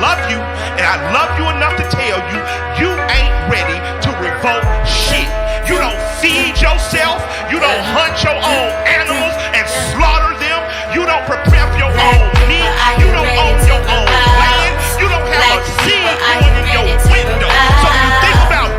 love you, and I love you enough to tell you, you ain't ready to revoke shit. You don't feed yourself. You don't hunt your own animals and slaughter them. You don't prepare for your own meat. You don't own your own land. You don't have a seed growing in your window. So when you think about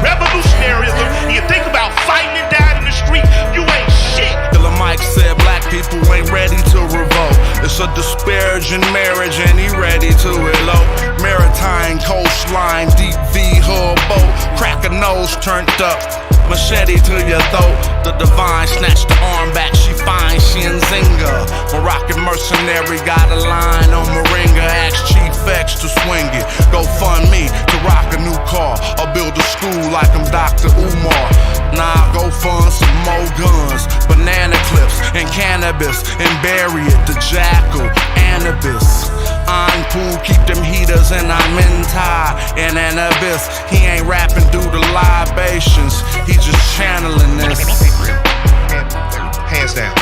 revolutionaryism, and you think about fighting and dying in the street, you ain't shit. Killer Mike said black people ain't ready to revolt. It's a disparaging marriage and he ready to elope. Maritime coastline, deep V hull boat. Crack a nose turned up, machete to your throat. The divine snatched the arm back, she fine, she Nzinga. Moroccan mercenary got a line on Moringa. Ask Chief X to swing it. Go fund me to rock a new car or build a school like I'm Dr. Umar. Nah, go fund some more guns, banana clips and cannabis, and bury it, the jackal, Anubis. I'm cool, keep them heaters, and I'm in tie in an abyss. He ain't rapping due to libations, he just channeling this. Hands down,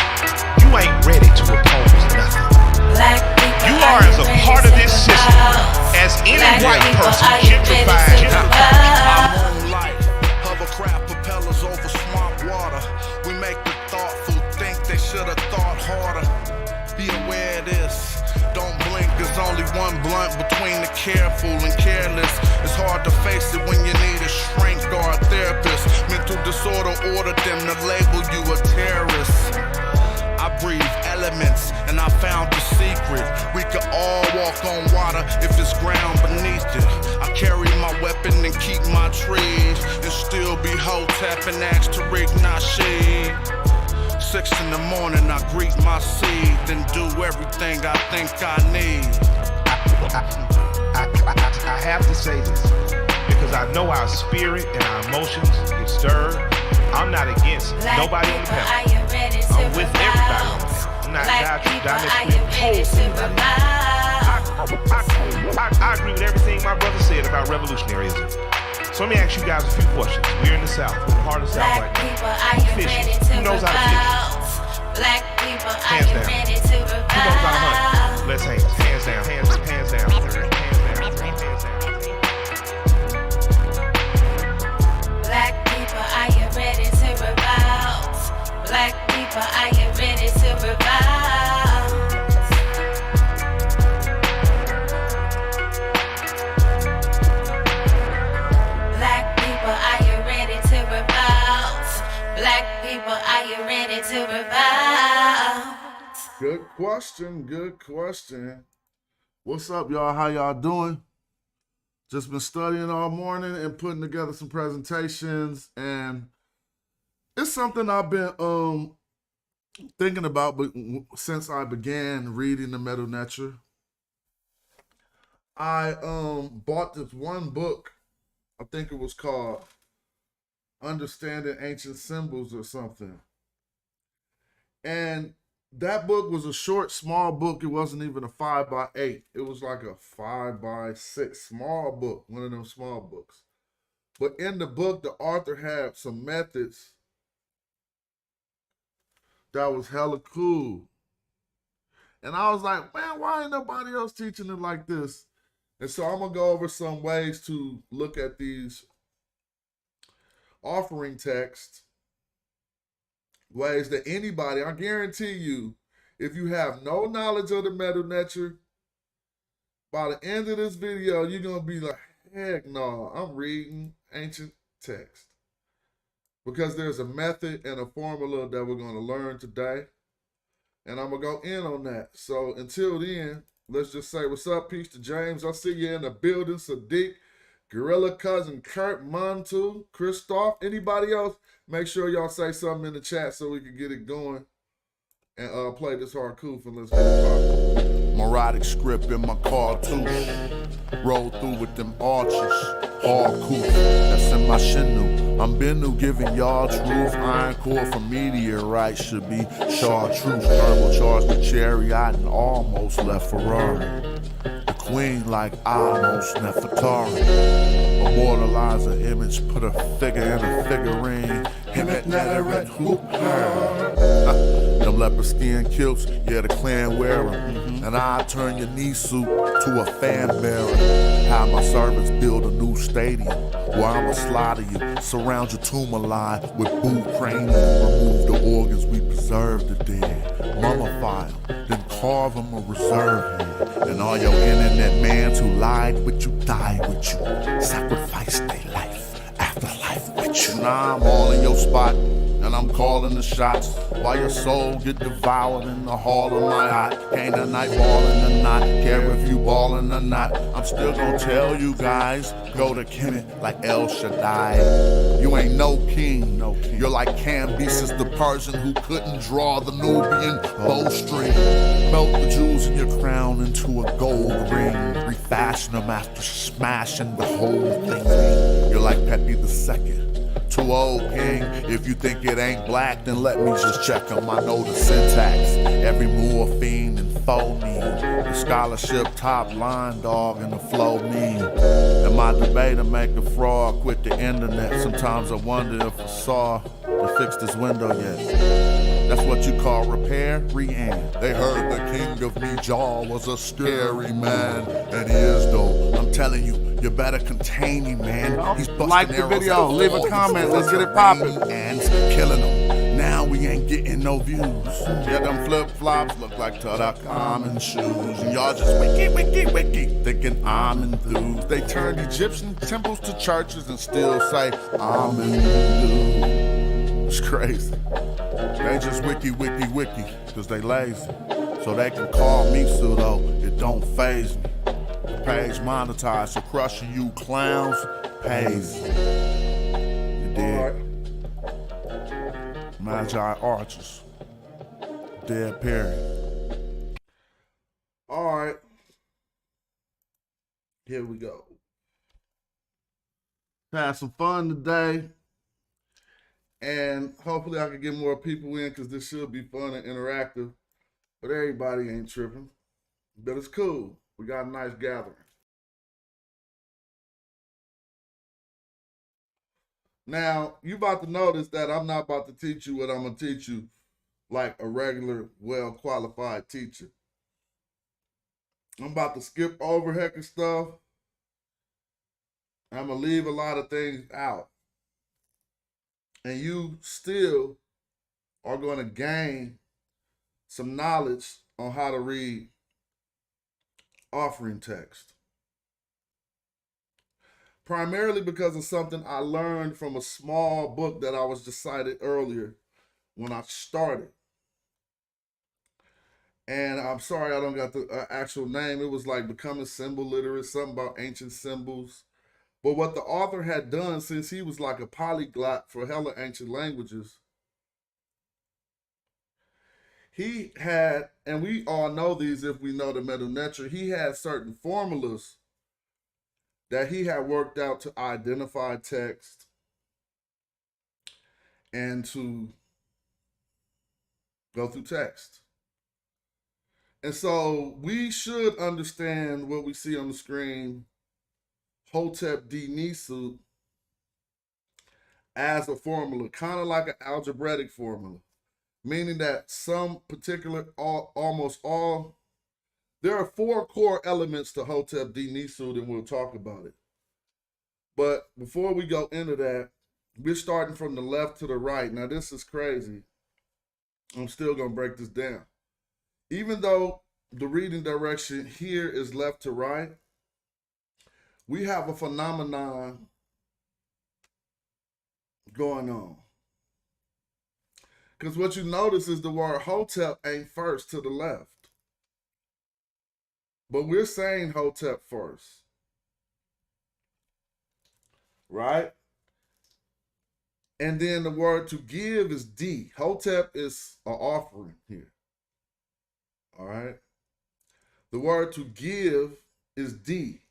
you ain't ready to oppose nothing. You are as a part of this system as any white person gentrified. Our own life, hovercraft propellers over swamp water. We make the thoughtful think they should have thought harder. Be aware of this. Don't blink, there's only one blunt between the careful and careless. It's hard to face it when you need a shrink or a therapist. Mental disorder ordered them to label you a terrorist. I breathe elements and I found the secret. We could all walk on water if it's ground beneath it. I carry my weapon and keep my trees, and still be Hotep and ask Tariq Nasheed. 6 in the morning, I greet my seed, then do everything I think I need. I have to say this because I know our spirit and our emotions get stirred. I'm not against nobody on the panel. I'm with everybody on the panel. I'm not opposing anybody. I agree with everything my brother said about revolutionaryism. So let me ask you guys a few questions. We're in the South, we're in the heart of the South right now. Who fishes? Who knows how to fish? Hands down. Who knows how to hunt? Let's hands. Hands down. Hands down. Hands down. Hands down. Black people, are you ready to revolt? Black people, are you ready to revolt? Black people, are you ready to revolt? Black people, are you ready to revolt? Good question, good question. What's up, y'all? How y'all doing? Just been studying all morning and putting together some presentations, and it's something I've been thinking about since I began reading the Medu Neter. I bought this one book, I think it was called Understanding Ancient Symbols or something. And that book was a short, small book. It wasn't even a 5x8. It was like a 5x6 small book, one of them small books. But in the book, the author had some methods that was hella cool. And I was like, man, why ain't nobody else teaching it like this? And so I'm going to go over some ways to look at these offering texts. Ways that anybody, I guarantee you, if you have no knowledge of the Medu Neter, by the end of this video, you're going to be like, heck no, I'm reading ancient text. Because there's a method and a formula that we're going to learn today. And I'm going to go in on that. So until then, let's just say what's up, peace to James. I see you in the building, Sadiq, Gorilla Cousin Kurt, Montu, Christoph, anybody else? Make sure y'all say something in the chat so we can get it going and play this hardcore and let's get it poppin'. Morodic script in my car too. Roll through with them arches, all cool. That's in my shinu. I'm Bennu giving y'all truth. Iron core for meteorite should be chartreuse. Turbocharged the chariot and almost left Ferrari. The queen like almost Nefertari. Immortalize an image, put a figure in a figurine. Him at Netter and hoop her. Them leopard skin kilts, yeah, the clan wear 'em. And I turn your knee suit to a fan bearer. Have my servants build a new stadium where I'ma slaughter you, surround your tomb alive with boot cranium, remove the organs we preserve the dead, mummify them, then carve them a reserve head. And all your internet mans who lied with you, died with you, sacrificed their life, afterlife with you. Now I'm all in your spot, and I'm calling the shots while your soul get devoured in the hall of my eye. Ain't a night ballin' or not, care if you ballin' or not. I'm still gonna tell you guys, go to Kemet like El Shaddai. You ain't no king, You're like Cambyses the Persian who couldn't draw the Nubian bowstring. Melt the jewels in your crown into a gold ring. Refashion them after smashing the whole thing. You're like Pepe II. Too old, king. If you think it ain't black, then let me just check them. I know the syntax. Every morphine and phoneme. The scholarship top line, dog, and the flow mean. And my debater make a fraud, quit the internet. Sometimes I wonder if I saw to fix this window yet. That's what you call repair, re-end. They heard the king of Mijal was a scary man. And he is though. I'm telling you, you better contain him, man. He's busting Like the arrows video, through leave a all comment, his let's get it rain poppin'. And killing them. Now we ain't getting no views. Yeah, them flip-flops look like Tutankhamun shoes. And y'all just wiki, thinking I'm enthused. They turned Egyptian temples to churches and still say, I'm enthused. It's crazy. They just wiki, cause they lazy. So they can call me pseudo, it don't faze me. The page monetized, so crushing you clowns pays. You did. Magi archers. Dead period. All right. Here we go. Had some fun today. And hopefully I can get more people in because this should be fun and interactive. But everybody ain't tripping. But it's cool. We got a nice gathering. Now, you about to notice that I'm not about to teach you what I'm going to teach you like a regular, well-qualified teacher. I'm about to skip over heck of stuff. I'm going to leave a lot of things out. And you still are going to gain some knowledge on how to read offering text. Primarily because of something I learned from a small book that I was just cited earlier when I started. And I'm sorry I don't got the actual name. It was like Becoming Symbol Literate, something about ancient symbols. But what the author had done, since he was like a polyglot for hella ancient languages, he had, and we all know these if we know the Medu Neter, he had certain formulas that he had worked out to identify text and to go through text. And so we should understand what we see on the screen, Htp-di-nsw, as a formula, kind of like an algebraic formula, meaning that some particular, almost all, there are 4 core elements to Htp-di-nsw, and we'll talk about it. But before we go into that, we're starting from the left to the right. Now this is crazy. I'm still gonna break this down. Even though the reading direction here is left to right, we have a phenomenon going on. Because what you notice is the word Hotep ain't first to the left. But we're saying Hotep first. Right? And then the word to give is D. Hotep is an offering here. All right? The word to give is D.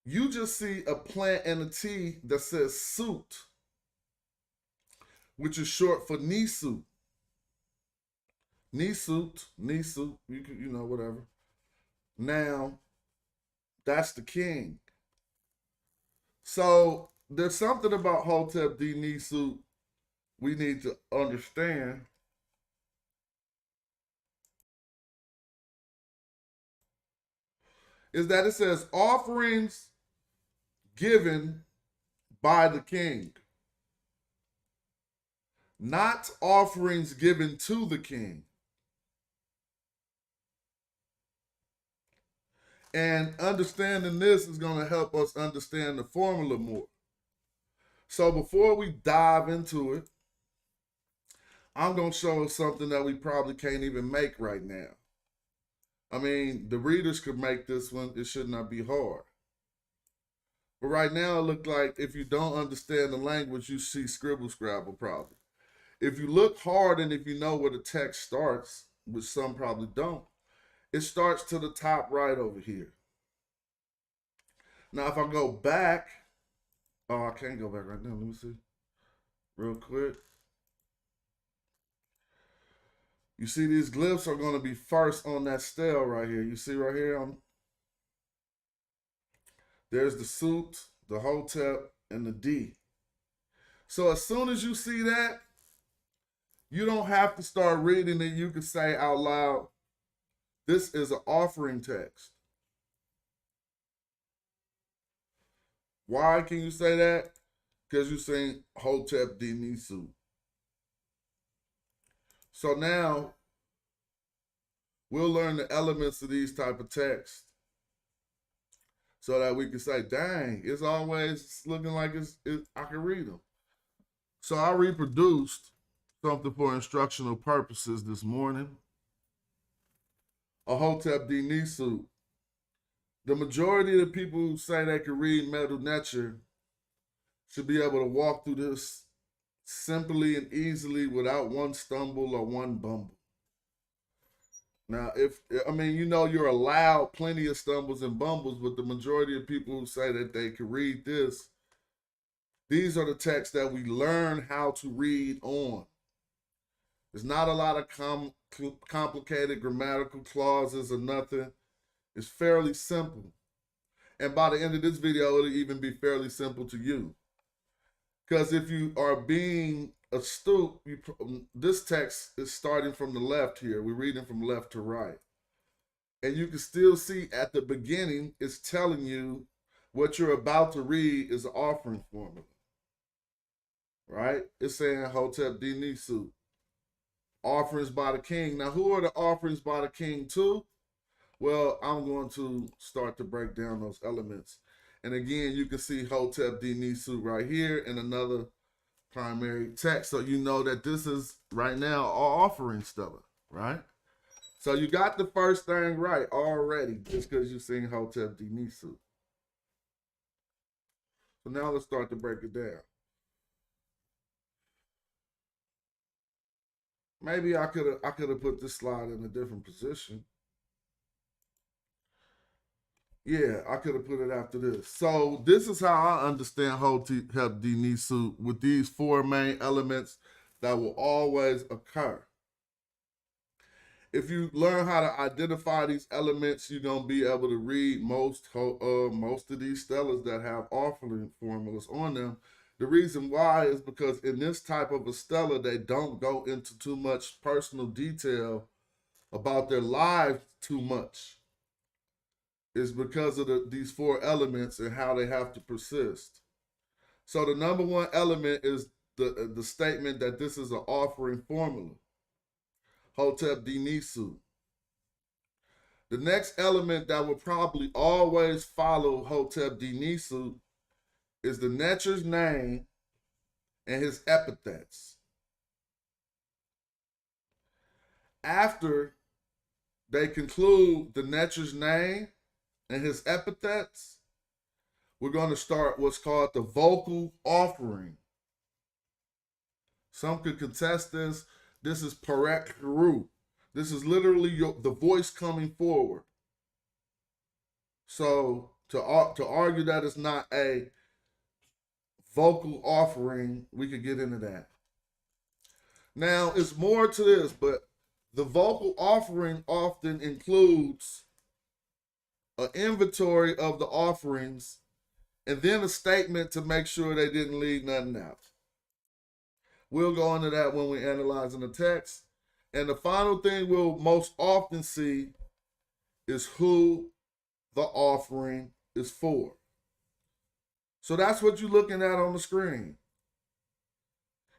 You just see a plant and a T that says suit, which is short for Nisut. Nisut, you know, whatever. Now, that's the king. So, there's something about Htp-di-nsw we need to understand. is that it says offerings given by the king, not offerings given to the king. And understanding this is going to help us understand the formula more. So before we dive into it, I'm going to show us something that we probably can't even make right now. I mean, the readers could make this one. It should not be hard. But right now, it looks like if you don't understand the language, you see scribble scrabble probably. If you look hard and if you know where the text starts, which some probably don't, it starts to the top right over here. Now, if I go back, oh, I can't go back right now. Let me see real quick. You see these glyphs are going to be first on that stele right here. You see right here, there's the suit, the hotep, and the D. So as soon as you see that, you don't have to start reading it. You can say out loud, this is an offering text. Why can you say that? Because you're saying Htp-di-nsw. So now, we'll learn the elements of these type of texts so that we can say, dang, it's always looking like I can read them. So I reproduced something for instructional purposes this morning. A Htp-di-nsw. The majority of the people who say they can read Medu Neter should be able to walk through this simply and easily without one stumble or one bumble. Now, you're allowed plenty of stumbles and bumbles, but the majority of people who say that they can read this, these are the texts that we learn how to read on. There's not a lot of complicated grammatical clauses or nothing. It's fairly simple. And by the end of this video, it'll even be fairly simple to you. Because if you are being astute, this text is starting from the left here. We're reading from left to right. And you can still see at the beginning, it's telling you what you're about to read is an offering formula. Right? It's saying Htp-di-nsw. Offerings by the king. Now, who are the offerings by the king to? Well, I'm going to start to break down those elements. And again, you can see Htp-di-nsw right here in another primary text. So you know that this is right now our offering stela, right? So you got the first thing right already just because you've seen Htp-di-nsw. So now let's start to break it down. Maybe I could have put this slide in a different position. Yeah, I could have put it after this. So this is how I understand Htp-di-nsw with these four main elements that will always occur. If you learn how to identify these elements, you're gonna be able to read most of these stelas that have offering formulas on them. The reason why is because in this type of a stela, they don't go into too much personal detail about their lives too much. Is because of these four elements and how they have to persist. So the number one element is the statement that this is an offering formula. Htp-di-nsw. The next element that will probably always follow Htp-di-nsw is the Neter's name and his epithets. After they conclude the Neter's name and his epithets, we're going to start what's called the vocal offering. Some could contest this. This is Perek Heru. This is literally the voice coming forward. So to argue that it's not a vocal offering, we could get into that. Now, it's more to this, but the vocal offering often includes an inventory of the offerings and then a statement to make sure they didn't leave nothing out. We'll go into that when we're analyzing the text. And the final thing we'll most often see is who the offering is for. So that's what you're looking at on the screen.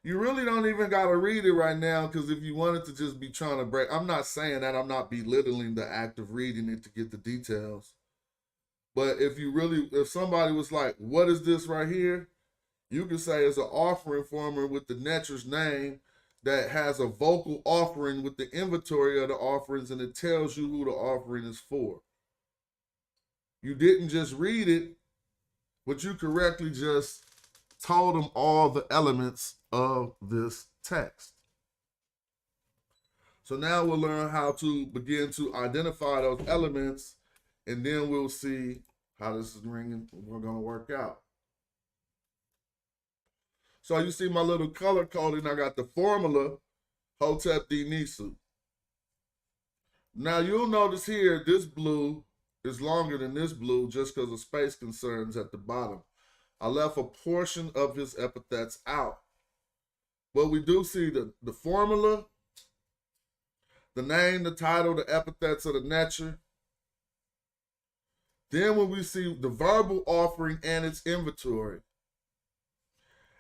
You really don't even got to read it right now, because if you wanted to just be trying to break, I'm not saying that, I'm not belittling the act of reading it to get the details. But if somebody was like, what is this right here? You can say it's an offering former with the Netcher's name that has a vocal offering with the inventory of the offerings, and it tells you who the offering is for. You didn't just read it, but you correctly just told them all the elements of this text. So now we'll learn how to begin to identify those elements, and then we'll see how this is ringing. We're going to work out. So you see my little color coding. I got the formula, Htp-di-nsw. Now you'll notice here, this blue is longer than this blue just because of space concerns at the bottom. I left a portion of his epithets out. But we do see the formula, the name, the title, the epithets of the Netcher. Then when we see the verbal offering and its inventory.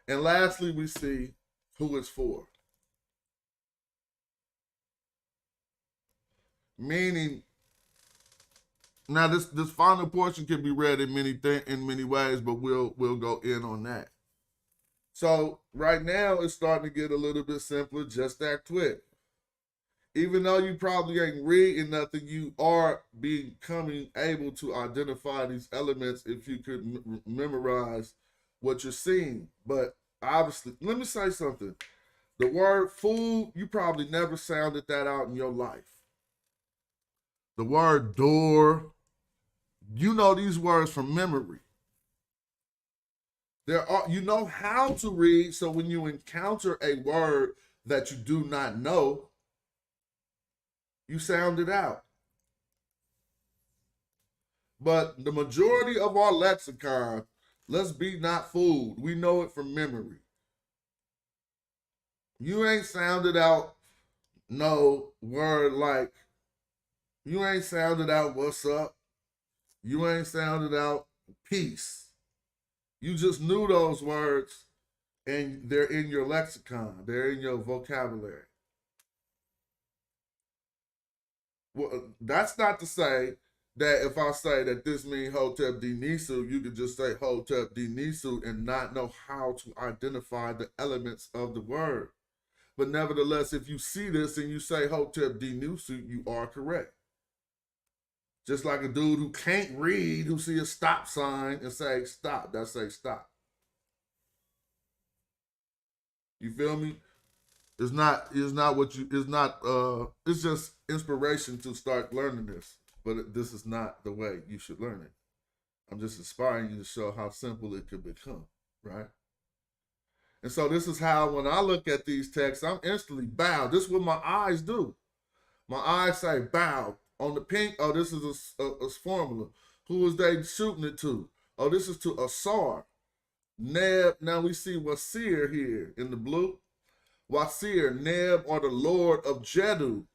And lastly, we see who it's for. Meaning, now this final portion can be read in many ways, but we'll go in on that. So right now it's starting to get a little bit simpler, just that quick. Even though you probably ain't reading nothing, you are becoming able to identify these elements if you could memorize what you're seeing. But obviously, let me say something. The word food, you probably never sounded that out in your life. The word door, you know these words from memory. You know how to read, so when you encounter a word that you do not know, you sound it out. But the majority of our lexicon, let's be not fooled, we know it from memory. You ain't sounded out no word like, you ain't sounded out what's up. You ain't sounded out peace. You just knew those words, and they're in your lexicon. They're in your vocabulary. Well, that's not to say that if I say that this means Htp-di-nsw, you could just say Htp-di-nsw and not know how to identify the elements of the word. But nevertheless, if you see this and you say Htp-di-nsw, you are correct. Just like a dude who can't read, who see a stop sign and say stop, that say stop. You feel me? It's just inspiration to start learning this, but this is not the way you should learn it. I'm just inspiring you to show how simple it could become, right? And so this is how, when I look at these texts, I'm instantly bowed. This is what my eyes do. My eyes say bow. On the pink, oh, this is a formula. Who is they shooting it to? Oh, this is to Asar. Neb, now we see Wasir here in the blue. Wasir, Neb, or the Lord of Jeddu.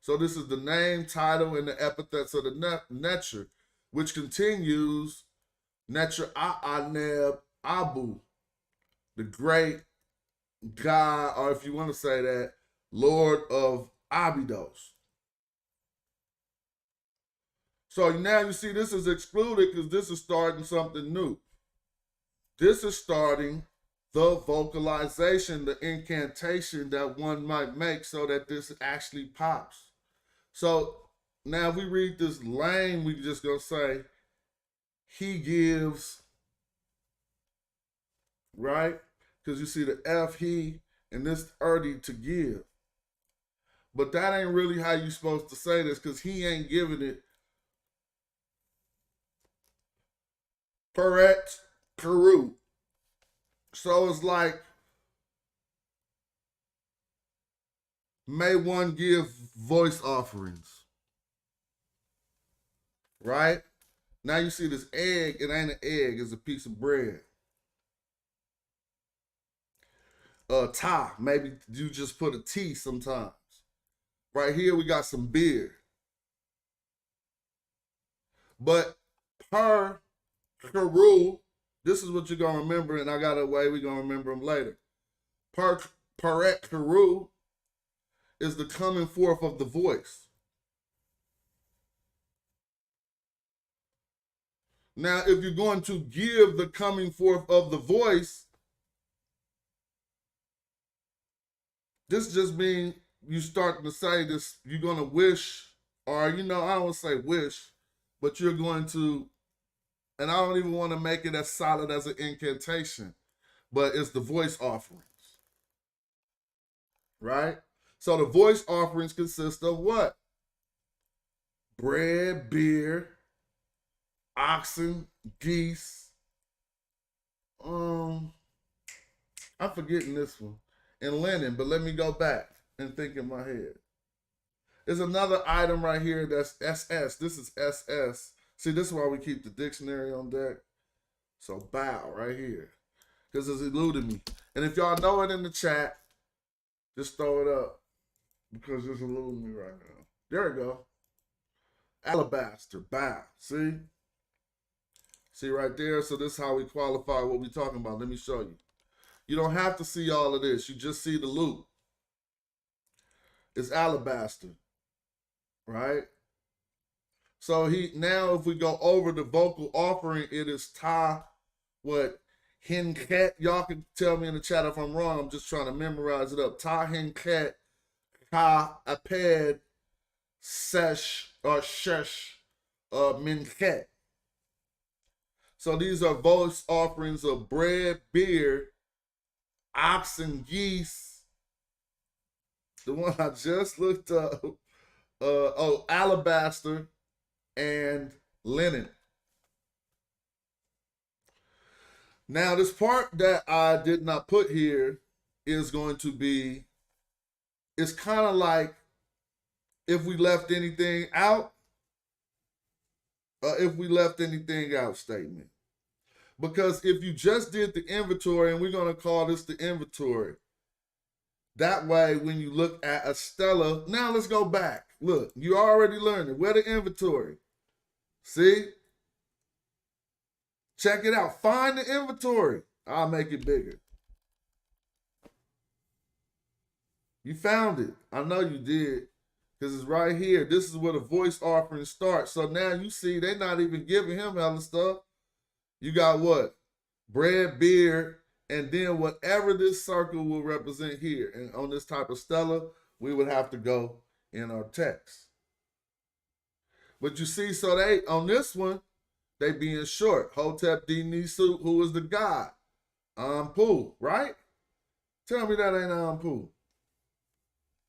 So this is the name, title, and the epithets of the Netcher, which continues Netcher Neb Abu, the great God, or if you want to say that, Lord of Abydos. So now you see this is excluded because this is starting something new. This is starting the vocalization, the incantation that one might make so that this actually pops. So now if we read this lane, we just gonna say, he gives, right? Because you see the F, he, and this erdi to give. But that ain't really how you supposed to say this, because he ain't giving it. Peret, Peru. So it's like, may one give voice offerings. Right? Now you see this egg, it ain't an egg, it's a piece of bread. Ta, maybe you just put a T sometimes. Right here we got some beer. But per Karu, this is what you're going to remember, and I got a way we're going to remember them later. Paret Karu is the coming forth of the voice. Now, if you're going to give the coming forth of the voice, this just means you starting to say this, you're going to wish, or, you know, I don't want to say wish, but you're going to, and I don't even want to make it as solid as an incantation, but it's the voice offerings, right? So the voice offerings consist of what? Bread, beer, oxen, geese. I'm forgetting this one. And linen, but let me go back and think in my head. There's another item right here that's SS. This is SS. See, this is why we keep the dictionary on deck. So bow right here. Because it's eluding me. And if y'all know it in the chat, just throw it up. Because it's eluding me right now. There we go. Alabaster, bow. See? See right there? So this is how we qualify what we're talking about. Let me show you. You don't have to see all of this. You just see the loop. It's alabaster. Right? So now if we go over the vocal offering, it is ta, what, hinket. Y'all can tell me in the chat if I'm wrong. I'm just trying to memorize it up. Ta hinket, ka aped, sesh, or shesh, minket. So these are voice offerings of bread, beer, oxen, geese. The one I just looked up, alabaster, and linen. Now, this part that I did not put here is going to be, it's kind of like if we left anything out, statement. Because if you just did the inventory, and we're going to call this the inventory, that way when you look at a stela, now let's go back. Look, you already learned it. Where the inventory? See? Check it out. Find the inventory. I'll make it bigger. You found it. I know you did. Because it's right here. This is where the voice offering starts. So now you see they're not even giving him hella stuff. You got what? Bread, beer, and then whatever this circle will represent here. And on this type of stela, we would have to go in our text. But you see, so they, on this one, they being short. Htp-di-nsw, who is the god? Anpu, right? Tell me that ain't Anpu.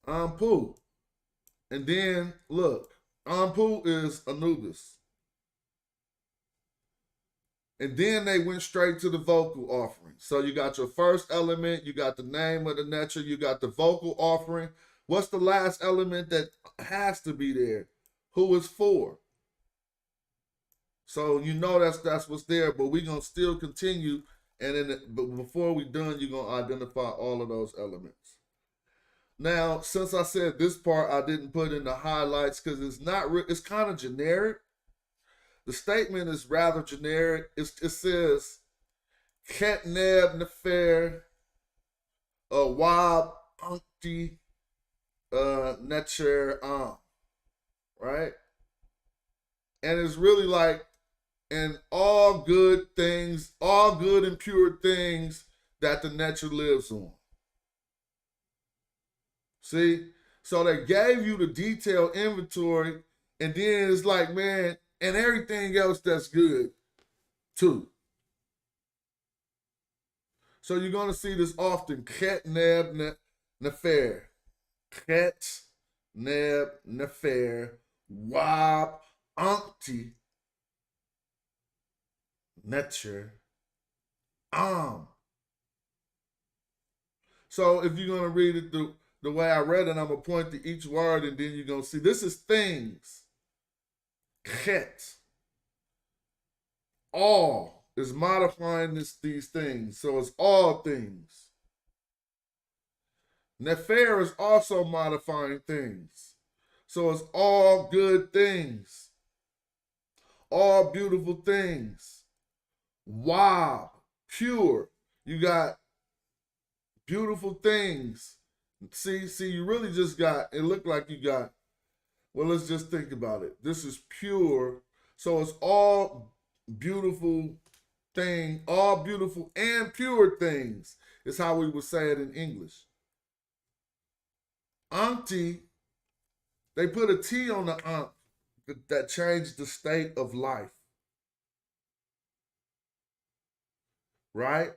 Anpu. And then, look, Anpu is Anubis. And then they went straight to the vocal offering. So you got your first element, you got the name of the netra, you got the vocal offering. What's the last element that has to be there? Who is for? So you know that's what's there, but we're going to still continue. And but before we're done, you're going to identify all of those elements. Now, since I said this part, I didn't put in the highlights because it's kind of generic. The statement is rather generic. It says, Ketneb Nefer, Wab Unkti Netcher right? And it's really like, and all good things, all good and pure things that the nature lives on. See? So they gave you the detailed inventory, and then it's like, man, and everything else that's good too. So you're going to see this often. Ketneb Nefer. Ketneb Nefer. Wab Unkti Netcher So if you're going to read it the way I read it, I'm going to point to each word, and then you're going to see this is things. Chet. All is modifying these things. So it's all things. Nefer is also modifying things. So it's all good things. all beautiful things. Wow, pure. You got beautiful things. See, you really just got, it looked like you got, well, let's just think about it. This is pure. So it's all beautiful thing, all beautiful and pure things is how we would say it in English. Auntie, they put a T on the aunt that changed the state of life. Right?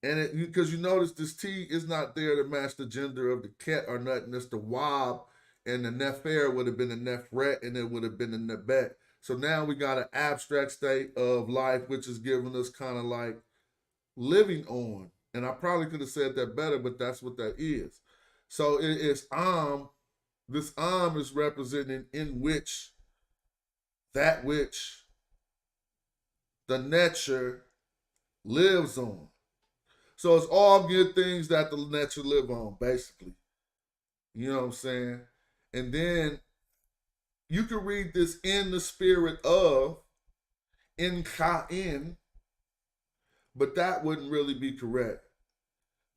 And because you notice this T is not there to match the gender of the cat or nothing. It's the Wab, and the Nefer would have been the Nefret, and it would have been the Nebet. So now we got an abstract state of life, which is giving us kind of like living on. And I probably could have said that better, but that's what that is. So it's this is representing in which, that which the nature lives on. So it's all good things that the nature live on, basically. You know what I'm saying? And then you can read this in the spirit of, in Ka'in, but that wouldn't really be correct.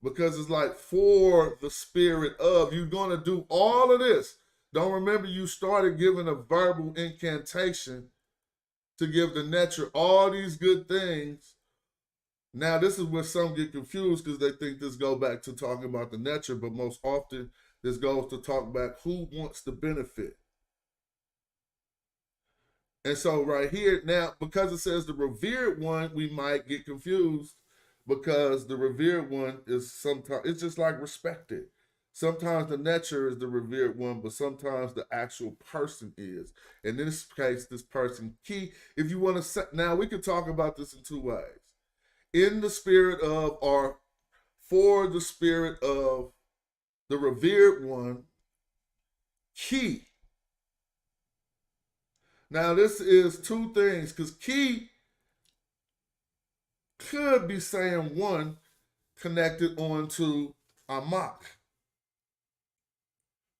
Because it's like for the spirit of, you're going to do all of this. Don't remember you started giving a verbal incantation to give the nature all these good things. Now, this is where some get confused because they think this goes back to talking about the nature, but most often this goes to talk back who wants the benefit. And so right here, now, because it says the revered one, we might get confused because the revered one is sometimes, it's just like respected. Sometimes the nature is the revered one, but sometimes the actual person is. In this case, this person, key, if you want to set, now we can talk about this in two ways. In the spirit of, or for the spirit of the revered one, key. Now this is two things, because key could be saying one connected onto Amak.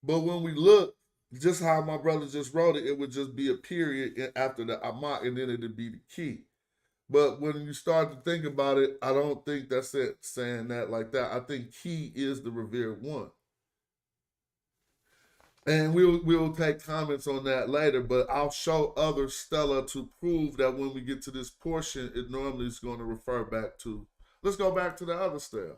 But when we look, just how my brother just wrote it, it would just be a period after the Amak, and then it'd be the key. But when you start to think about it, I don't think that's it saying that like that. I think key is the revered one. And we'll take comments on that later, but I'll show other stela to prove that when we get to this portion, it normally is going to refer back to, let's go back to the other stela.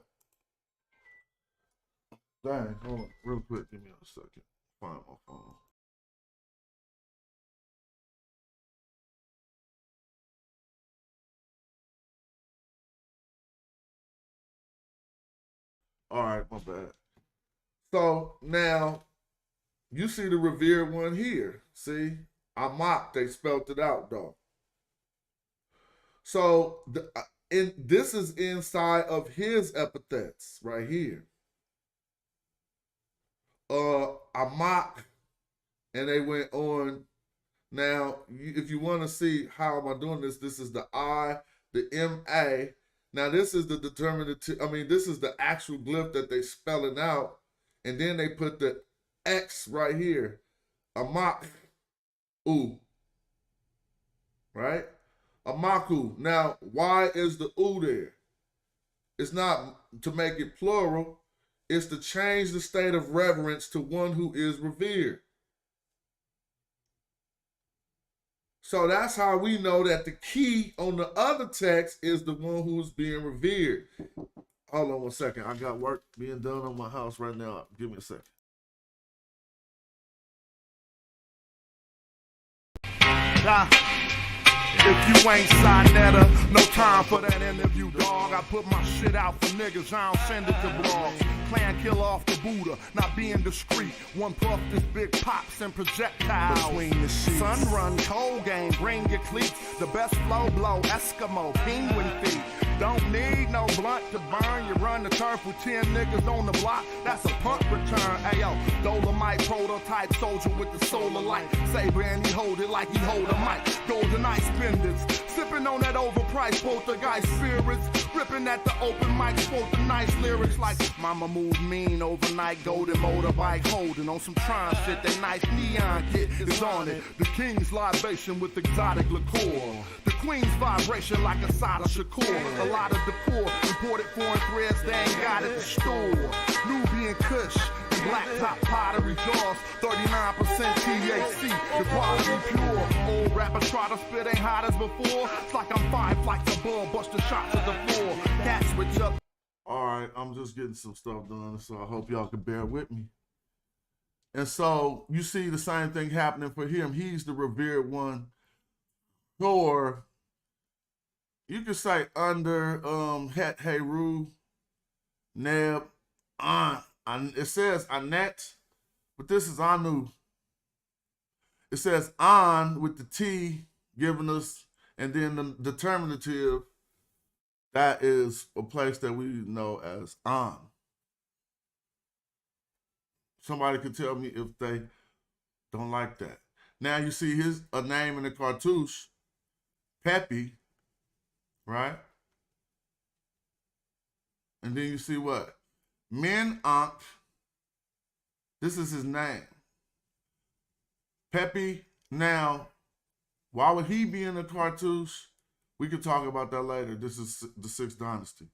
Dang, hold on, real quick, give me a second. Find my phone. All right, my bad. So now you see the revered one here. See, Amak, they spelled it out though. So this is inside of his epithets right here. Amak, and they went on. Now, if you want to see how am I doing this, this is the I, the M-A. Now, this is the determinative, this is the actual glyph that they spelling out. And then they put the X right here. Amak, U. Right? Amaku. Now, why is the U there? It's not to make it plural. It's to change the state of reverence to one who is revered. So that's how we know that the key on the other text is the one who's being revered. Hold on 1 second. I got work being done on my house right now. Give me a second. If you ain't Sinetta, no time for that interview, dog. I put my shit out for niggas, I don't send it to blogs. Plan kill off the Buddha, not being discreet. One puff this big pops and projectiles between the sheets. Sun run, cold game, bring your cleats. The best flow blow, Eskimo, penguin feet. Don't need no blunt to burn. You run the turf with 10 niggas on the block. That's a punt return. Ayo, Dolomite prototype soldier with the solar light. Saber and he hold it like he hold a mic. Golden eye spenders. Sipping on that overpriced poltergeist spirits. Ripping at the open mic, quote the nice lyrics like Mama moved mean overnight, golden motorbike holding on some Tron shit. That nice neon kit is on it. The king's libation with exotic liqueur. The queen's vibration like a Sada Shakur. A lot of decor, imported foreign threads they ain't got at the store. Nubian Kush, black top pottery jars, 39% THC, the quality pure. Old rapper try to spit ain't hot as before. It's like I'm 5 flights above, bust the shots at the floor. Cats switch up. All right, I'm just getting some stuff done, so I hope y'all can bear with me. And so you see the same thing happening for him. He's the revered one. Or you could say under Hetep-di-nsw, Neb, it says Anet, but this is Anu. It says An with the T giving us, and then the determinative, that is a place that we know as An. Somebody could tell me if they don't like that. Now you see a name in the cartouche, Pepi, right? And then you see what? Min Ankh, this is his name. Pepi, now, why would he be in the cartouche? We could talk about that later. This is the 6th dynasty.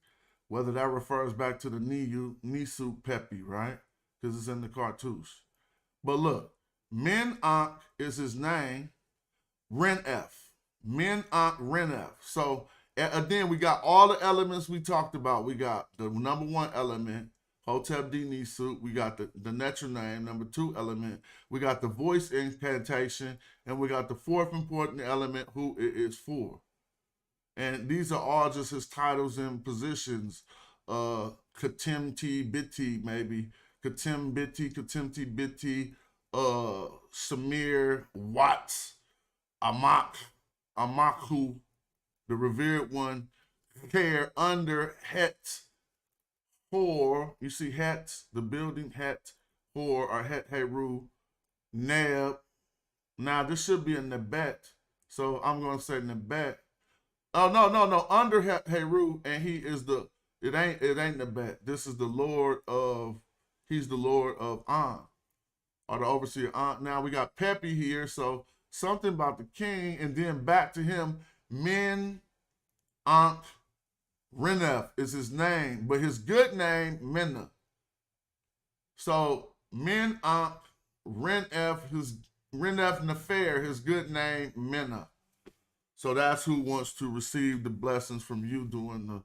Whether that refers back to the Nisu Pepi, right? Because it's in the cartouche. But look, Min Ankh is his name, Ren-F. Min Ankh Ren-F. So, and then we got all the elements we talked about. We got the number 1 element, Htp-di-nsw. We got the Netra name, number 2 element. We got the voice incantation. And we got the 4th important element, who it is for. And these are all just his titles and positions. Katim-ti-biti, maybe. Katim-biti, Samir, Watts, Amakhu, the revered one, care under Het, Hor, you see Het, the building Het, Hor, or Hetep-di-nsw, Neb. Now this should be a Nebet, so I'm going to say Nebet. Oh, no, under Hetep-di-nsw, and he is it ain't Nebet. This is the Lord of, he's the Lord of An, or the overseer An. Now we got Pepi here, so something about the king, and then back to him, Min Ankh Ren-F is his name, but his good name, Menna. So Min Ankh Ren-F, his Ren-F Nefer, his good name, Menna. So that's who wants to receive the blessings from you doing the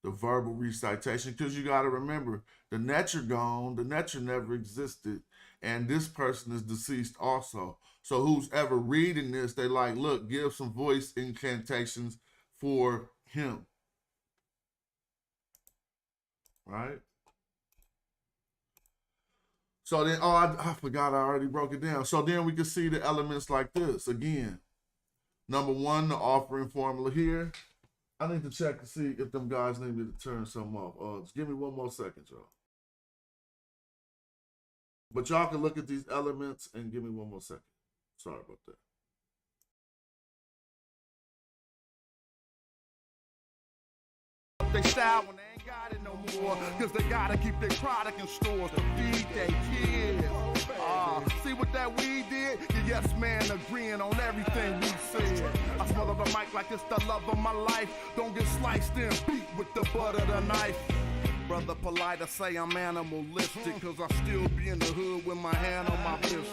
verbal recitation, because you got to remember, the Netra gone, the Netra never existed, and this person is deceased also. So who's ever reading this, they like, look, give some voice incantations for him. Right? So then, oh, I forgot I already broke it down. So then we can see the elements like this. Again, number 1, the offering formula here. I need to check to see if them guys need me to turn something off. Just give me 1 more second, y'all. But y'all can look at these elements and give me 1 more second. Sorry about that. They style when they ain't got it no more, cause they gotta keep their product in stores to feed their kids. See what that weed did? The yes man agreeing on everything we said. I smell the mic like it's the love of my life. Don't get sliced and beat with the butt of the knife. Brother polite, I say I'm animalistic, cause I still be in the hood with my hand on my pistol.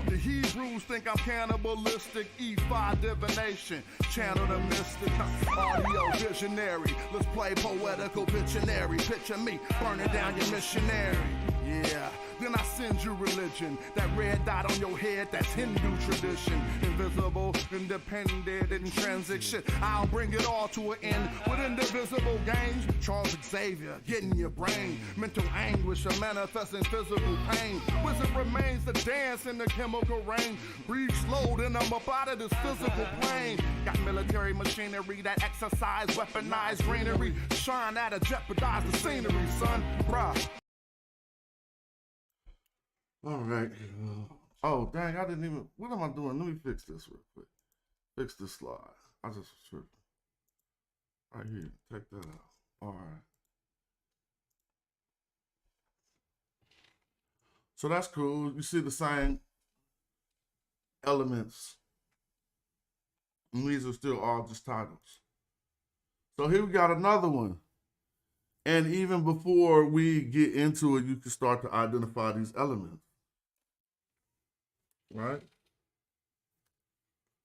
The Hebrews think I'm cannibalistic, E5 divination, channel the mystic, audio visionary. Let's play poetical Pictionary. Picture me burning down your missionary. Yeah, then I send you religion. That red dot on your head, that's Hindu tradition. Invisible, independent, intrinsic shit. I'll bring it all to an end with indivisible games. Charles Xavier, getting your brain. Mental anguish, a manifesting physical pain. Wizard remains to dance in the chemical rain. Breathe slow, then I'm up out of this physical plane. Got military machinery that exercise, weaponized greenery. Shine at a jeopardize the scenery, son. Bruh. All right. Oh, dang, I didn't even, what am I doing? Let me fix this real quick. Fix this slide. I just tripped. Right here. Take that out. All right. So that's cool. You see the same elements. And these are still all just titles. So here we got another one. And even before we get into it, you can start to identify these elements. Right?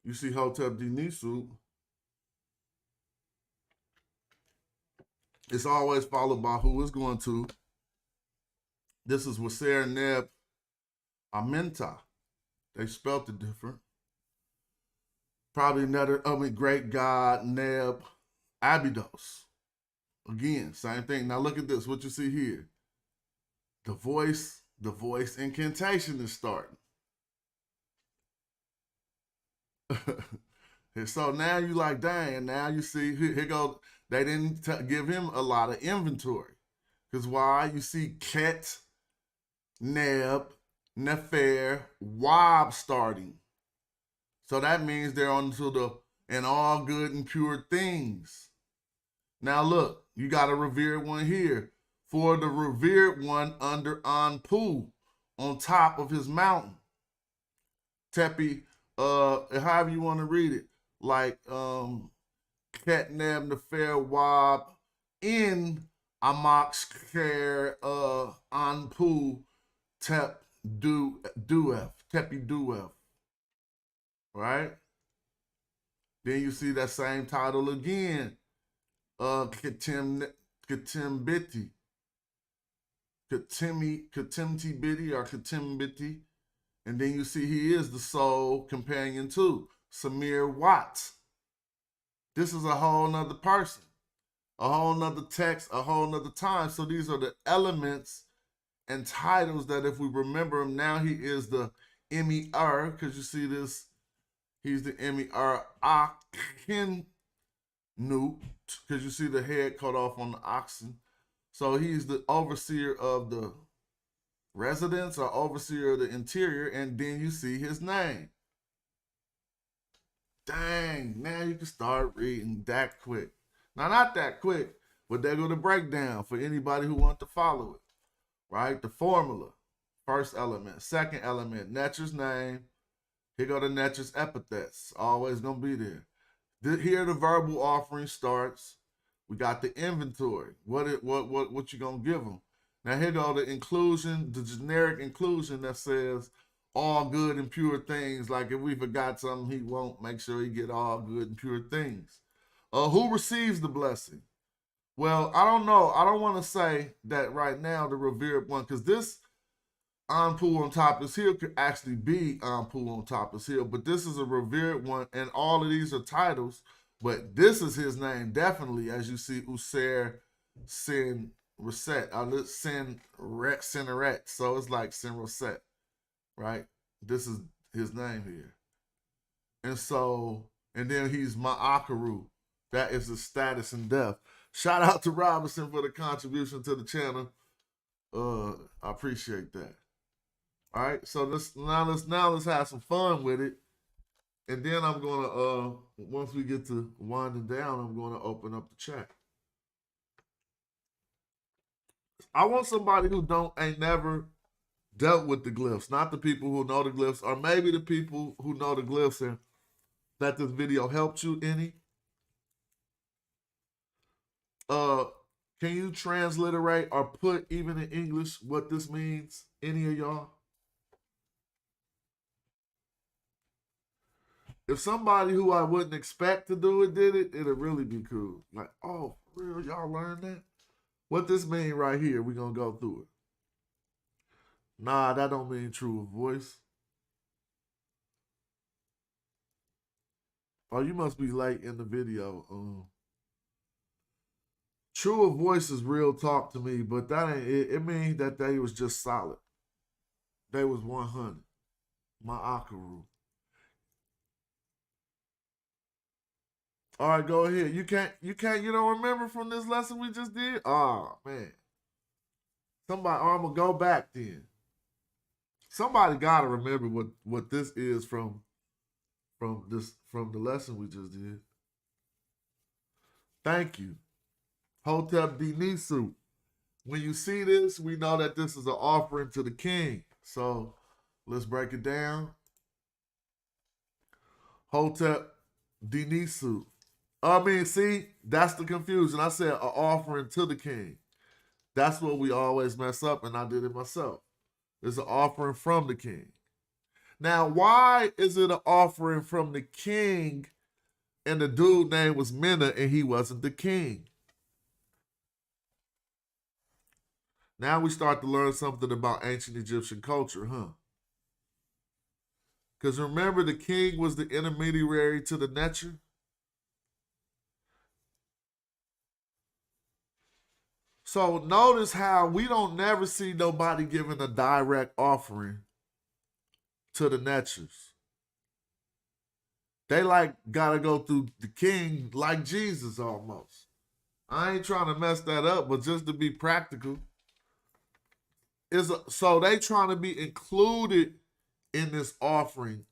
You see Htp-di-nsw. It's always followed by who it's going to. This is Waser Neb Amenta. They spelt it different. Probably another, great god Neb Abydos. Again, same thing. Now look at this, what you see here. The voice incantation is starting. And so now you like, dang, now you see, here go, they didn't give him a lot of inventory. Because why? You see Ket, Neb, Nefer, Wab starting. So that means they're on to the, and all good and pure things. Now look, you got a revered one here. For the revered one under Anpu, on top of his mountain. Tepi, however you want to read it. Like Ket, Neb, Nefer, Wab, in Amax, Ker, Anpu, Tep, Duef, Tepi-duef. Right? Then you see that same title again. Katimti-biti or Katimbiti. And then you see he is the soul companion too. Samir Watts. This is a whole nother person. A whole nother text, a whole nother time. So these are the elements and titles that if we remember him, now he is the Emir, because you see this, he's the Emir Akin Nu, because you see the head cut off on the oxen. So he's the overseer of the residence or overseer of the interior, and then you see his name. Dang, now you can start reading that quick. Now, not that quick, but there go the breakdown for anybody who wants to follow it. Right? The formula. First element. Second element, Necher's name. Here go the Necher's epithets. Always going to be there. Here the verbal offering starts. We got the inventory. What you going to give them? Now here go the inclusion, the generic inclusion that says all good and pure things. Like if we forgot something, he won't make sure he get all good and pure things. Who receives the blessing? Well, I don't know. I don't want to say that right now, the revered one, because this Anpu on top of his hill could actually be Anpu on top of his hill, but this is a revered one, and all of these are titles, but this is his name, definitely, as you see, User Sin Reset, Sin Sineret, so it's like Sin Reset, right? This is his name here. And so, and then he's Ma'akaru. That is his status in death. Shout out to Robinson for the contribution to the channel. I appreciate that. All right, so let's have some fun with it, and then I'm gonna once we get to winding down, I'm gonna open up the chat. I want somebody who ain't never dealt with the glyphs, not the people who know the glyphs, or maybe the people who know the glyphs and that this video helped you any. Can you transliterate or put even in English what this means? Any of y'all? If somebody who I wouldn't expect to do it did it, it'd really be cool. Like, oh, for real, y'all learned that? What this mean right here, we're going to go through it. Nah, that don't mean true voice. Oh, you must be late in the video. True of voice is real talk to me, but that ain't it. It means that they was just solid. They was 100. Ma'akaru. All right, go ahead. You don't remember from this lesson we just did? Oh, man. I'm gonna go back then. Somebody gotta remember what this is from the lesson we just did. Thank you. Htp-di-nsw. When you see this, we know that this is an offering to the king. So let's break it down. Htp-di-nsw. See, that's the confusion. I said an offering to the king. That's what we always mess up, and I did it myself. It's an offering from the king. Now, why is it an offering from the king and the dude name was Mena and he wasn't the king? Now we start to learn something about ancient Egyptian culture, huh? Because remember, the king was the intermediary to the Netcher. So notice how we don't never see nobody giving a direct offering to the Netchers. They gotta go through the king like Jesus almost. I ain't trying to mess that up, but just to be practical. So they trying to be included in this offering.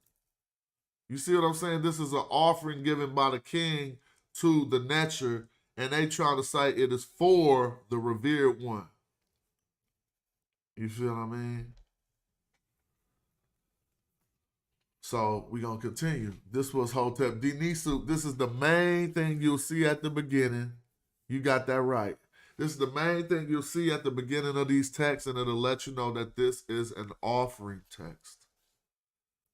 You see what I'm saying? This is an offering given by the king to the Netcher, and they trying to say it is for the revered one. You feel what I mean? So we're going to continue. This was Htp-di-nsw. This is the main thing you'll see at the beginning. You got that right. This is the main thing you'll see at the beginning of these texts, and it'll let you know that this is an offering text.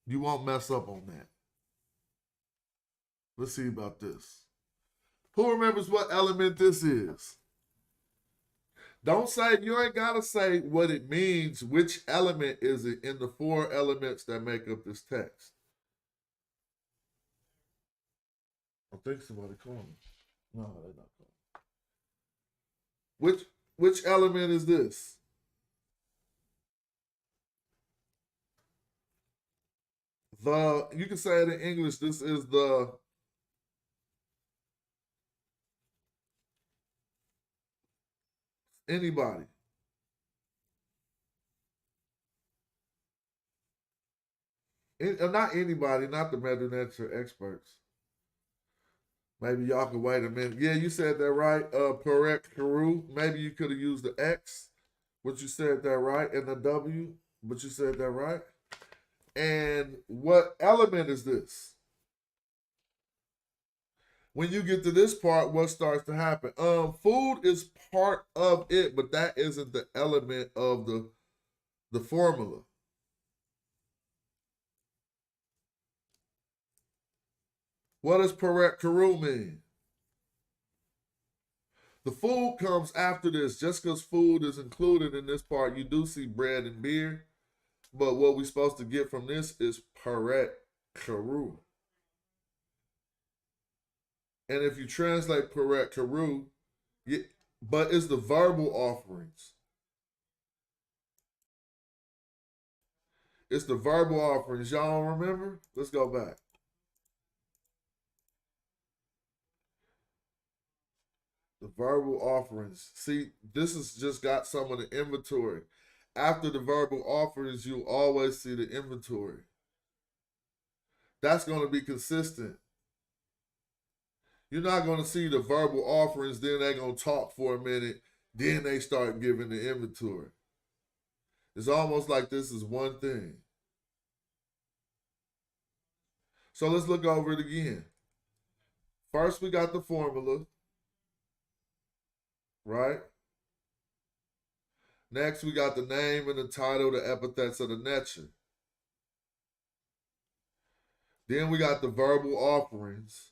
You won't mess up on that. Let's see about this. Who remembers what element this is? Don't say, you ain't got to say what it means. Which element is it in the 4 elements that make up this text? I think somebody called me. No, they're not calling. Which element is this? You can say it in English, this is the anybody. Not anybody, not the Medu experts. Maybe y'all can wait a minute. Yeah, you said that right. Correct, Karu. Maybe you could have used the X, but you said that right, and the W, but you said that right. And what element is this? When you get to this part, what starts to happen? Food is part of it, but that isn't the element of the formula. What does Perek Karu mean? The food comes after this. Just because food is included in this part, you do see bread and beer. But what we're supposed to get from this is Perek Karu. And if you translate Perek Karu, but it's the verbal offerings. It's the verbal offerings. Y'all remember? Let's go back. The verbal offerings. See, this has just got some of the inventory. After the verbal offerings, you always see the inventory. That's going to be consistent. You're not going to see the verbal offerings, then they're going to talk for a minute, then they start giving the inventory. It's almost like this is one thing. So let's look over it again. First, we got the formula, right? Next, we got the name and the title, the epithets of the Netcher. Then we got the verbal offerings.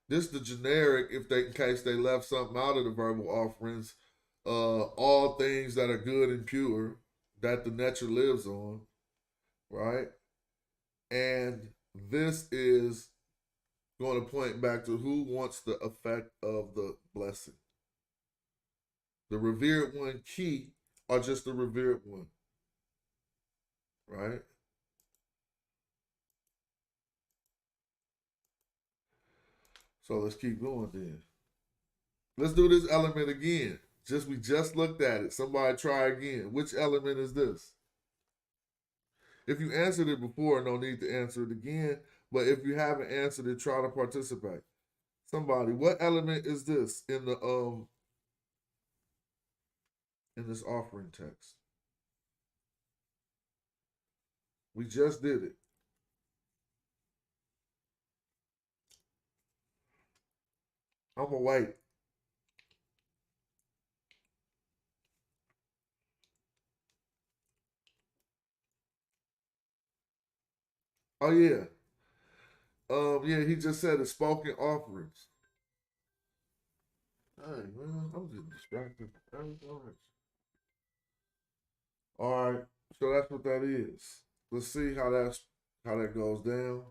This is the generic, in case they left something out of the verbal offerings. All things that are good and pure, that the Netcher lives on, right? And this is going to point back to who wants the effect of the blessing. The revered one key, or just the revered one, right? So let's keep going then. Let's do this element again. We just looked at it. Somebody try again. Which element is this? If you answered it before, no need to answer it again. But if you haven't answered it, try to participate. Somebody, what element is this in this offering text? We just did it. I'm gonna wait. Oh yeah. Yeah, he just said the spoken offerings. Hey man, I'm getting distracted. All right, so that's what that is. Let's see how that goes down.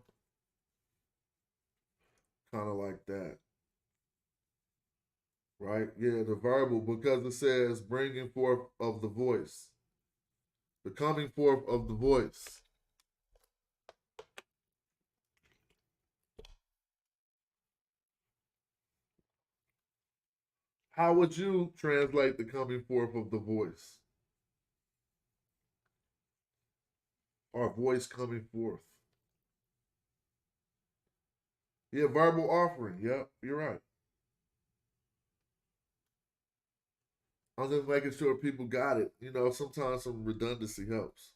Kind of like that, right? Yeah, the verbal, because it says bringing forth of the voice, the coming forth of the voice. How would you translate the coming forth of the voice? Or voice coming forth? Yeah, verbal offering. Yep, you're right. I'm just making sure people got it. You know, sometimes some redundancy helps.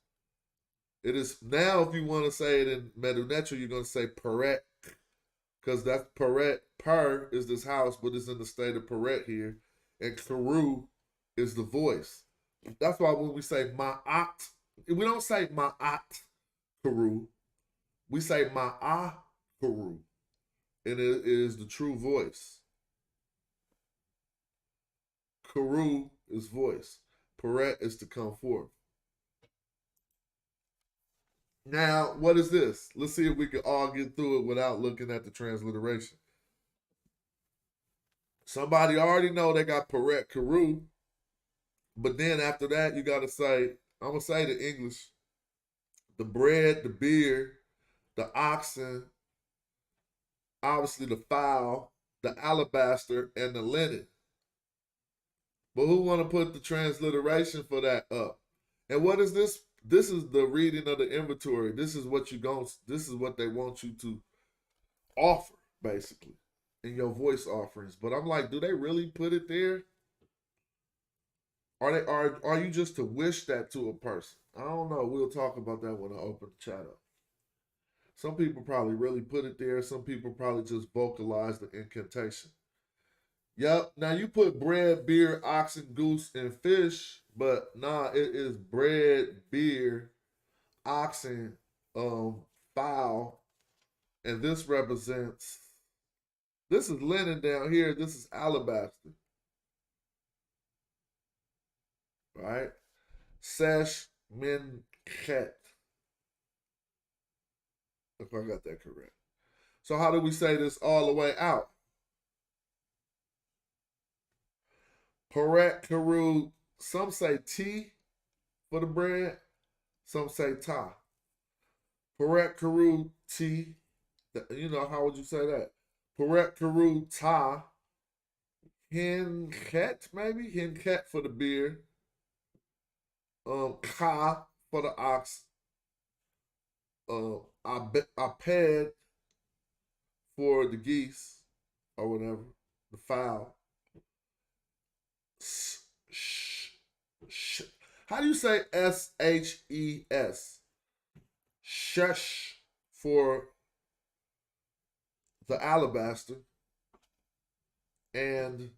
It is now, if you want to say it in Medu-Neter, you're going to say Peret, because that's Peret. Per is this house, but it's in the state of Peret here. And Karu is the voice. That's why when we say Ma'at, we don't say Ma'at Karu. We say Ma'a Karu. And it is the true voice. Karu is voice. Peret is to come forth. Now, what is this? Let's see if we can all get through it without looking at the transliteration. Somebody already know they got Peret Karu, but then after that, you got to say, I'm going to say the English, the bread, the beer, the oxen, obviously the fowl, the alabaster, and the linen. But who want to put the transliteration for that up? And what is this? This is the reading of the inventory. This is what this is what they want you to offer, basically, in your voice offerings. But I'm like, do they really put it there? Are you just to wish that to a person? I don't know. We'll talk about that when I open the chat up. Some people probably really put it there. Some people probably just vocalize the incantation. Yep. Now you put bread, beer, oxen, goose, and fish, but nah, it is bread, beer, oxen, fowl, and this represents. This is linen down here. This is alabaster, right? Sesh Menchet. If I got that correct. So how do we say this all the way out? Peret Karu, some say T for the bread, some say Ta. Peret Karu T, you know, how would you say that? Peret Karu Ta, Hinket, maybe? Hinket for the beer, Ka for the ox, Aped for the geese, or whatever, the fowl. How do you say S-H-E-S? Shesh for the alabaster. And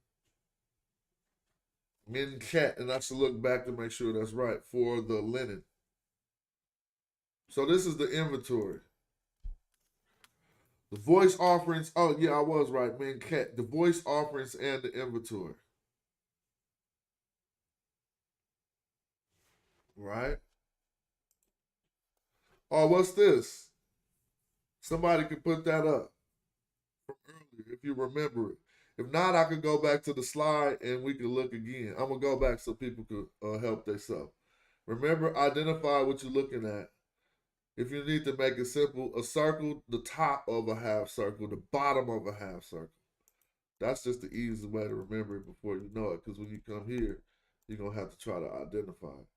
Minket, and I should look back to make sure that's right, for the linen. So this is the inventory. The voice offerings, oh yeah, I was right, Minket. The voice offerings and the inventory. Right? Oh, what's this? Somebody can put that up from earlier if you remember it. If not, I could go back to the slide and we could look again. I'm going to go back so people could help themselves. Remember, identify what you're looking at. If you need to make it simple, a circle, the top of a half circle, the bottom of a half circle. That's just the easiest way to remember it before you know it. Because when you come here, you're going to have to try to identify it.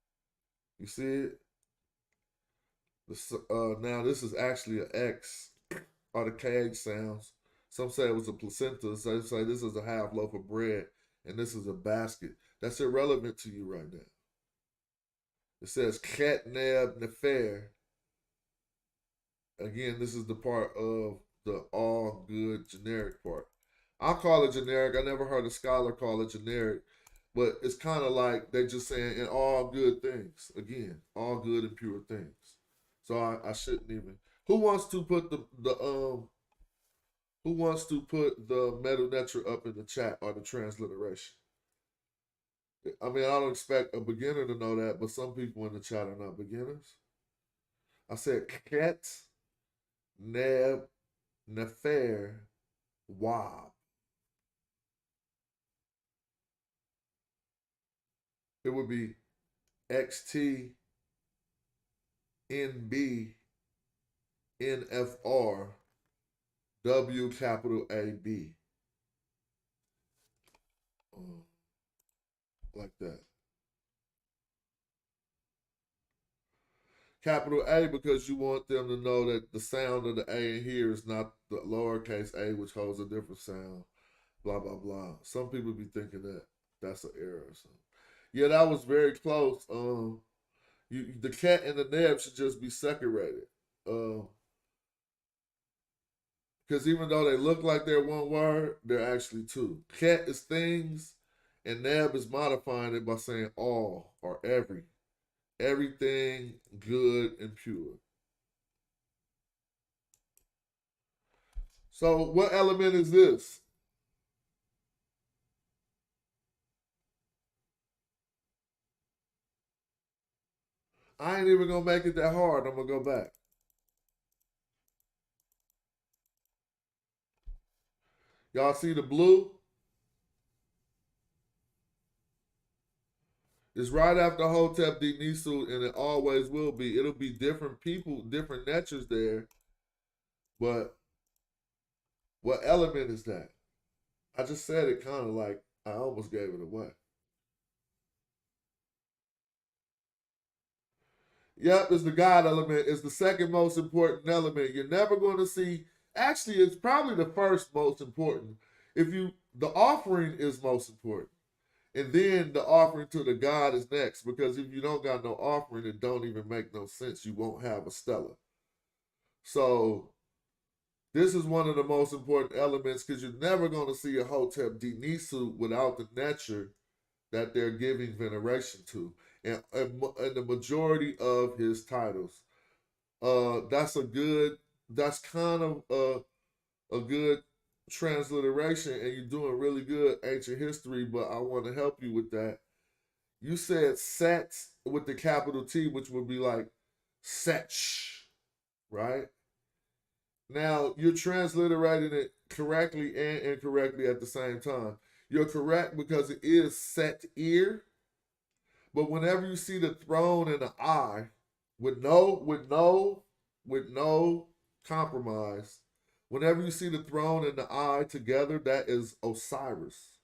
You see it? Now this is actually an X, or the KH sounds. Some say it was a placenta. Some say this is a half loaf of bread and this is a basket. That's irrelevant to you right now. It says Htp-di-nsw. Again, this is the part of the all good generic part. I call it generic. I never heard a scholar call it generic, but it's kind of like they just saying in all good things. Again, all good and pure things. So I shouldn't even. Who wants to put the metal netra up in the chat or the transliteration? I mean, I don't expect a beginner to know that, but some people in the chat are not beginners. I said ket, neb, nefer, wab. It would be XT, NB, NFR, W capital AB. Like that. Capital A because you want them to know that the sound of the A in here is not the lowercase a, which holds a different sound. Blah, blah, blah. Some people be thinking that that's an error or something. Yeah, that was very close. The cat and the neb should just be separated. Because even though they look like they're one word, they're actually two. Cat is things, and neb is modifying it by saying all or every. Everything good and pure. So what element is this? I ain't even gonna make it that hard. I'm gonna go back. Y'all see the blue? It's right after Htp-di-nsw, and it always will be. It'll be different people, different natures there. But what element is that? I just said it kind of like I almost gave it away. Yep, it's the God element. It's the second most important element. You're never going to see. Actually, it's probably the first most important. The offering is most important. And then the offering to the God is next, because if you don't got no offering, it don't even make no sense. You won't have a stela. So this is one of the most important elements, because you're never going to see a Htp-di-nsw without the nature that they're giving veneration to. And the majority of his titles. That's kind of a good transliteration, and you're doing really good ancient history, but I want to help you with that. You said Set with the capital T, which would be like Setch, right? Now, you're transliterating it correctly and incorrectly at the same time. You're correct because it is set ear, but whenever you see the throne and the eye, with no compromise, whenever you see the throne and the eye together, that is Osiris.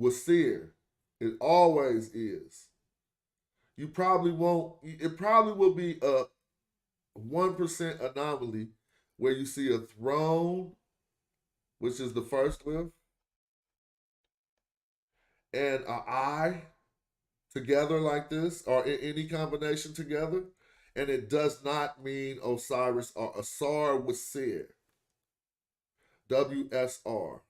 Wasir. It always is. You probably won't, it probably will be a 1% anomaly where you see a throne, which is the first glyph, and an eye together like this, or in any combination together, and it does not mean Osiris or Asar Wasir. WSR.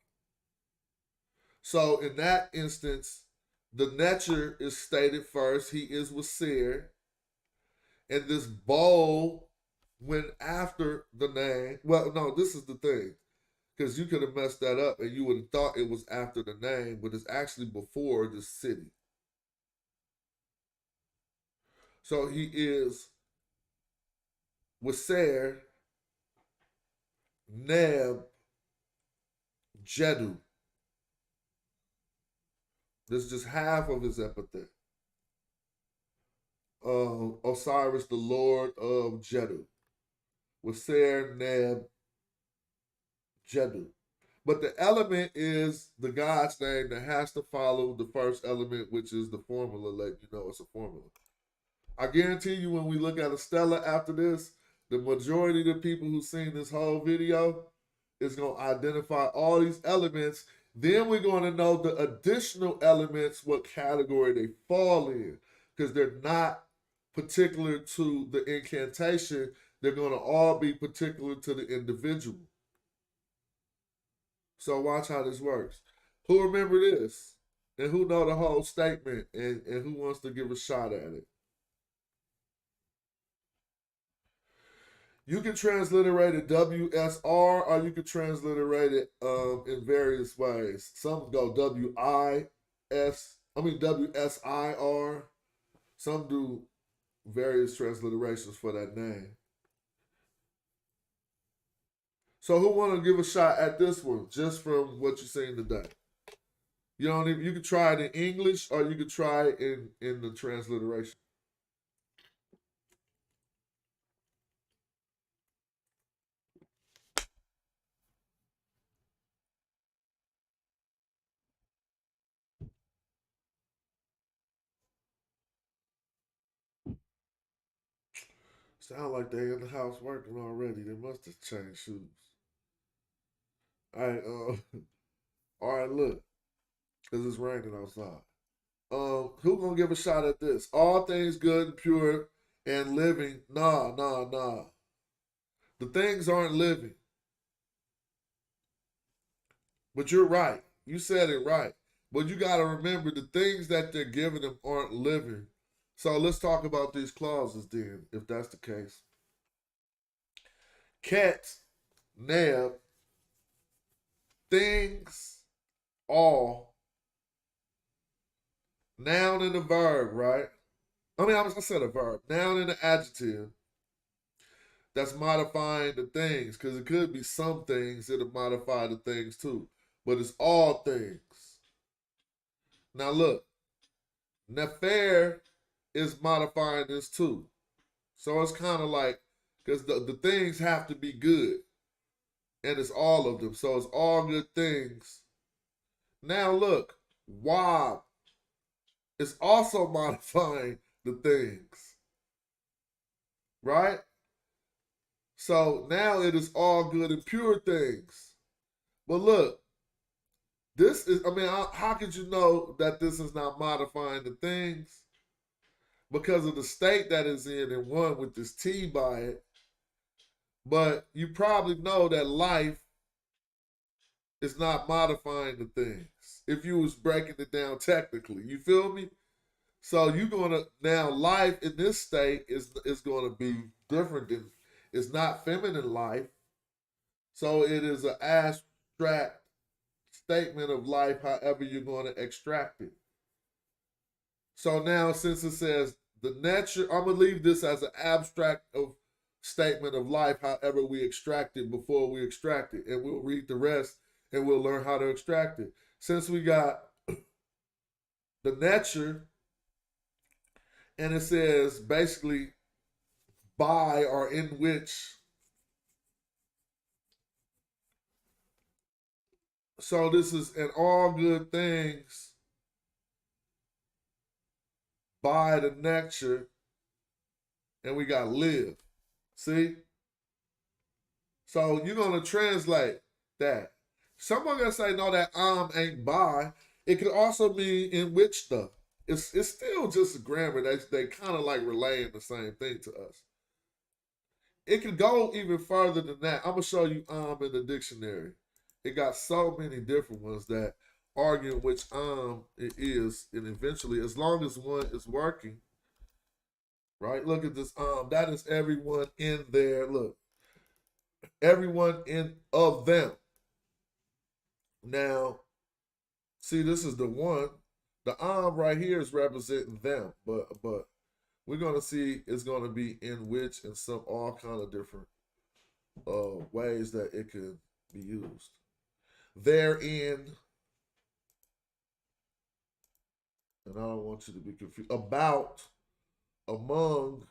So in that instance, the nature is stated first. He is Wasir. And this bowl went after the name. Well, no, this is the thing. Because you could have messed that up and you would have thought it was after the name, but it's actually before the city. So he is Wasir, Neb, Jedu. This is just half of his epithet. Osiris, the Lord of Jedu. Wasir, Neb, Jedu. But the element is the God's name that has to follow the first element, which is the formula. Let you know it's a formula. I guarantee you when we look at a stela after this, the majority of the people who've seen this whole video, It's going to identify all these elements. Then we're going to know the additional elements, what category they fall in, because they're not particular to the incantation. They're going to all be particular to the individual. So watch how this works. Who remember this? And who know the whole statement? And who wants to give a shot at it? You can transliterate it WSR, or you can transliterate it in various ways. Some go WSIR. Some do various transliterations for that name. So who want to give a shot at this one, just from what you've seen today? You don't even, you can try it in English, or you can try it in the transliteration. Sound like they in the house working already. They must have changed shoes. All right, all right, look, because it's raining outside. Who gonna give a shot at this? All things good and pure and living. Nah. The things aren't living. But you're right. You said it right. But you got to remember the things that they're giving them aren't living. So let's talk about these clauses then, if that's the case. Ket, neb, things, all, noun and a verb, right? I said a verb. Noun and an adjective. That's modifying the things, because it could be some things that'll modify the things too. But it's all things. Now look, nefer is modifying this too. So it's kind of like, because the things have to be good. And it's all of them. So it's all good things. Now look, wab is also modifying the things. Right? So now it is all good and pure things. But look, this is, how could you know that this is not modifying the things? Because of the state that it's in, and one with this T by it. But you probably know that life is not modifying the things. If you was breaking it down technically, you feel me? So you're gonna, now life in this state is gonna be different than, it's not feminine life. So it is an abstract statement of life, however you're going to extract it. So now, since it says the nature, I'm going to leave this as an abstract of statement of life, however we extract it before we extract it. And we'll read the rest and we'll learn how to extract it. Since we got the nature, and it says basically by or in which. So this is in all good things by the nature, and we got live. See? So you're going to translate that. Someone going to say, no, that ain't by. It could also mean in which stuff. It's still just grammar. They kind of like relaying the same thing to us. It could go even further than that. I'm going to show you in the dictionary. It got so many different ones that argue which it is, and eventually, as long as one is working, right? Look at this that is everyone in there. Look, everyone in of them. Now, see, this is the one. The right here is representing them, but we're gonna see it's gonna be in which and some all kind of different ways that it could be used. Therein, and I don't want you to be confused, about, among,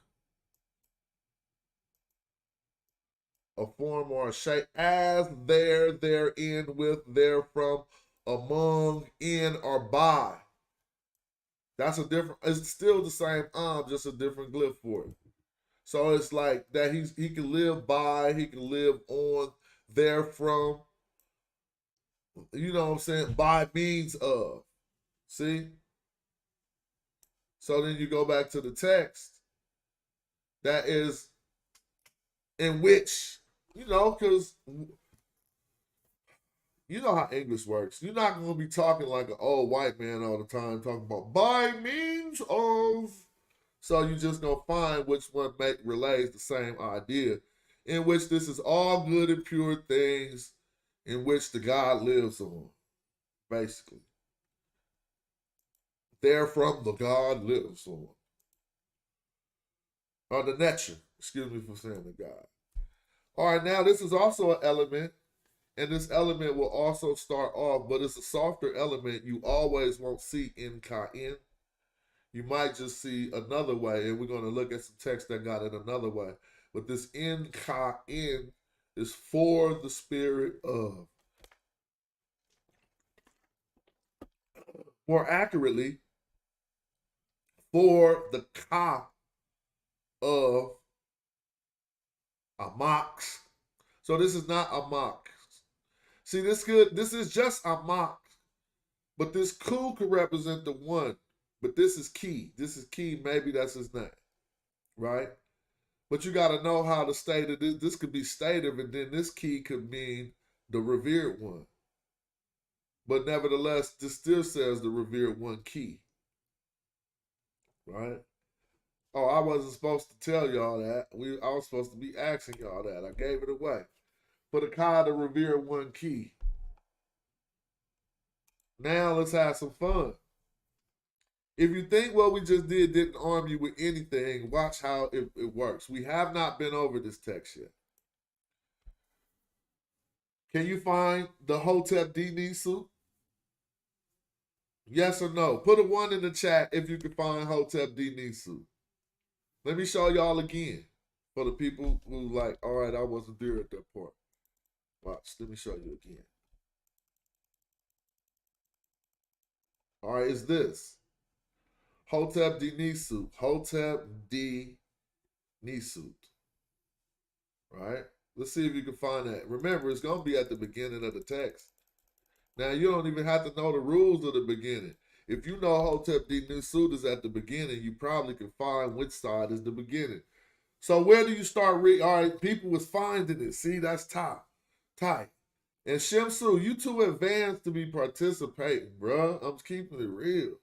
a form or a shape, as, there, therein, with, therefrom, among, in, or by. That's a different, it's still the same just a different glyph for it. So it's like that he can live by, he can live on therefrom, you know what I'm saying, by means of. See? So then you go back to the text. That is in which, you know, because you know how English works. You're not going to be talking like an old white man all the time, talking about by means of. So you just going to find which one relays the same idea, in which this is all good and pure things in which the God lives on, basically. Therefrom the God lives on. Or the nature, excuse me for saying the God. All right, now this is also an element, and this element will also start off, but it's a softer element you always won't see in Kain. You might just see another way, and we're going to look at some text that got it another way. But this in Kain is for the spirit of. More accurately, for the Ka of Amax. So this is not Amax. See, this is just Amax. But this Ku could represent the one. But this is Ki. This is Ki. Maybe that's his name. Right? But you got to know how to state it. This could be stative, and then this Ki could mean the revered one. But nevertheless, this still says the revered one Ki. Right? Oh, I wasn't supposed to tell y'all that. I was supposed to be asking y'all that. I gave it away. For the Ka, the revered one Ki. Now let's have some fun. If you think what we just did didn't arm you with anything, watch how it works. We have not been over this text yet. Can you find the Htp-di-nsw? Yes or no? Put a 1 in the chat if you can find Htp-di-nsw. Let me show y'all again. For the people who like, all right, I wasn't there at that part. Watch, let me show you again. All right, it's this. Htp-di-nsw. Htp-di-nsw. Right? Let's see if you can find that. Remember, it's going to be at the beginning of the text. Now, you don't even have to know the rules of the beginning. If you know Htp-di-nsw is at the beginning, you probably can find which side is the beginning. So where do you start reading? All right, people was finding it. See, that's top. Tight. And Shemsu, you too advanced to be participating, bruh. I'm keeping it real.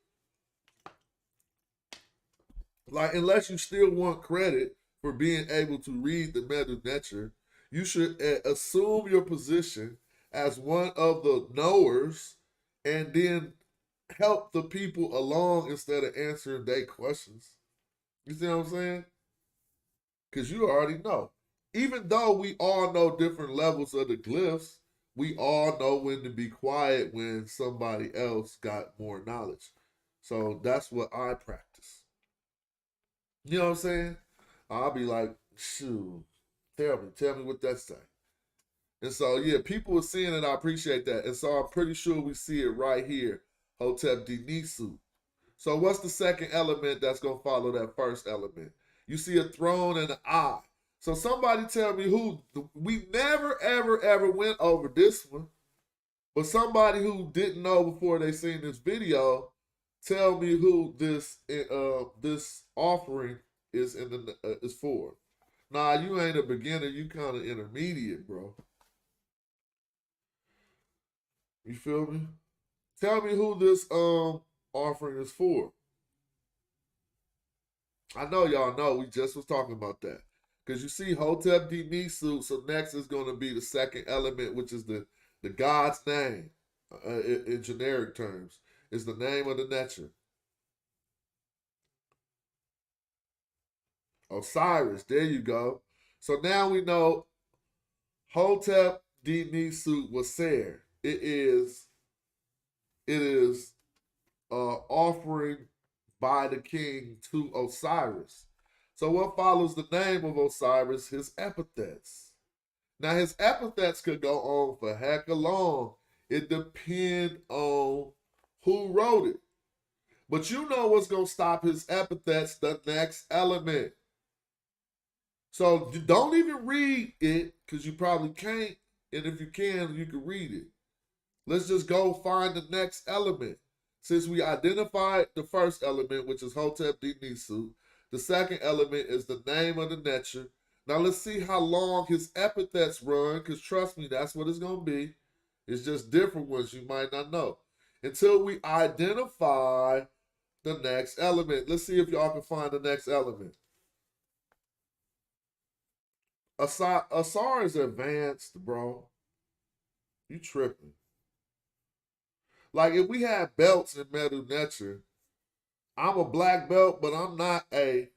Like, unless you still want credit for being able to read the Medu Neter, you should assume your position as one of the knowers and then help the people along instead of answering their questions. You see what I'm saying? Because you already know. Even though we all know different levels of the glyphs, we all know when to be quiet when somebody else got more knowledge. So that's what I practice. You know what I'm saying? I'll be like, shoot, tell me what that say. And so, yeah, people are seeing it. I appreciate that. And so I'm pretty sure we see it right here, Htp-di-nsw. So what's the second element that's going to follow that first element? You see a throne and an eye. So somebody tell me who, we never, ever, ever went over this one, but somebody who didn't know before they seen this video, tell me who this offering is is for. Nah, you ain't a beginner. You kind of intermediate, bro. You feel me? Tell me who this offering is for. I know y'all know. We just was talking about that. Because you see Htp-di-nsw, so next is going to be the second element, which is the God's name in generic terms. Is the name of the Neter. Osiris, there you go. So now we know Htp-di-nsw was Ser. It is offering by the king to Osiris. So what follows the name of Osiris? His epithets. Now his epithets could go on for heck long. It depends on who wrote it. But you know what's going to stop his epithets? The next element. So don't even read it, because you probably can't. And if you can read it. Let's just go find the next element. Since we identified the first element, which is Htp-di-nsw, the second element is the name of the netcher. Now let's see how long his epithets run, because trust me, that's what it's going to be. It's just different ones you might not know. Until we identify the next element. Let's see if y'all can find the next element. Osiris is advanced, bro. You tripping. Like, if we had belts in Medu Neter, I'm a black belt, but I'm not a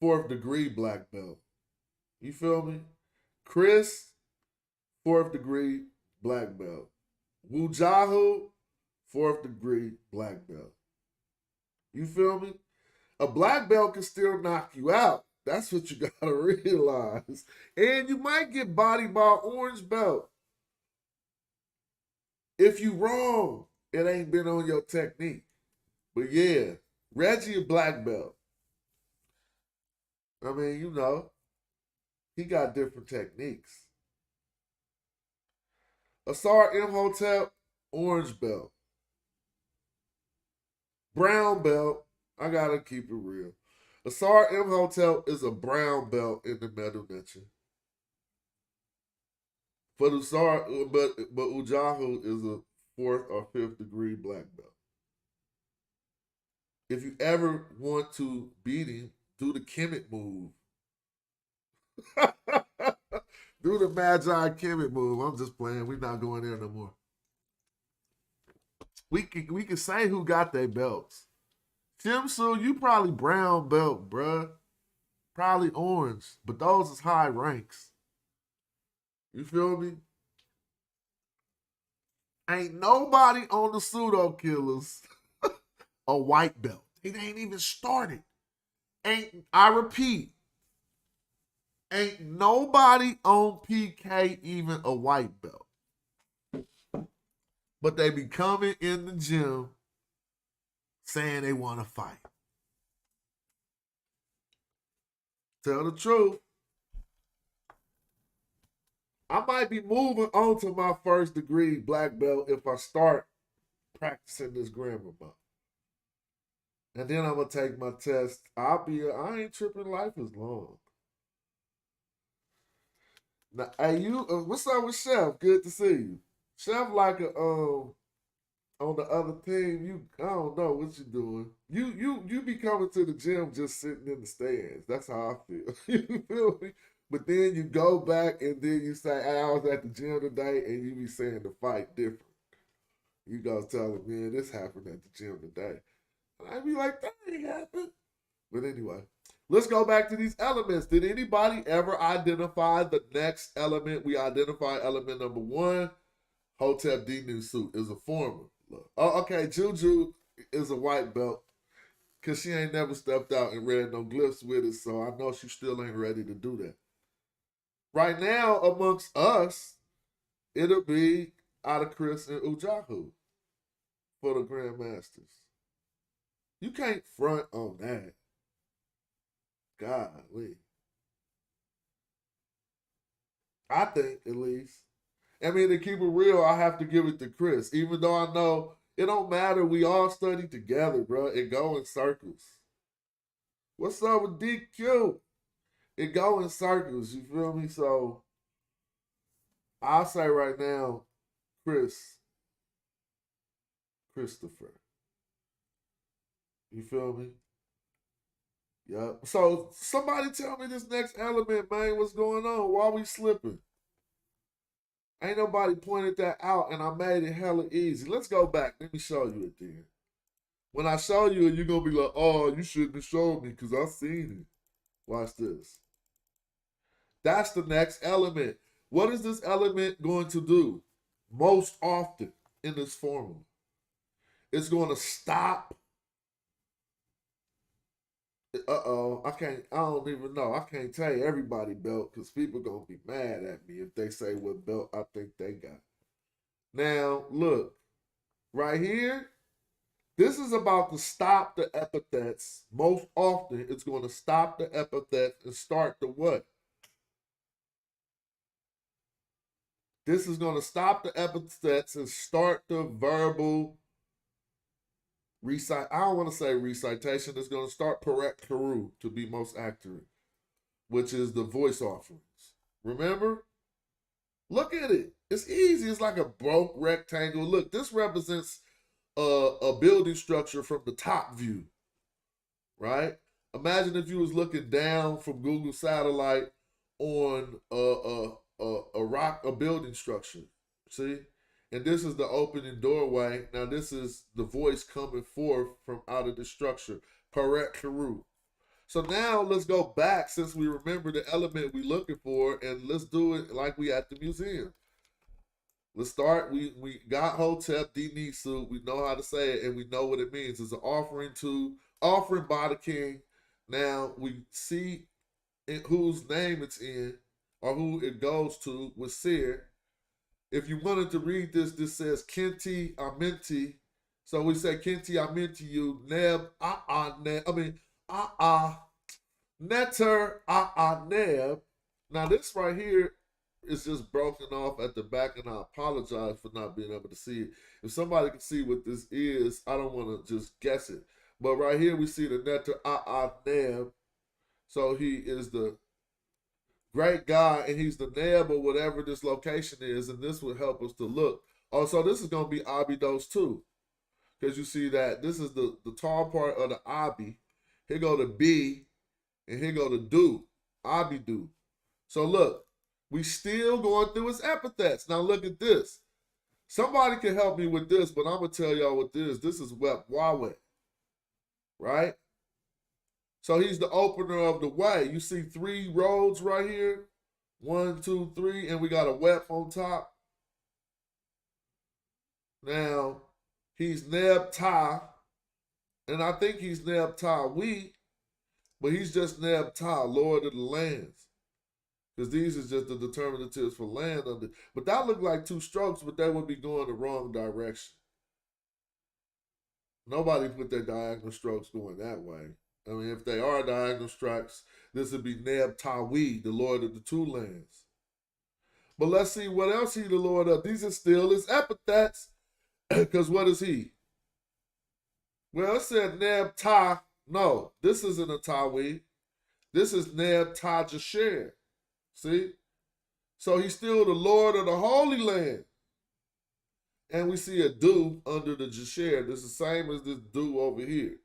4th degree black belt. You feel me? Chris, 4th degree black belt. Wujahu, 4th degree black belt. You feel me? A black belt can still knock you out. That's what you gotta realize. And you might get bodied by an orange belt. If you wrong, it ain't been on your technique. But yeah, Reggie a black belt. I mean, you know, he got different techniques. Asar Imhotep, orange belt. Brown belt, I gotta keep it real. Asar Imhotep is a brown belt in the Medu Neter. But Ujahu is a 4th or 5th degree black belt. If you ever want to beat him, do the Kemet move. Do the Magi Kemet move. I'm just playing. We're not going there no more. We can say who got their belts. Shimsu, you probably brown belt, bruh. Probably orange. But those is high ranks. You feel me? Ain't nobody on the pseudo killers a white belt. It ain't even started. I repeat, ain't nobody on PK even a white belt. But they be coming in the gym saying they want to fight. Tell the truth. I might be moving on to my 1st degree black belt if I start practicing this grammar book. And then I'm going to take my test. I ain't tripping life as long. Now, hey, what's up with Chef? Good to see you. Chef like on the other team, I don't know what you doing. You be coming to the gym just sitting in the stands. That's how I feel. You feel me? But then you go back and then you say, hey, I was at the gym today, and you be saying the fight different. You go tell them, man, this happened at the gym today. And I be like, that ain't happened. But anyway, let's go back to these elements. Did anybody ever identify the next element? We identified element number 1. Htp-di-nsw is a former. Oh, okay, Juju is a white belt because she ain't never stepped out and read no glyphs with it, so I know she still ain't ready to do that. Right now, amongst us, it'll be out of Chris and Ujahu for the Grandmasters. You can't front on that. Golly. I think, at least. I mean, to keep it real, I have to give it to Chris. Even though I know it don't matter. We all study together, bro. It go in circles. What's up with DQ? It go in circles, you feel me? So, I'll say right now, Christopher. You feel me? Yep. So, somebody tell me this next element, man. What's going on? Why we slipping? Ain't nobody pointed that out, and I made it hella easy. Let's go back. Let me show you it then. When I show you it, you're going to be like, oh, you shouldn't have showed me because I seen it. Watch this. That's the next element. What is this element going to do most often in this formula? It's going to stop. I don't even know. I can't tell you everybody belt because people going to be mad at me if they say what belt I think they got. Now, look. Right here, this is about to stop the epithets. Most often, it's going to stop the epithets and start the what? This is going to stop the epithets and start the verbal recite. I don't want to say recitation. It's going to start Perek Karu to be most accurate, which is the voice offerings. Remember? Look at it. It's easy. It's like a broke rectangle. Look, this represents a building structure from the top view, right? Imagine if you was looking down from Google satellite on a building structure. See? And this is the opening doorway. Now this is the voice coming forth from out of the structure. Perek Karu. So now let's go back, since we remember the element we're looking for, and let's do it like we at the museum. Let's start. We got Htp-di-nsw. We know how to say it, and we know what it means. It's an offering by the king. Now we see whose name it's in, or who it goes to with Seer. If you wanted to read this, this says Htp-di-nsw. So we say Htp-di-nsw neb neb. Netter neb. Now this right here is just broken off at the back, and I apologize for not being able to see it. If somebody can see what this is, I don't want to just guess it. But right here we see the Netter neb. So he is the great God, and he's the neb or whatever this location is, and this will help us to look. Also, this is going to be Abydos too, because you see that this is the tall part of the Abi. Here go the B, and here go the do, Abidu. So look, we still going through his epithets. Now look at this. Somebody can help me with this, but I'm going to tell y'all what this is. This is Wep Wawe, right? So he's the opener of the way. You see 3 roads right here. 1, 2, 3, and we got a Wep on top. Now, he's Neb Ta, and I think he's Neb Ta We, but he's just Neb Ta, Lord of the lands. Because these is just the determinatives for land under. But that looked like 2 strokes, but that would be going the wrong direction. Nobody put their diagonal strokes going that way. I mean, if they are diagonal strokes, this would be Neb Ta We, the Lord of the 2 lands. But let's see what else he the Lord of. These are still his epithets. Because what is he? Well, it said Neb Ta. No, this isn't a Tawi. This is Neb Ta Jasher. See? So he's still the Lord of the Holy Land. And we see a do under the Jasher. This is the same as this do over here.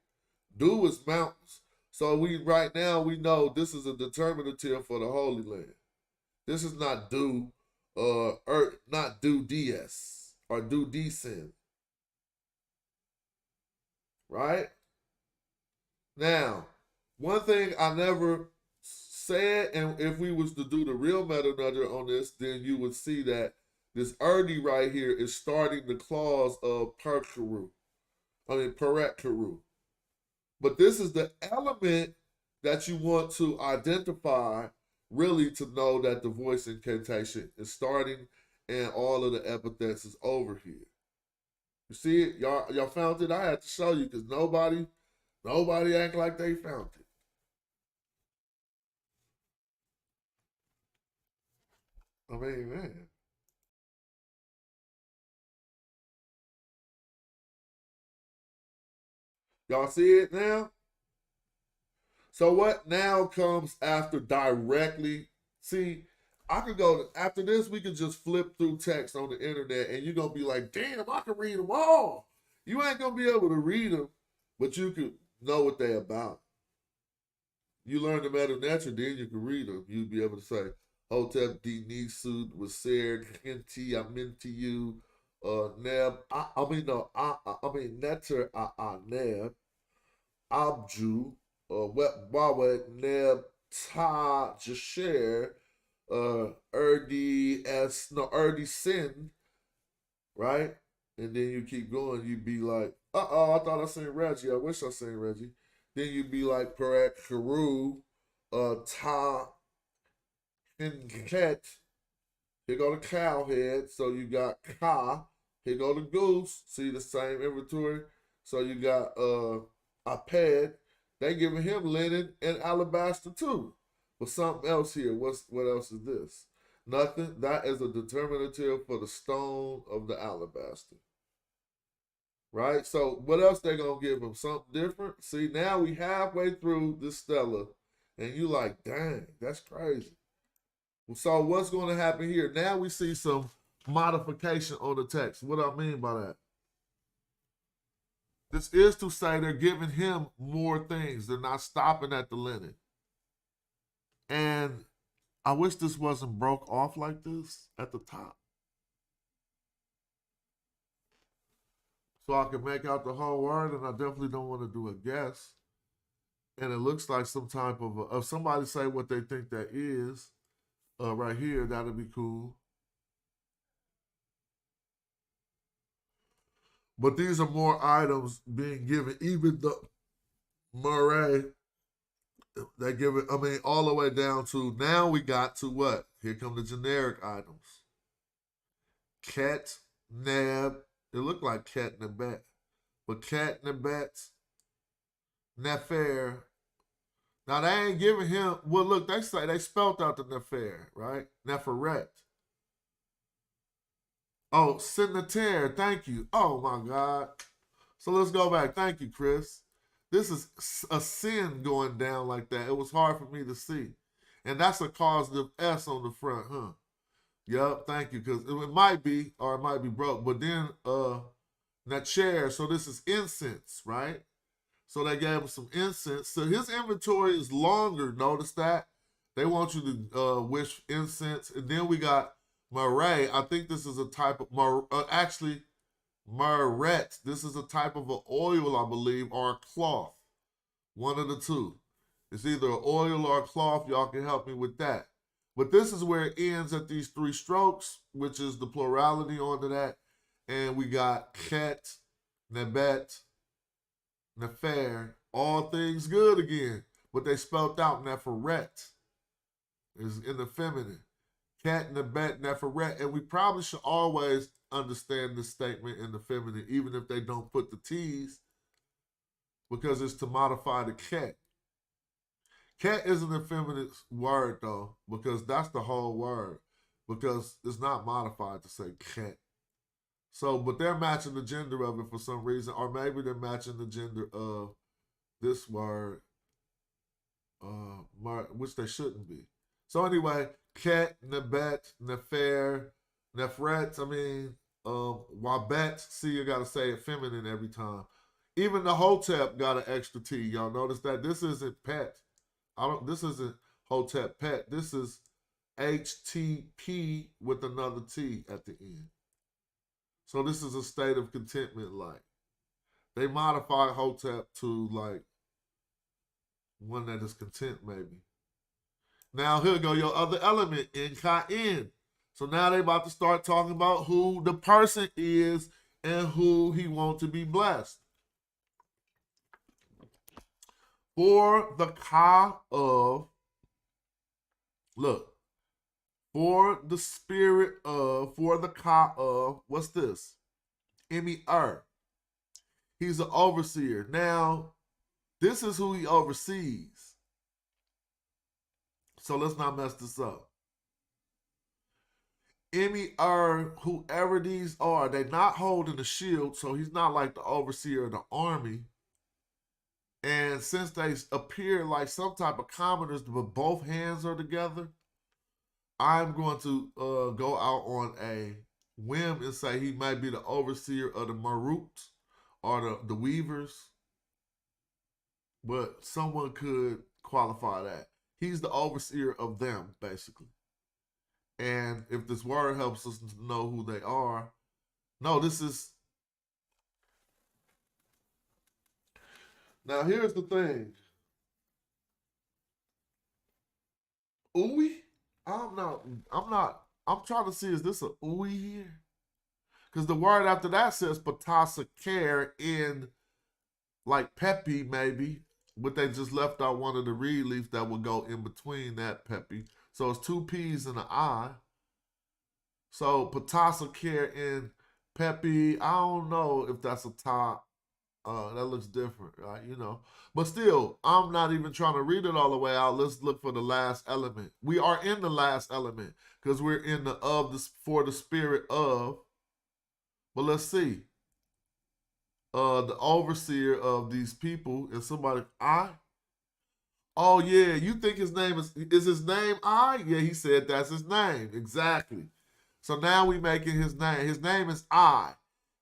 Do is mountains. So right now we know this is a determinative for the Holy Land. This is not do, not do ds or do descend. Right? Now, one thing I never said, and if we was to do the real meta nudger on this, then you would see that this Erdi right here is starting the clause of Perek Karu. But this is the element that you want to identify, really, to know that the voice incantation is starting and all of the epithets is over here. You see it? Y'all found it? I had to show you because nobody act like they found it. I mean, man. Y'all see it now? So what now comes after directly? See, I could go, after this, we could just flip through text on the internet and you're going to be like, damn, I can read them all. You ain't going to be able to read them, but you could know what they're about. You learn the meta nature, then you can read them. You'd be able to say, Htp-di-nsw was Ser, Htp-di-nsw, Neb, Netter, Neb, Abju, Wep Wawe, Neb, Ta, Jasher, Erdi Sin, right? And then you keep going, you'd be like, I thought I seen Reggie. I wish I seen Reggie. Then you'd be like Perek Karu, Ta, Hinket. Here go the cow head. So you got Ka. Here go the goose. See the same inventory. So you got Aped. They giving him linen and alabaster too. But something else here. What else is this? Nothing. That is a determinative for the stone of the alabaster. Right? So what else they gonna give him? Something different? See, now we halfway through this Stela, and you like, dang, that's crazy. So what's gonna happen here? Now we see some modification on the text. What do I mean by that? This is to say they're giving him more things. They're not stopping at the linen. And I wish this wasn't broke off like this at the top, so I can make out the whole word, and I definitely don't want to do a guess. And it looks like some type of, if somebody say what they think that is, right here, that'd be cool. But these are more items being given, even the Murray, they give it, I mean, all the way down to, now we got to what? Here come the generic items. Cat, nab, it looked like cat nebet, but cat nebet, nefer. Now they ain't giving him, well look, they say, they spelled out the nefer, right? Neferet. Oh, Signature, thank you. Oh my God. So let's go back. Thank you, Chris. This is a sin going down like that. It was hard for me to see. And that's a causative S on the front, huh? Yep, thank you. Because it might be, or it might be broke. But then, that chair, so this is incense, right? So they gave him some incense. So his inventory is longer. Notice that? They want you to wish incense. And then we got Marais. I think this is a type of, actually, Maret. This is a type of an oil, I believe, or a cloth. One of the two. It's either an oil or a cloth. Y'all can help me with that. But this is where it ends at these three strokes, which is the plurality onto that. And we got Ket, Nebet, Nefer, all things good again. But they spelled out Neferet. Is in the feminine. Ket, Nebet, Neferet. And we probably should always understand this statement in the feminine, even if they don't put the T's, because it's to modify the ket. Ket isn't a feminine word, though, because that's the whole word, because it's not modified to say ket. So, but they're matching the gender of it for some reason, or maybe they're matching the gender of this word, which they shouldn't be. So anyway, ket, nebet, nefer, nefret, I mean, wabet, see, you gotta say it feminine every time. Even the hotep got an extra T. Y'all notice that? This isn't pet. This isn't hotep pet. This is HTP with another T at the end. So this is a state of contentment, like. They modify hotep to like one that is content, maybe. Now here go your other element, in. So now they about to start talking about who the person is and who he wants to be blessed. For the ka of, look, for the spirit of, for the ka of, what's this? M-E-R. He's an overseer. Now, this is who he oversees. So let's not mess this up. M-E-R, whoever these are, they're not holding a shield, so he's not like the overseer of the army. And since they appear like some type of commoners, but both hands are together, I'm going to go out on a whim and say he might be the overseer of the Marut or the weavers. But someone could qualify that. He's the overseer of them, basically. And if this word helps us to know who they are, no, this is. Now here's the thing. Ooey? I'm trying to see, is this a ooey here? Because the word after that says patasa care in like peppy maybe, but they just left out one of the reed leaves that would go in between that peppy. So it's two P's and an I. So patasa care in peppy, I don't know if that's a top. That looks different, right? You know. But still, I'm not even trying to read it all the way out. Let's look for the last element. We are in the last element because we're in the of the for the spirit of. But let's see. The overseer of these people is somebody I. Oh yeah, you think his name is his name I? Yeah, he said that's his name. Exactly. So now we making his name. His name is I.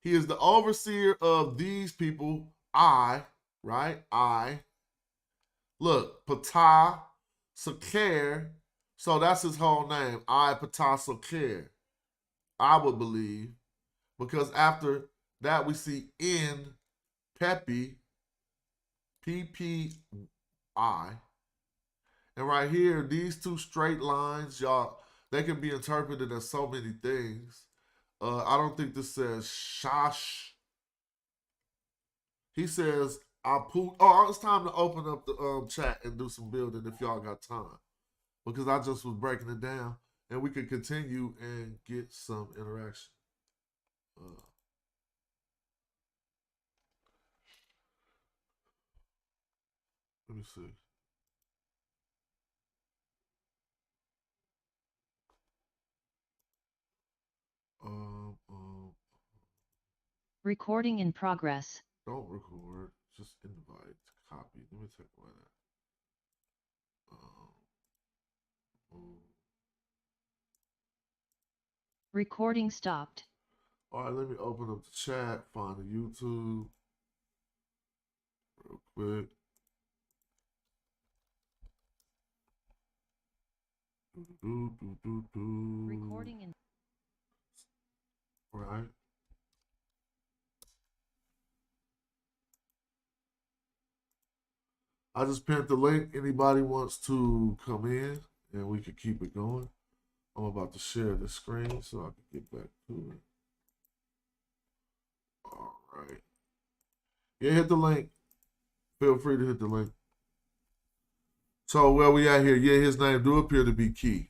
He is the overseer of these people. I, right? I. Look, Ptah Saker. So that's his whole name. I Ptah Saker. I would believe. Because after that we see in Pepi, P-P-I. And right here, these two straight lines, y'all, they can be interpreted as so many things. I don't think this says shash. He says, Apu. Oh, it's time to open up the chat and do some building if y'all got time. Because I just was breaking it down. And we can continue and get some interaction. Let me see. Recording in progress. Don't record. Just invite. Copy. Let me take away that. Recording stopped. All right, let me open up the chat. Find the YouTube real quick. Recording in. Right. I just pinned the link. Anybody wants to come in and we can keep it going. I'm about to share the screen so I can get back to it. All right. Yeah, hit the link. Feel free to hit the link. So where we at here? Yeah, his name do appear to be Key,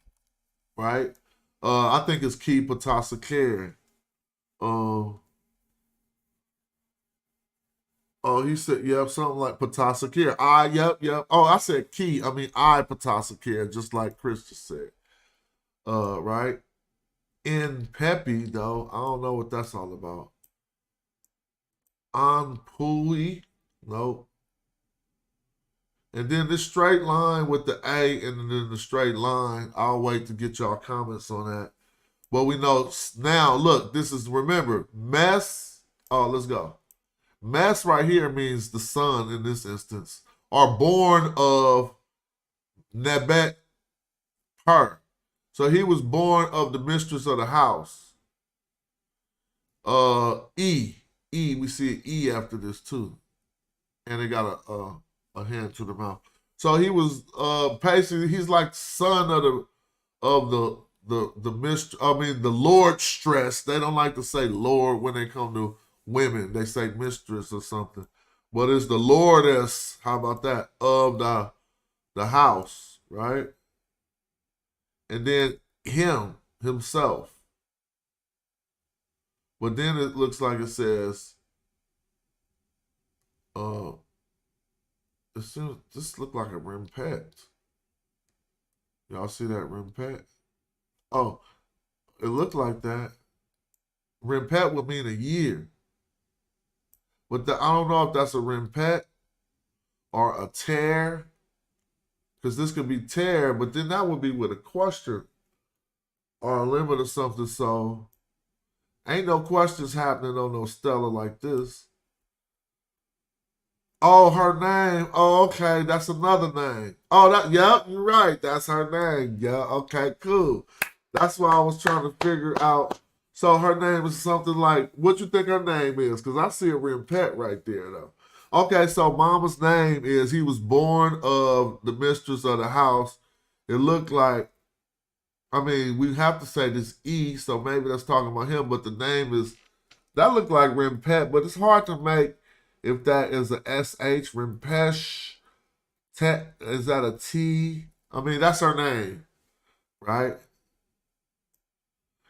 right? I think it's Key Patasa Karen. Oh, he said, yep, something like Patasa Karen. Yep. Oh, I said Key. I mean, I Patasa Karen, just like Chris just said. Right? In Pepi, though, I don't know what that's all about. Anpui, nope. And then this straight line with the A and then the straight line, I'll wait to get y'all comments on that. But we know now, look, this is, remember, Mess. Oh, let's go. Mess right here means the son in this instance, are born of Nebet her. So he was born of the mistress of the house. E, we see an E after this too. And they got a hand to the mouth. So he was basically, he's like son of the Lord stress. They don't like to say Lord when they come to women. They say mistress or something. But it's the Lordess, how about that, of the house, right? And then himself. But then it looks like it says, this look like a rimpet. Y'all see that rimpet? Oh, it looked like that. Rimpet would mean a year. But I don't know if that's a rimpet or a tear. Because this could be tear, but then that would be with a question or a limit or something. So ain't no questions happening on no Stela like this. Oh, her name. Oh, okay. That's another name. Oh, yep, you're right. That's her name. Yeah, okay, cool. That's why I was trying to figure out. So her name is something like, what you think her name is? Because I see a rimpet right there, though. Okay, so mama's name is, he was born of the mistress of the house. It looked like, I mean, we have to say this E, so maybe that's talking about him, but the name is, that looked like rimpet, but it's hard to make if that is a SH, Rimpesh, is that a T? I mean, that's her name, right?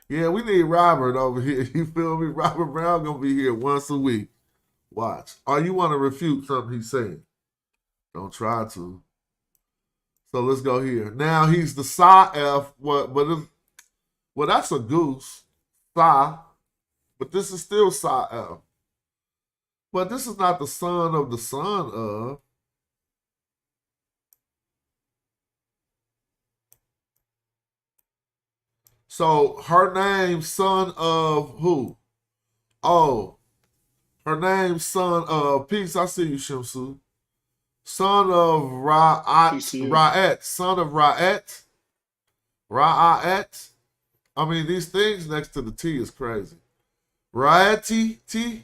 Yeah, we need Robert over here. You feel me? Robert Brown gonna be here once a week. Watch. Or you want to refute something he's saying. Don't try to. So let's go here. Now he's the Psi-F. Well, that's a goose. Psi. But this is still Psi-F. But this is not the son of the son of. So her name, son of who? Oh, her name, son of peace. I see you, Shamsu. Son of Ra'at. Son of Ra'at. Ra'at. I mean, these things next to the T is crazy. Ra'ati T.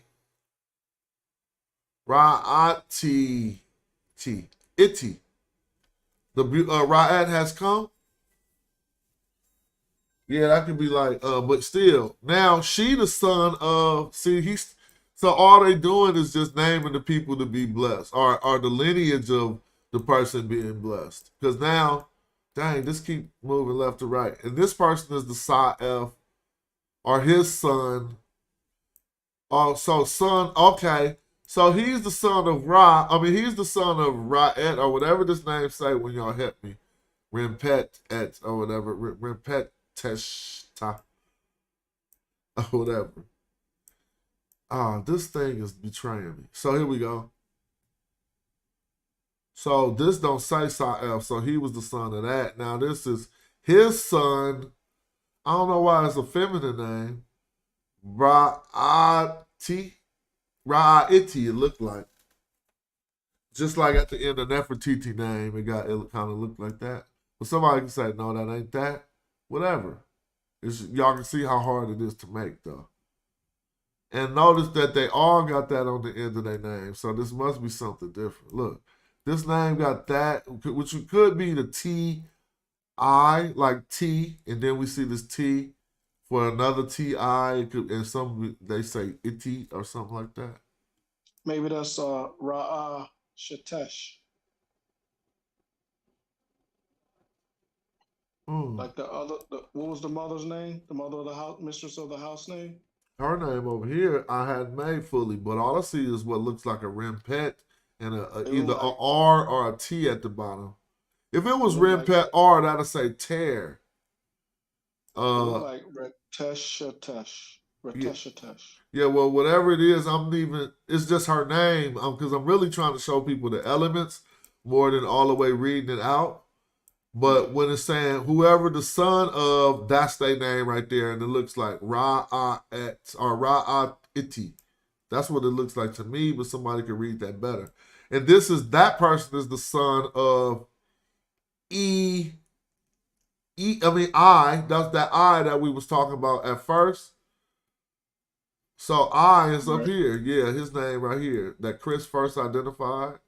Ra'ati T. Iti. The Ra'at has come. Yeah, that could be like, but still, now she the son of, so all they doing is just naming the people to be blessed, or the lineage of the person being blessed. Because now, dang, this keep moving left to right. And this person is the Psi-F, or his son. Oh, so son, okay. So he's the son of Ra. I mean, he's the son of Ra'et, or whatever this name say when y'all help me. Rimpet et, or whatever. Rimpet Teshta, or whatever. This thing is betraying me. So here we go. So this don't say Sa'ef, so he was the son of that. Now this is his son. I don't know why it's a feminine name. Ra'ati. Ra'iti, it looked like. Just like at the end of Nefertiti name, it kind of looked like that. But somebody can say, no, that ain't that. Whatever. Y'all can see how hard it is to make, though. And notice that they all got that on the end of their name. So this must be something different. Look, this name got that, which could be the T-I, like T, and then we see this T for another T-I, and some they say Iti or something like that. Maybe that's Ra'a Shatesh. Like what was the mother's name? The mother of the house, mistress of the house name? Her name over here I hadn't made fully, but all I see is what looks like a Rimpet and either an R or a T at the bottom. If it was Rimpet R, that'd say tear. Like Reteshatesh. Yeah, well, whatever it is, it's just her name, because I'm really trying to show people the elements more than all the way reading it out. But when it's saying whoever the son of, that's their name right there. And it looks like Ra'at or Ra'ati. That's what it looks like to me, but somebody could read that better. And that person is the son of I. That's that I that we was talking about at first. So I is up here. Yeah, his name right here that Chris first identified.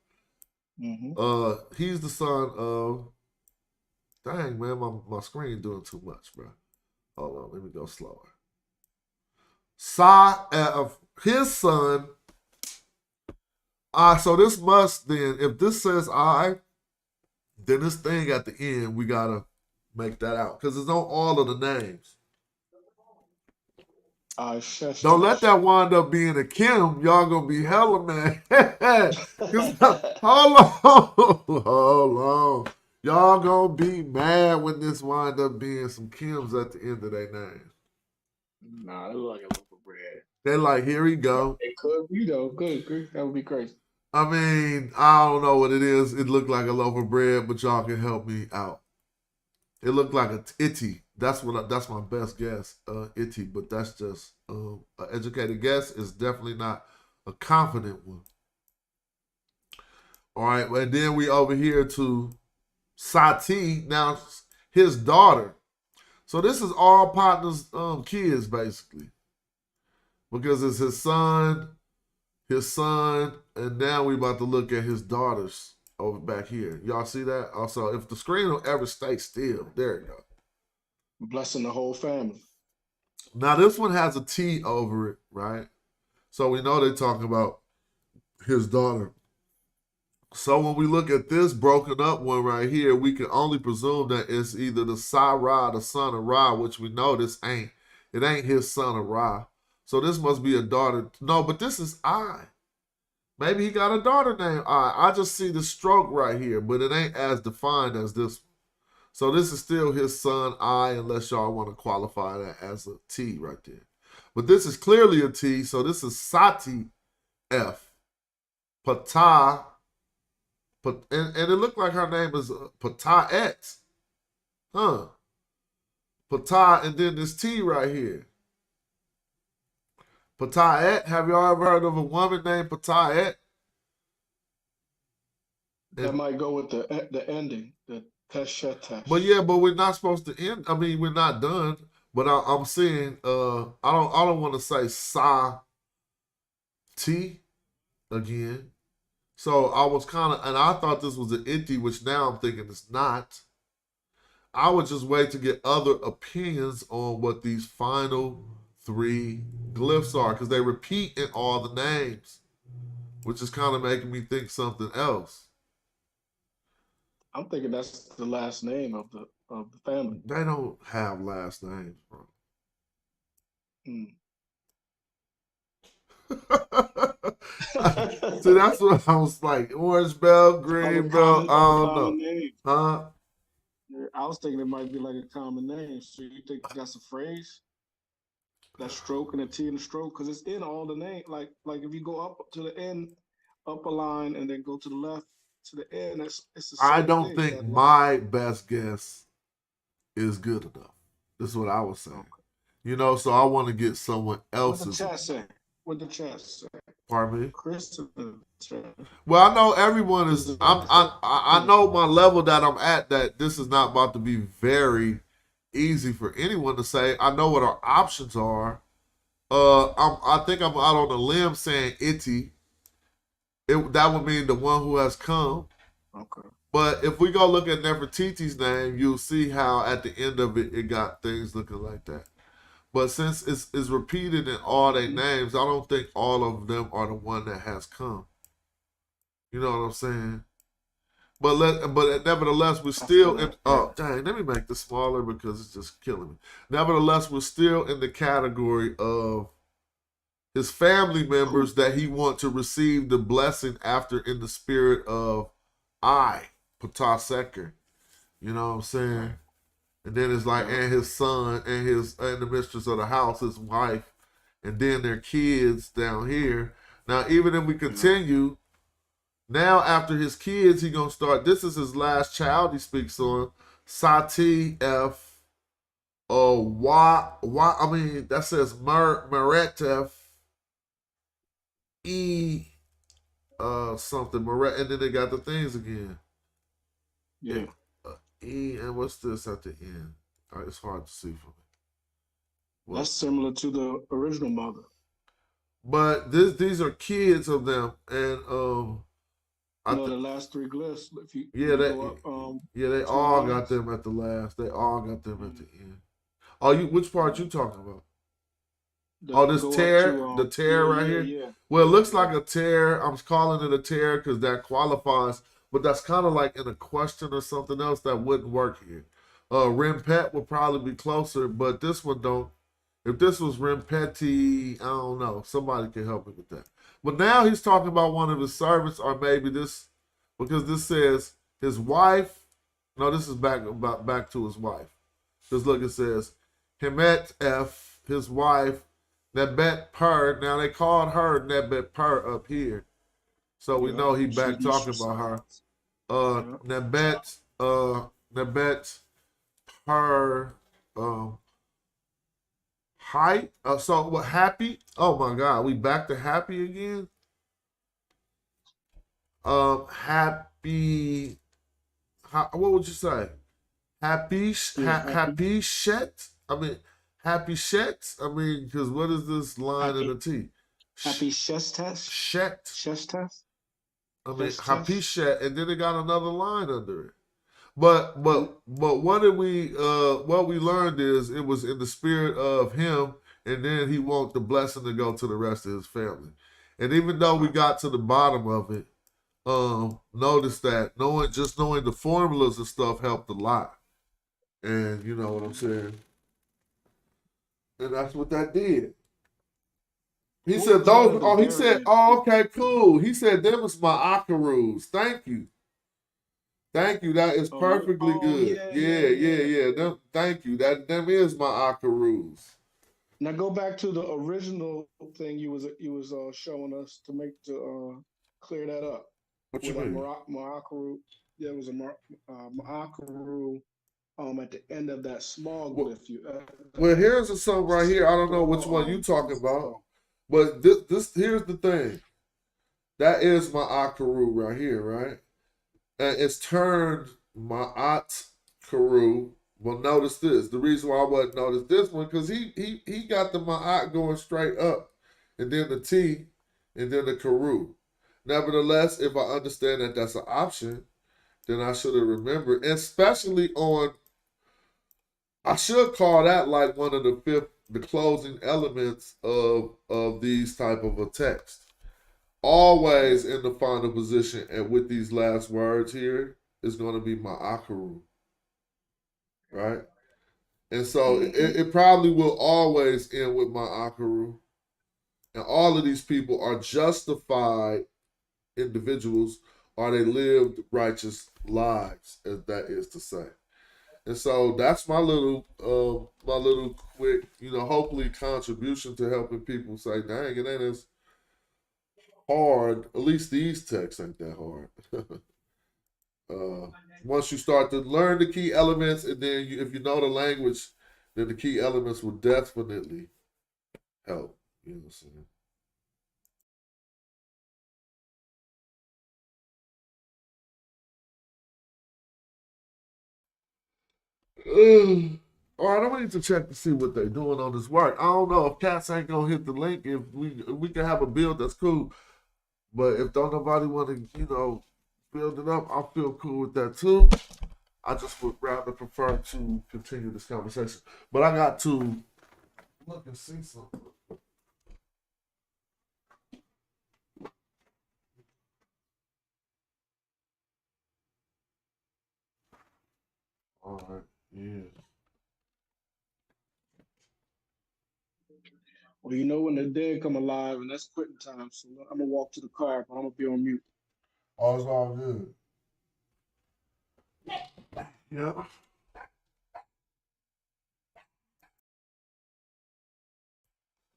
Mm-hmm. He's the son of. Dang, man, my screen doing too much, bro. Hold on, let me go slower. His son. So this must then, if this says I, then this thing at the end, we gotta make that out. Because it's on all of the names. Don't let that wind up being a Kim. Y'all gonna be hella mad. Hold on. Y'all gonna be mad when this wind up being some Kims at the end of their name. Nah, they look like a loaf of bread. They're like, here we go. It could be though. Good. That would be crazy. I mean, I don't know what it is. It looked like a loaf of bread, but y'all can help me out. It looked like a Iti. That's my best guess, Iti. But that's just an educated guess. It's definitely not a confident one. All right, and then we over here to Sati, now his daughter. So this is all partners' kids, basically. Because it's his son, and now we about to look at his daughters over back here. Y'all see that? Also, if the screen will ever stay still, there you go. Blessing the whole family. Now this one has a T over it, right? So we know they're talking about his daughter. So when we look at this broken up one right here, we can only presume that it's either the Sa-Ra, the son of Ra, which we know it ain't his son of Ra. So this must be a daughter. No, but this is I. Maybe he got a daughter named I. I just see the stroke right here, but it ain't as defined as this one. So this is still his son I, unless y'all want to qualify that as a T right there. But this is clearly a T, so this is Sati F. Ptah. And it looked like her name is Ptah'et. Huh. Ptah, and then this T right here. Ptah'et. Have y'all ever heard of a woman named Ptah'et? That might go with the ending, the teshetesh. But yeah, but we're not supposed to end. I mean, we're not done. But I'm saying, I don't want to say Sa T again. So I was kind of, and I thought this was an Inti, which now I'm thinking it's not. I would just wait to get other opinions on what these final 3 glyphs are, because they repeat in all the names, which is kind of making me think something else. I'm thinking that's the last name of the family. They don't have last names, bro. See, that's what I was like. Orange belt, green belt, I don't know. Name. Huh? I was thinking it might be like a common name. So you think that's a phrase? That stroke and a T and a stroke? Because it's in all the name. Like if you go up to the end, up a line, and then go to the left to the end, it's the same I don't thing, think my best guess is good enough. This is what I was saying. You know, so I want to get someone else's. What the chat say? What the chat say? Pardon me? Chris in the chat. Well, I know everyone is. I know my level that I'm at. That this is not about to be very easy for anyone to say. I know what our options are. I think I'm out on a limb saying Iti. That would mean the one who has come. Okay. But if we go look at Nefertiti's name, you'll see how at the end of it, it got things looking like that. But since it's repeated in all their names, I don't think all of them are the one that has come. You know what I'm saying? But nevertheless, we're still in. Oh, dang! Let me make this smaller because it's just killing me. Nevertheless, we're still in the category of his family members that he want to receive the blessing after in the spirit of I, Ptah Seker. You know what I'm saying? And then it's like, and his son, and the mistress of the house, his wife, and then their kids down here. Now, even if we continue, now after his kids, he gonna start. This is his last child he speaks on. Sati F. I mean, that says Meretef E. Something Meret, and then they got the things again. Yeah. E, and what's this at the end? It's hard to see for me. Well, that's similar to the original mother. But these are kids of them, and the last 3 glyphs. If you they all got them at the last. They all got them at the end. Oh, which part you talking about? This tear, the tear right here. Yeah. Well, it looks like a tear. I'm calling it a tear because that qualifies. But that's kind of like in a question or something else that wouldn't work here. Rimpet would probably be closer, but this one don't. If this was Rimpeti, I don't know. Somebody can help me with that. But now he's talking about one of his servants, or maybe this, because this says his wife. No, this is back to his wife. Because look, it says Hemet F, his wife, Nebet Per. Now they called her Nebet Per up here. So we know he back talking about her. Nebet Per height. So what? Happy? Oh my God, we back to happy again. Happy. What would you say? Happy Shet. I mean, Happy Shet. I mean, because what is this line in the T? Happy Shestes? Shet. Shestes? I mean, Happy Shet, and then it got another line under it. But what we learned is it was in the spirit of him, and then he wants the blessing to go to the rest of his family. And even though we got to the bottom of it, notice that knowing the formulas and stuff helped a lot. And you know what I'm saying? And that's what that did. He What said was those. one of Oh, the he said, variants? oh, okay, cool. He said them was my akarus. Thank you. Thank you. That is Oh, yeah. perfectly Oh, good. yeah, Yeah, yeah, yeah, yeah. yeah. Them, thank you. Them is my akarus. Now go back to the original thing you was showing us to clear that up. What you With that mean? Ma'akaru, there was a Ma'akaru at the end of that small Well, glyph. well, here's a song right here. I don't know which one you talking about, but this here's the thing. That is my akaru right here, right? And it's turned my karu. Well, notice this. The reason why I wouldn't notice this one because he got the ma'at going straight up, and then the T, and then the karu. Nevertheless, if I understand that that's an option, then I should have remembered, especially on. I should call that like one of the closing elements of these type of a text. Always in the final position, and with these last words here is going to be my akaru, right? And so it probably will always end with my akaru. And all of these people are justified individuals, or they lived righteous lives, as that is to say. And so that's my little quick, hopefully contribution to helping people say, dang, it ain't as hard. At least these texts ain't that hard. Once you start to learn the key elements, and then if you know the language, then the key elements will definitely help. You know what I'm saying? All right, I'm gonna need to check to see what they're doing on this work. I don't know if cats ain't gonna hit the link. If we can have a build, that's cool. But if don't nobody want to, build it up, I feel cool with that too. I just would rather prefer to continue this conversation. But I got to look and see something. All right, yeah. Well, you know when the dead come alive, and that's quitting time. So I'm gonna walk to the car, but I'm gonna be on mute. Oh, it's all good. Yeah.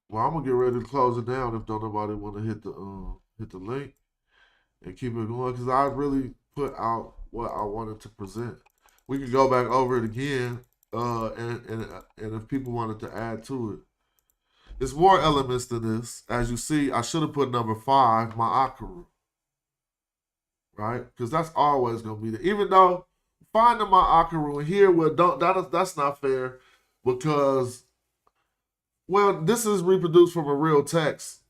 Well, I'm gonna get ready to close it down if don't nobody want to hit the link and keep it going because I really put out what I wanted to present. We can go back over it again, and if people wanted to add to it, there's more elements to this. As you see, I should have put number 5, my akaru, right? Because that's always gonna be there. Even though finding my akaru here, well, that's not fair because. Well, this is reproduced from a real text.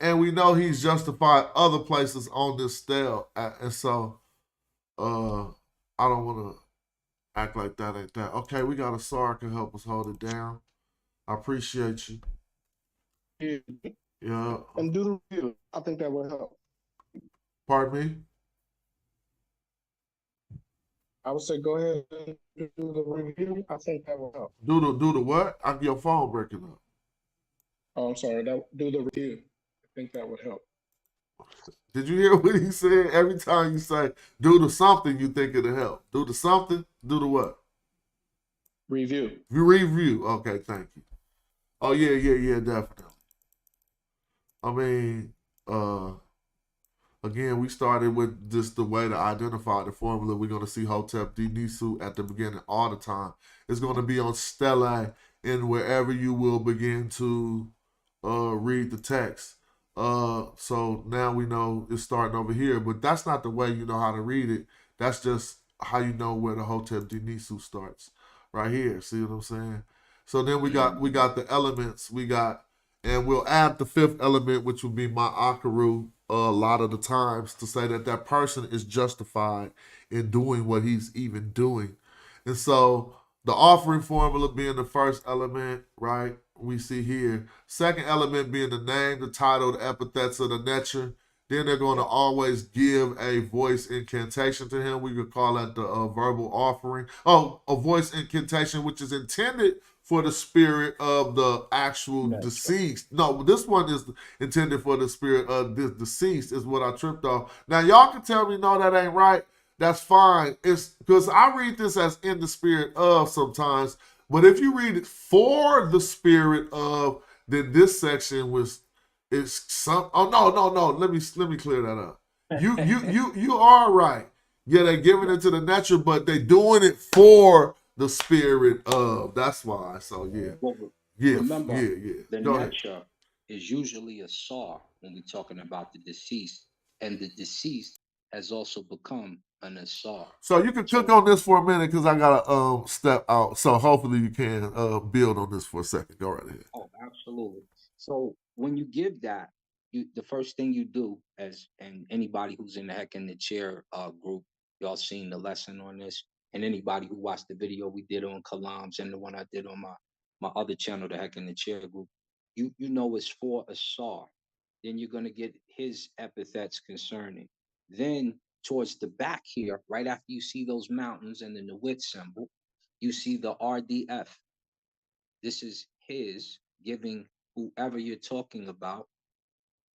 And we know he's justified other places on this stele. And so I don't want to act like that ain't that. Okay, we got a SAR can help us hold it down. I appreciate you. Yeah. And do the review. I think that will help. Pardon me? I would say go ahead and do the review. I think that will help. Do the what? Your phone breaking up. Oh, I'm sorry. Do the review. I think that would help. Did you hear what he said? Every time you say do the something, you think it'll help. Do the something, do the what? Review. Review. Okay, thank you. Oh yeah, definitely. I mean, again, we started with just the way to identify the formula. We're going to see Htp-di-nsw at the beginning all the time. It's going to be on stelae and wherever you will begin to read the text. So now we know it's starting over here, but that's not the way you know how to read it. That's just how you know where the Htp-di-nsw starts. Right here. See what I'm saying? So then we got the elements. And we'll add the 5th element, which will be my akaru, a lot of the times to say that person is justified in doing what he's even doing. And so the offering formula being the first element, right? We see here. Second element being the name, the title, the epithets of the nature. Then they're going to always give a voice incantation to him. We could call that the verbal offering. Oh, a voice incantation, which is intended for the spirit of the actual deceased. No, this one is intended for the spirit of the deceased, is what I tripped off. Now, y'all can tell me, no, that ain't right. That's fine. It's because I read this as in the spirit of sometimes, but if you read it for the spirit of, then this section is some. Oh no. Let me clear that up. You are right. Yeah, they're giving it to the natural, but they're doing it for the spirit of. That's why. So yeah. Well, Yeah. remember, Yeah. the Go ahead. nature is usually a saw when we're talking about the deceased, and the deceased has also become an asar. So you can cook on this for a minute because I gotta step out. So hopefully you can build on this for a second. Go right ahead. Oh, absolutely. So when you give that, the first thing you do, and anybody who's in the Heck in the Chair group, y'all seen the lesson on this, and anybody who watched the video we did on Kalam's and the one I did on my other channel, the Heck in the Chair group, you know it's for Asar. Then you're gonna get his epithets concerning. Then towards the back here, right after you see those mountains and then the wit symbol, you see the RDF. This is his giving whoever you're talking about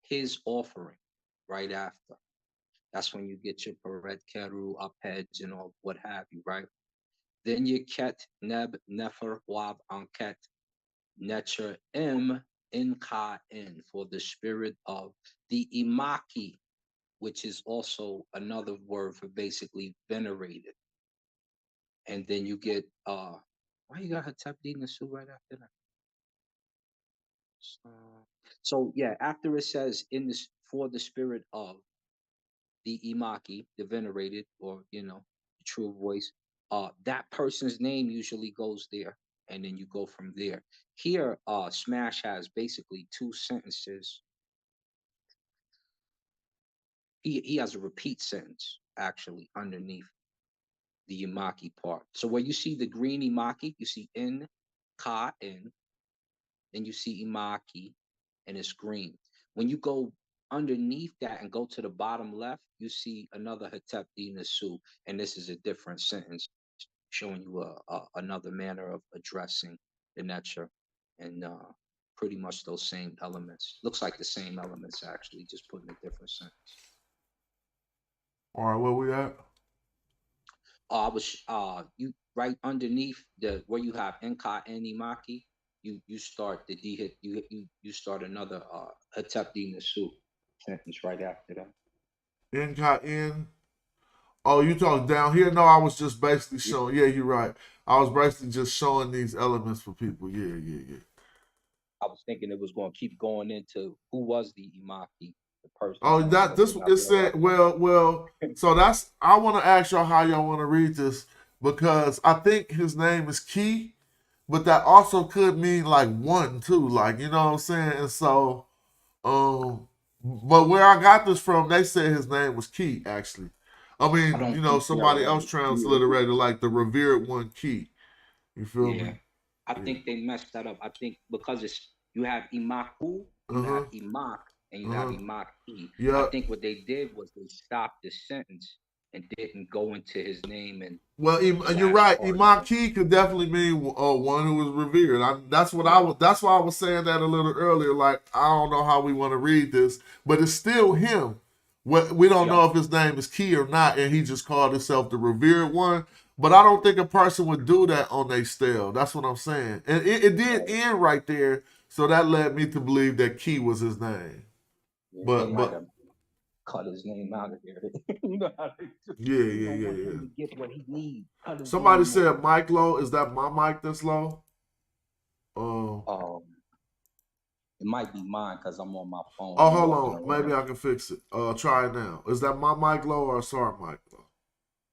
his offering right after. That's when you get your Peret Keru, Upheads, and all what have you, right? Then you Ket, Neb, Nefer, Wab, Anket, Necher, M, Inka, In, for the spirit of the Imaki, which is also another word for basically venerated. And then you get, why you got Htp-di-nsw right after that? So yeah, after it says in this for the spirit of the Imaki, the venerated, or the true voice, that person's name usually goes there, and then you go from there. Here, Smash has basically two sentences. He has a repeat sentence actually underneath the Imaki part. So where you see the green Imaki, you see in, ka, in, then you see Imaki, and it's green. When you go underneath that and go to the bottom left, you see another Htp-di-nsw, and this is a different sentence showing you another manner of addressing the nature, and pretty much those same elements. Looks like the same elements actually, just put in a different sentence. All right, where we at? I was you right underneath the where you have Enka and Imaki. You start the D hit. You start another Htp-di-nsw sentence right after that. In. Oh, you talk down here? No, I was just basically showing. Yeah, you're right. I was basically just showing these elements for people. Yeah. I was thinking it was going to keep going into who was the Imaki, the person. Oh, it said well. So that's, I want to ask y'all how y'all want to read this, because I think his name is Key, but that also could mean like one too, like, you know what I'm saying? And so, but where I got this from, they said his name was Key actually. I mean, somebody else transliterated like the revered one Key. You feel me? I think they messed that up. I think because you have Imaku, you have Imak, and you have Imaki. Yeah. I think what they did was they stopped the sentence and didn't go into his name. And you're right. Imaki could definitely mean one who was revered. That's why I was saying that a little earlier. Like, I don't know how we want to read this, but it's still him. We don't know if his name is Key or not, and he just called himself the revered one. But I don't think a person would do that on their stele. That's what I'm saying. And it did end right there, so that led me to believe that Key was his name. But cut his name out of there. You know how they do. Yeah. To get what he needs. Somebody said mic low. Is that my mic that's low? It might be mine because I'm on my phone. Oh, hold on. Maybe I can fix it. Try it now. Is that my mic low or Sar mic low?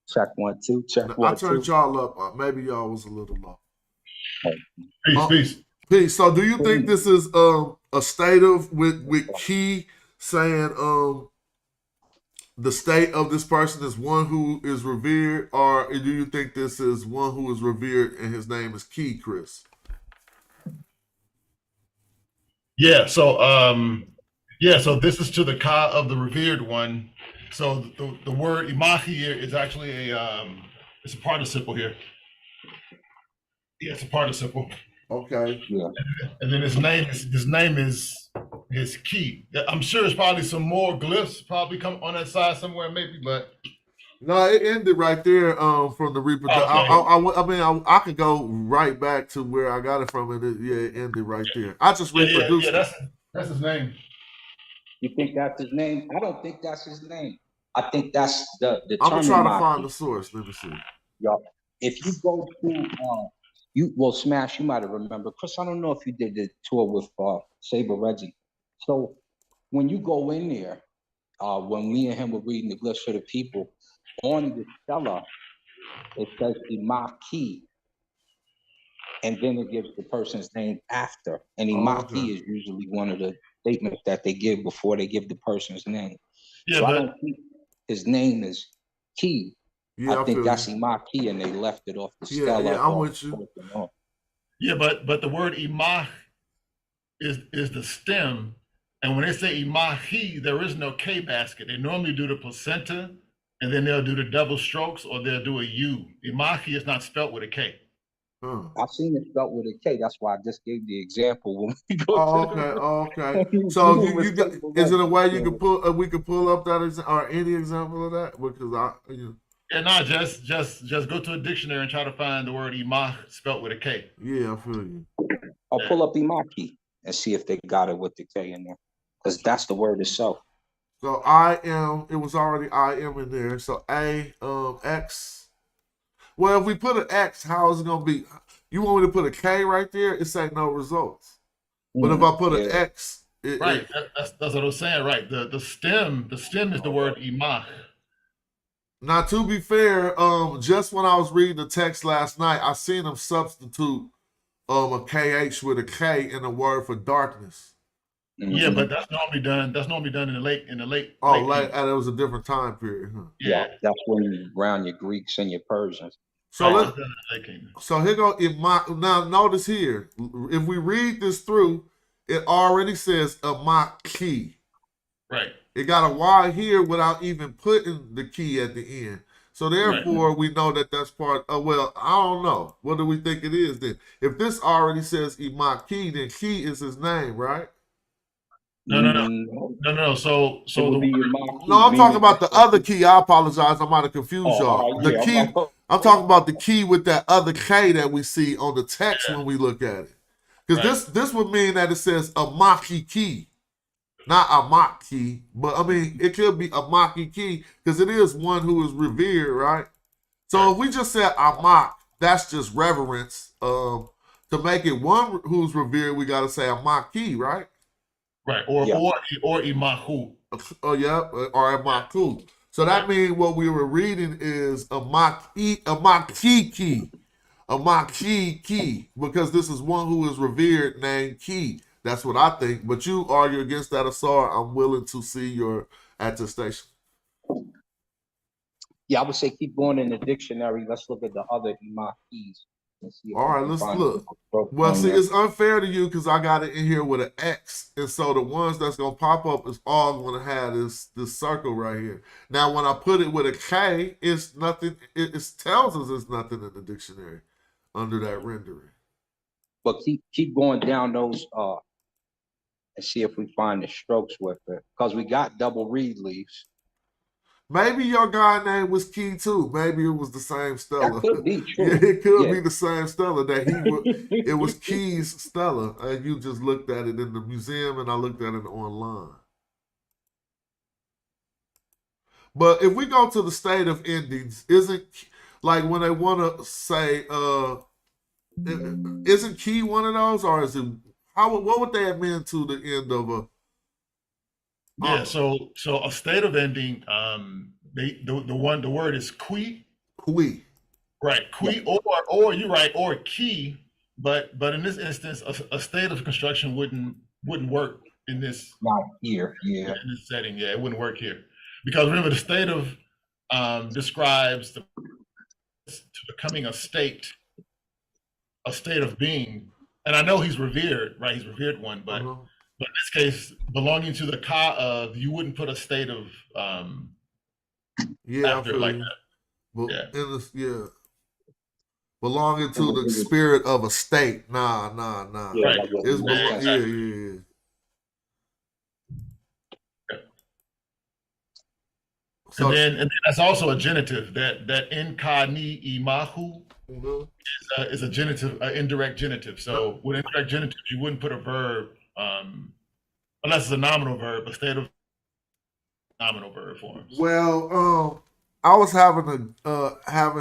Check 1 2. Check 1 2. I turned y'all up. Maybe y'all was a little low. Peace. So, do you think this is a state of with Key saying the state of this person is one who is revered, or do you think this is one who is revered and his name is Key, Chris? Yeah. So this is to the Ka of the revered one. So the word Imahi here is actually it's a participle here. Yeah, it's a participle. Okay. Yeah. And then his name is his key. I'm sure there's probably some more glyphs probably come on that side somewhere, maybe, but No, it ended right there. From the reproduction. okay. I mean, I could go right back to where I got it from, and it ended right there. I just reproduced it. That's his name. You think that's his name? I don't think that's his name. I think that's the I'm gonna try to term find the source. Let me see. Y'all, if you go to Smash, you might have remembered. Chris, I don't know if you did the tour with Saber Reggie. So when you go in there, when me and him were reading the glyphs for the people, on the stela, it says Imaki, and then it gives the person's name after. And Imaki is usually one of the statements that they give before they give the person's name. Yeah, so but I don't think his name is Key. Yeah, I think that's Imaki, and they left it off the stela. Yeah, I'm with you. Yeah, but the word imah is the stem, and when they say imahi, there is no K basket. They normally do the placenta, and then they'll do the double strokes, or they'll do a U. Imahi is not spelt with a K. I've seen it spelled with a K. That's why I just gave the example when we go. Okay. So you got, is it a way you can pull? We could pull up that or any example of that? Because Yeah, no, just go to a dictionary and try to find the word imah spelt with a K. Yeah, I feel you. I'll pull up Imaki and see if they got it with the K in there, because that's the word itself. So I am. It was already I am in there. So X. Well, if we put an X, how is it gonna be? You want me to put a K right there? It say no results. But if I put an X, right, that's what I was saying. Right, the stem is the word imah. Now, to be fair, just when I was reading the text last night, I seen them substitute a KH with a K in the word for darkness. Yeah, but that's normally done. That's normally done in the late. Oh, late. It was a different time period. Huh? Yeah, that's when you round your Greeks and your Persians. So so here go. Now notice here, if we read this through, it already says Imaki. Right. It got a Y here without even putting the key at the end. So therefore, we know that that's part of, well, I don't know. What do we think it is then? If this already says Imaki, then Key is his name, right? No. So no, I'm talking about the other key. I apologize. I might have confused y'all. The key. I'm talking about the key with that other K that we see on the text when we look at it. Because this would mean that it says Imaki key. Not a mock key, but I mean, it could be a Maki key because it is one who is revered, right? So if we just said Amak, that's just reverence. To make it one who's revered, we got to say Amaki, right? Right, or Imahu. Oh yeah, or Amaku. So that means what we were reading is Amaki key, because this is one who is revered named Key. That's what I think. But you argue against that, Asar. I'm willing to see your attestation. Yeah, I would say keep going in the dictionary. Let's look at the other Imakis. All right, let's look. Well, see, it's unfair to you because I got it in here with an X. And so the ones that's going to pop up is all going to have this circle right here. Now, when I put it with a K, it's nothing. It tells us it's nothing in the dictionary under that rendering. But keep going down those and see if we find the strokes with it. Because we got double reed leaves. Maybe your guy name was Key too. Maybe it was the same Stela. That could be true. Yeah, it could be the same Stela that it was Key's Stela, and you just looked at it in the museum, and I looked at it online. But if we go to the state of endings, isn't like when they want to say, isn't Key one of those, or is it? What would they have meant to the end of a? Yeah, so a state of ending, the word is qui. Qui. Right, qui, or you're right, or key, but in this instance, a state of construction wouldn't work in this. Not here, yeah. In this setting, yeah, it wouldn't work here, because remember the state of describes to becoming a state of being, and I know he's revered, right? He's revered one, but. But in this case, belonging to the ka of, you wouldn't put a state of after like that. But belonging to the spirit of a state. Nah. Yeah, Right. like what It's was yeah, said. yeah. So, And then that's also a genitive. That nkani imahu mhm. is a genitive, an indirect genitive. So with indirect genitives, you wouldn't put a verb unless it's a nominal verb, a state of nominal verb forms. Well, I was having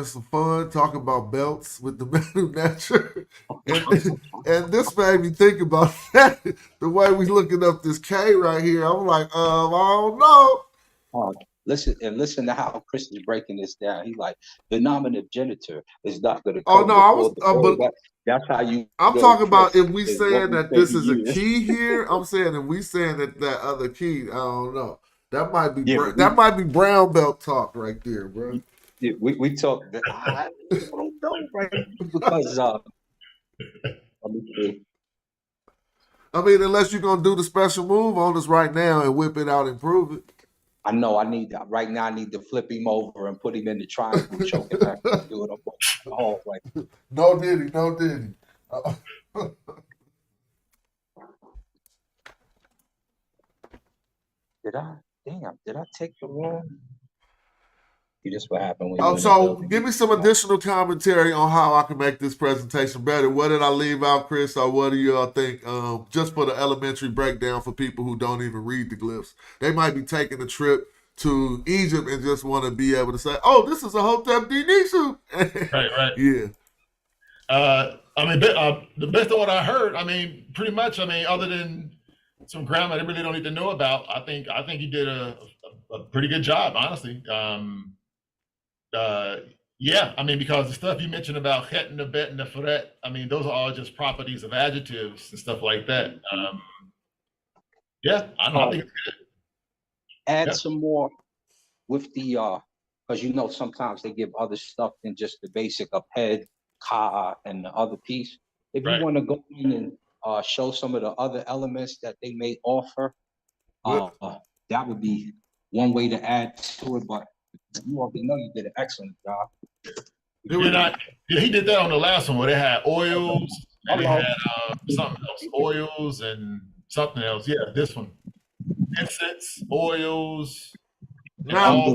some fun talking about belts with the Metal Nature, and this made me think about that. The way we looking up this K right here, I'm like, I don't know. Listen to how Chris is breaking this down. He's like, the nominative genitor is not going to Oh come no, I before was, the verb. but That's how you I'm build talking about trust, if we is what saying we that say this to is a you. key here. I'm saying if we saying that other key, I don't know. That might be Yeah, but that might be brown belt talk right there, bro. we talk. I don't know, right? Because let me see. I mean, unless you're gonna do the special move on us right now and whip it out and prove it. I know I need that right now. I need to flip him over and put him in the triangle choke, and I can do it up the hallway. No diddy. Did I take the wrong? See, this what happened when Oh, you're in the so building. give me some additional commentary on how I can make this presentation better. What did I leave out, Chris, or what do y'all think? Just for the elementary breakdown for people who don't even read the glyphs, they might be taking a trip to Egypt and just want to be able to say, "Oh, this is a Htp-di-nsw." Right. Yeah. I mean, the best of what I heard, I mean, pretty much, I mean, other than some grammar they really don't need to know about, I think he did a pretty good job, honestly. Yeah, I mean, because the stuff you mentioned about het and the bet and the fret, I mean, those are all just properties of adjectives and stuff like that. Yeah, I don't think it's good. Add Yeah. some more with the because you know sometimes they give other stuff than just the basic of head, ka, and the other piece. If Right. you want to go in and show some of the other elements that they may offer, that would be one way to add to it. But you already know you did an excellent job. He did that on the last one where they had oils and they had something else, oils and something else. Yeah, this one, incense, oils. Now,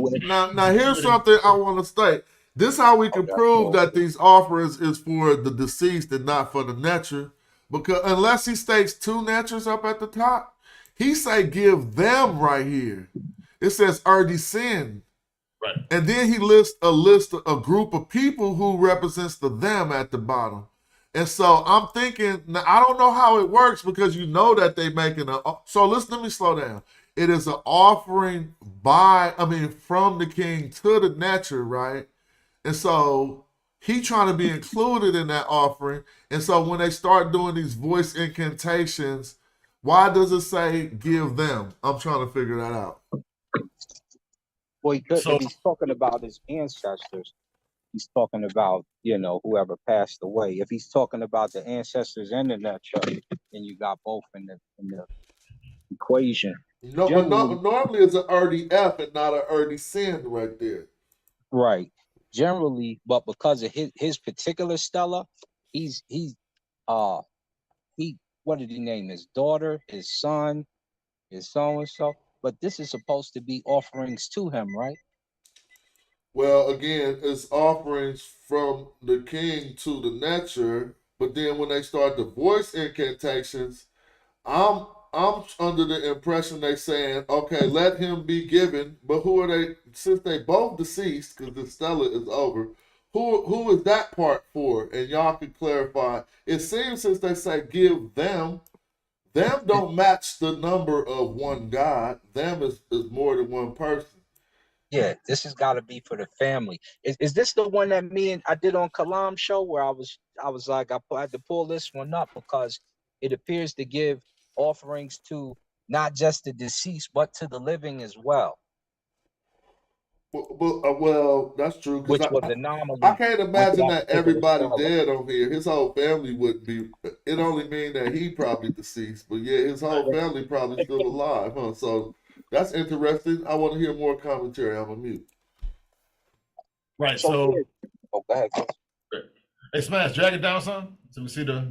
here's something I want to state. This how we can prove that these offerings is for the deceased and not for the necher. Because unless he states two nechers up at the top, he say give them right here. It says descend. Right. And then he lists a group of people who represents the them at the bottom. And so I'm thinking, now I don't know how it works because you know that they making so let me slow down. It is an offering from the king to the necher, right? And so he trying to be included in that offering. And so when they start doing these voice incantations, why does it say give them? I'm trying to figure that out. Well, if he's talking about his ancestors, he's talking about, whoever passed away. If he's talking about the ancestors and the necher, then you got both in the equation. No, but normally it's an RDF and not an descend right there. Right. Generally, but because of his particular Stela, what did he name his daughter, his son, his so and so? But this is supposed to be offerings to him, right? Well, again, it's offerings from the king to the necher, but then when they start the voice incantations, I'm under the impression they saying, okay, let him be given, but who are they? Since they both deceased, because the Stela is over, who is that part for? And y'all can clarify. It seems since they say give them don't match the number of one God. Them is more than one person. Yeah, this has got to be for the family. Is this the one that I did on Kalam show where I was like, I had to pull this one up because it appears to give offerings to not just the deceased but to the living as well. Well, that's true. Which was anomaly. I can't imagine that everybody dead on here. His whole family wouldn't be. It only means that he probably deceased, but yeah, his whole family probably still alive, huh? So that's interesting. I want to hear more commentary. I'm a mute. Right. So go ahead. Hey, Smash, drag it down some so we see the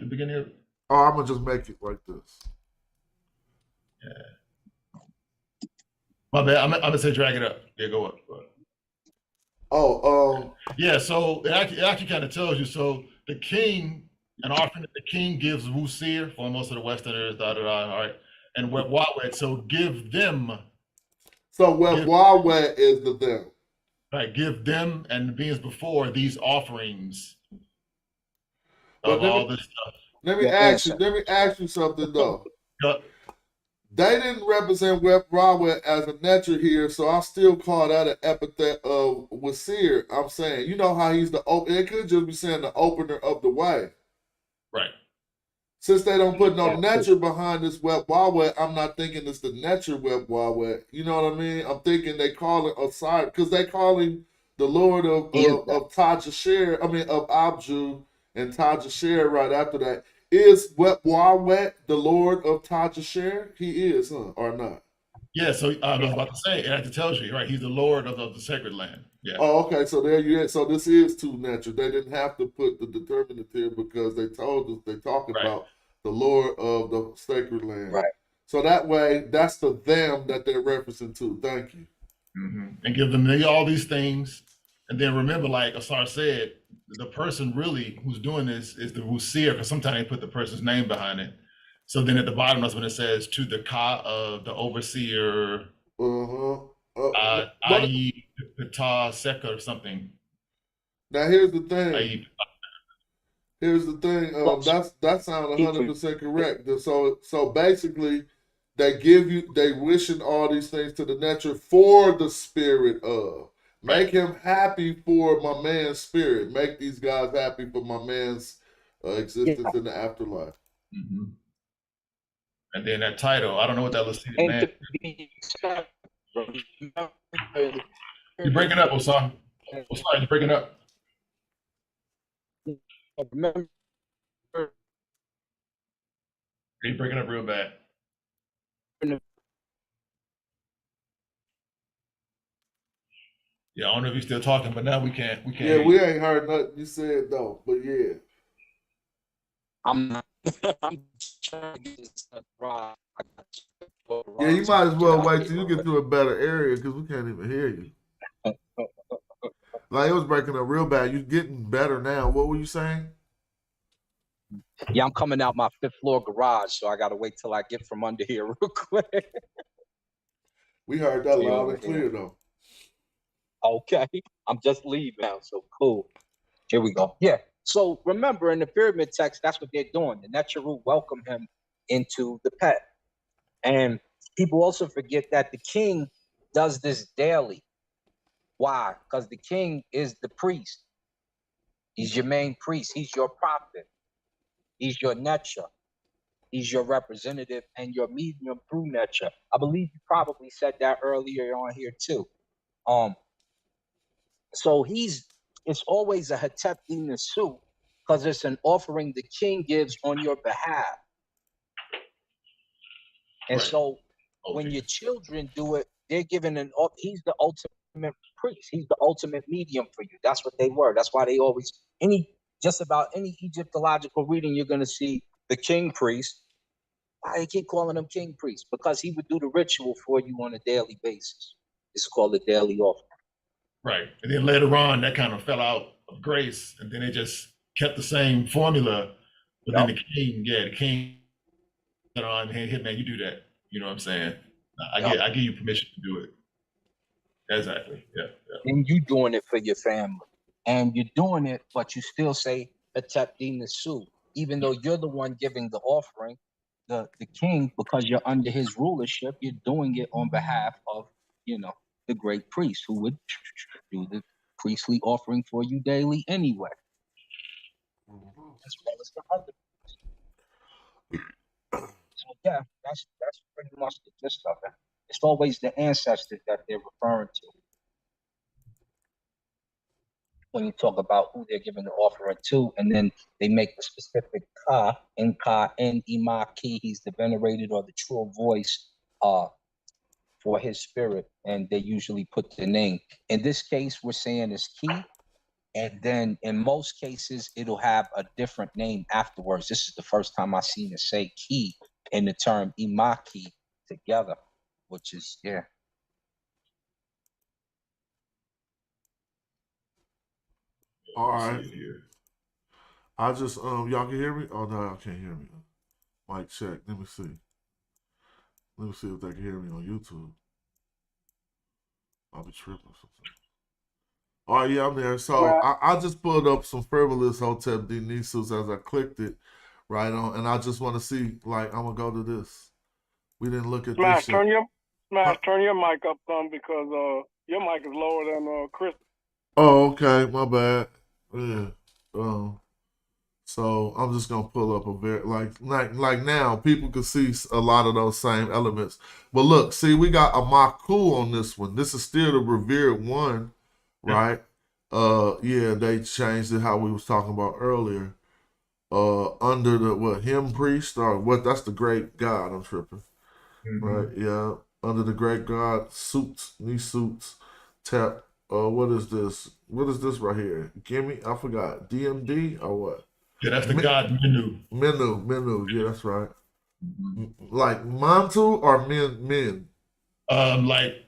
beginning of it. Oh, I'm gonna just make it like this. Yeah. My bad. I'm gonna say drag it up. Yeah, go up. Go up. Oh, Yeah, so it actually kind of tells you. So the king, an offering that the king gives Wusir for most of the Westerners, all right, and Wetwawet. So give them, so Wetwawet is the them. right? Give them and the beings before these offerings But of all this stuff. let me ask you something though. Yep. They didn't represent Wetwawet as a Netra here, so I still call that an epithet of Wasir. I'm saying, you know how he's the open. It could just be saying the opener of the way. Right. Since they don't put no Netra behind this Wetwawet, I'm not thinking it's the Netra Wetwawet. You know what I mean? I'm thinking they call it Osiris because they call him the Lord of Tajasher. I mean of Abju and Tajasher right after that. Is Wetwawet the Lord of Tajasher? He is, huh? Or not? Yeah, so I was about to say, it actually tells you, right? He's the Lord of the sacred land. Yeah. Oh, okay. So there you So this is too natural. They didn't have to put the determinative because they told us they talk about the Lord of the sacred land. Right. So that way, that's the them that they're referencing to. Thank you. Mm-hmm. And give them all these things. And then remember, like Asar said, the person really who's doing this is the Wusir, because sometimes they put the person's name behind it. So then at the bottom, that's when it says to the Ka of the overseer, Ayi Ptah Seka or something. Now here's the thing. That sounds 100% correct. So basically, they wishing all these things to the Netra for the spirit of. Make him happy for my man's spirit. Make these guys happy for my man's existence in the afterlife. Mm-hmm. And then that title, I don't know what that looks like, man. You're breaking up, Osar. Osar, you're breaking up. Remember, You're breaking up real bad. Yeah, I don't know if you're still talking, but now we can't. Yeah, we ain't heard nothing you said though. But yeah, I'm trying to get this right. Yeah, you might as well wait till you get to a better area because we can't even hear you. Like it was breaking up real bad. You're getting better now. What were you saying? Yeah, I'm coming out my 5th floor garage, so I gotta wait till I get from under here real quick. We heard that loud and clear though. Okay, I'm just leaving now, so cool. Here we go. Yeah. So remember, in the pyramid text, that's what they're doing. The Necharu welcome him into the pet. And people also forget that the king does this daily. Why? Because the king is the priest. He's your main priest. He's your prophet. He's your Necha. He's your representative and your medium through Necha. I believe you probably said that earlier on here too. So it's always a Htp-di-nsw because it's an offering the king gives on your behalf. And so when your children do it, they're given he's the ultimate priest. He's the ultimate medium for you. That's what they were. That's why they always, just about any Egyptological reading, you're going to see the king priest. Why they keep calling him king priest? Because he would do the ritual for you on a daily basis. It's called a daily offering. Right. And then later on, that kind of fell out of grace. And then they just kept the same formula. But then the king said, "Oh, hey, man, you do that." You know what I'm saying? I give you permission to do it. Exactly. Yeah. And you doing it for your family. And you're doing it, but you still say Htp-di-nsw. Even though you're the one giving the offering, the king, because you're under his rulership, you're doing it on behalf of, the great priest who would do the priestly offering for you daily anyway. As well as the other. So yeah, that's pretty much the gist of it. It's always the ancestors that they're referring to when you talk about who they're giving the offering to, and then they make the specific Ka, Ima Ki. He's the venerated or the true voice for his spirit, and they usually put the name. In this case, we're saying it's Ki, And then in most cases, it'll have a different name afterwards. This is the first time I've seen it say key in the term imaki together, which is, yeah. All Let's right. see here. I just y'all can hear me? Oh no, y'all can't hear me. Mic check. Let me see. Let me see if they can hear me on YouTube. I'll be tripping or something. All right, yeah, I'm there. So I just pulled up some frivolous Htp-di-nsw as I clicked it right on, and I just want to see, like, I'm gonna go to this. We didn't look at Smash, this yet. turn your mic up some because your mic is lower than Chris. Oh, okay, my bad. Yeah. So I'm just gonna pull up a very like now people can see a lot of those same elements. But look, see, we got a Maku on this one. This is still the revered one, right? Yeah, they changed it how we was talking about earlier. Under the hymn priest or what? That's the great god. I'm tripping, right? Yeah, under the great god suits, these suits, tap. What is this? What is this right here? Gimme, I forgot. DMD or what? Yeah, that's the god Menu. Menu. Yeah, that's right. Like Mantu or men. Like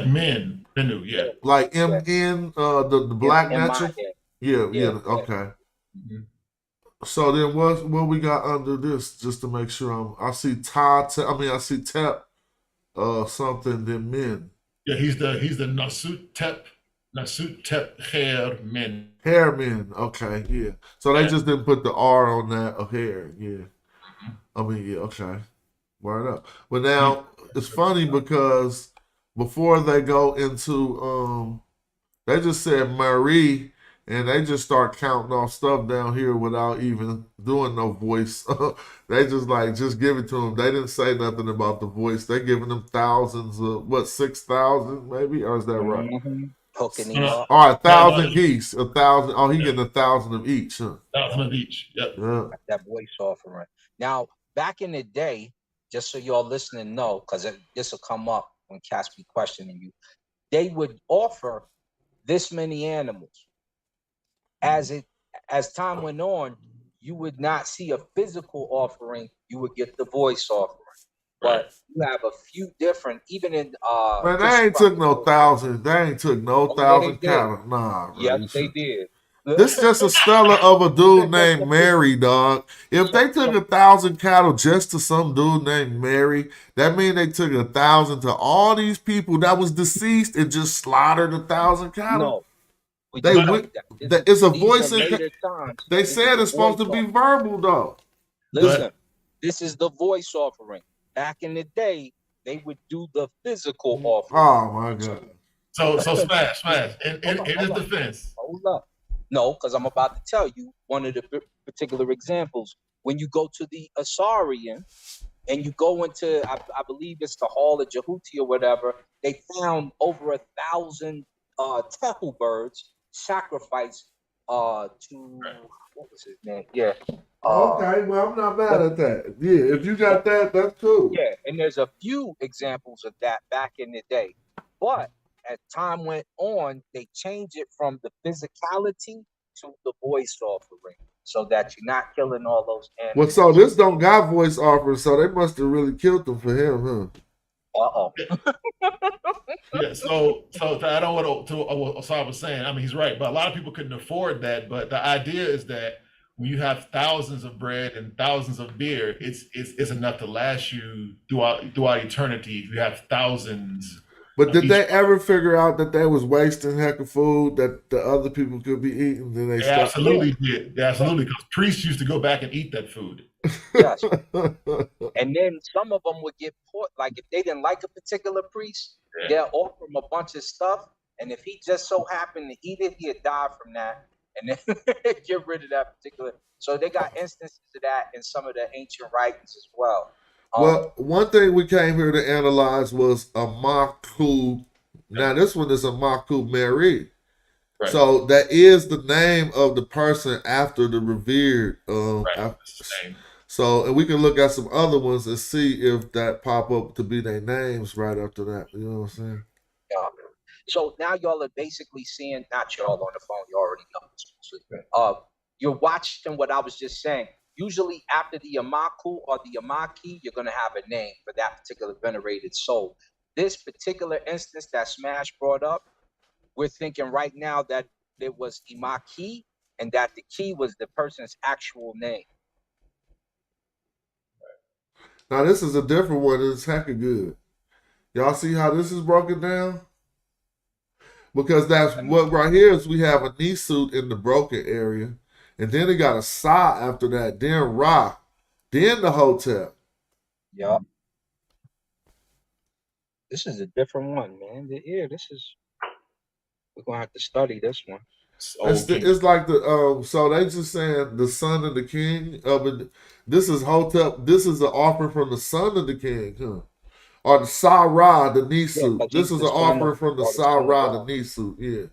men Menu. Yeah. Like MN, the black natural. Yeah. Okay. Mhm. So then what we got under this? Just to make sure I see I see tap something then men. Yeah, he's the Nasut Tep Hair Men. Hair men. Okay, yeah. So they just didn't put the R on that of hair. Yeah. I mean, yeah, okay. Word up. But now it's funny because before they go into they just said Marie and they just start counting off stuff down here without even doing no voice. They just give it to them. They didn't say nothing about the voice. They giving them thousands of 6,000 maybe, or is that right? Hooking him up. All right, 1,000 geese, 1,000. Oh, he getting 1,000 of each, huh? 1,000 of each. Yep. Yeah. That voice offering. Now, back in the day, just so y'all listening know, because this will come up when cats be questioning you, they would offer this many animals. As time went on, you would not see a physical offering, you would get the voice offering. But you have a few different, even in Man, they ain't took no 1,000. They ain't took no 1,000 cattle. Nah, bro. Yes, they did. This is just a stela of a dude named Mary, dog. If they took 1,000 cattle just to some dude named Mary, that means they took 1,000 to all these people that was deceased and just slaughtered 1,000 cattle. No, it's a voice. They said it's supposed to be verbal, though. Listen, this is the voice offering. Back in the day, they would do the physical offering. Oh my God! So smash. In his defense. Hold up. No, because I'm about to tell you one of the particular examples. When you go to the Asarian and you go into, I believe it's the Hall of Jehuti or whatever, they found over 1,000 tehu birds sacrificed to what was his name? Yeah. Okay, well, I'm not mad at that. Yeah, if you got that, that's cool. Yeah, and there's a few examples of that back in the day. But as time went on, they changed it from the physicality to the voice offering so that you're not killing all those animals. Well, so this don't got voice offering, so they must have really killed them for him, huh? Yeah, so to add on what Osiris was saying, I mean, he's right, but a lot of people couldn't afford that. But the idea is that when you have thousands of bread and thousands of beer, it's enough to last you throughout eternity. If you have thousands. But did they ever figure out that they was wasting heck of food that the other people could be eating? Then they absolutely did. They absolutely, because priests used to go back and eat that food. Yes. And then some of them would get put, like if they didn't like a particular priest, they'll offer him a bunch of stuff, and if he just so happened to eat it, he'd die from that, and then get rid of that particular. So they got instances of that in some of the ancient writings as well. Well, one thing we came here to analyze was a Maku. Now, this one is a Maku Mary. Right. So that is the name of the person after the revered. So, and we can look at some other ones and see if that pop up to be their names right after that. You know what I'm saying? So now y'all are basically seeing, not y'all on the phone, you already know. You're watching what I was just saying. Usually after the Amaku or the Amaki, you're going to have a name for that particular venerated soul. This particular instance that Smash brought up, we're thinking right now that it was Imaki and that the key was the person's actual name. Now this is a different one. It's hecka good. Y'all see how this is broken down? Because that's what right here is we have a knee suit in the broken area. And then it got a Sa after that. Then Ra. Then the Hotep. Yup. This is a different one, man. Yeah, we're going to have to study this one. It's like so they just saying the son of the king. This is Hotep. This is an offering from the son of the king, huh? Or the Sa-Ra, the knee suit. This is an offering from the Sa-Ra, the knee suit. Yeah.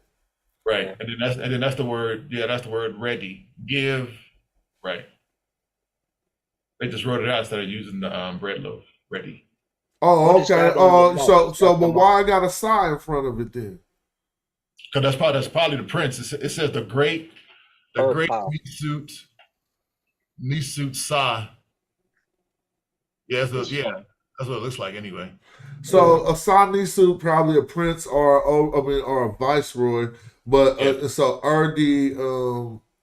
Right, and then that's the word. Yeah, that's the word ready. Give. Right. They just wrote it out instead of using the bread loaf. Ready. Oh, okay. So, but why I got a Sa in front of it then? Because that's probably the prince. It says the great knee suit Sa. Yeah, that's what it looks like anyway. So a Sa knee suit, probably a prince or a viceroy. But so RD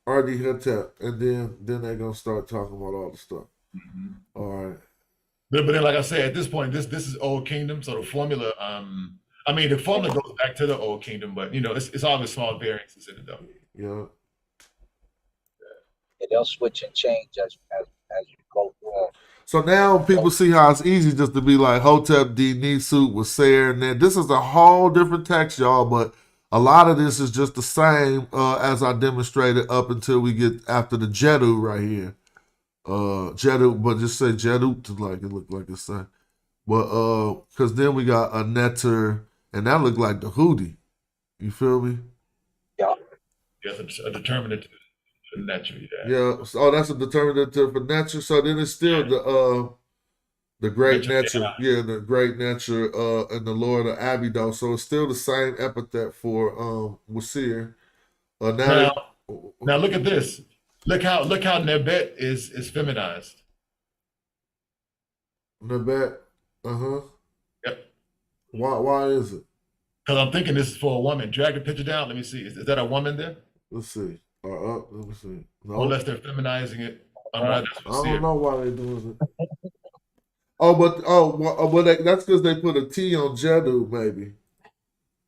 Htp, and then they're gonna start talking about all the stuff. Mm-hmm. All right. But then, like I said, at this point, this is Old Kingdom. So the formula, the formula goes back to the Old Kingdom, but it's always small variances in it though. Yeah. And they'll switch and change as you go through. So now people see how it's easy just to be like Htp-di-nsw with Ser, and then this is a whole different text, y'all. But a lot of this is just the same as I demonstrated up until we get after the Jedu right here. Jedu, but just say Jedu to like it look like it's same. But because then we got a Netter, and that looked like the Houthi. You feel me? Yeah. Yes, a determinative for Netter. Yeah. So, that's a determinative for Netter. So then it's still the great Netter. Yeah, the great Netter and the Lord of Abydos. So it's still the same epithet for Wasir. Now look at this. Look how Nebet is feminized. Nebet. Yep. Why is it? Because I'm thinking this is for a woman. Drag the picture down. Let me see. Is that a woman there? Let's see. Let me see. No. Unless they're feminizing it. I don't know why they're doing it. But that's because they put a T on Jedu, maybe.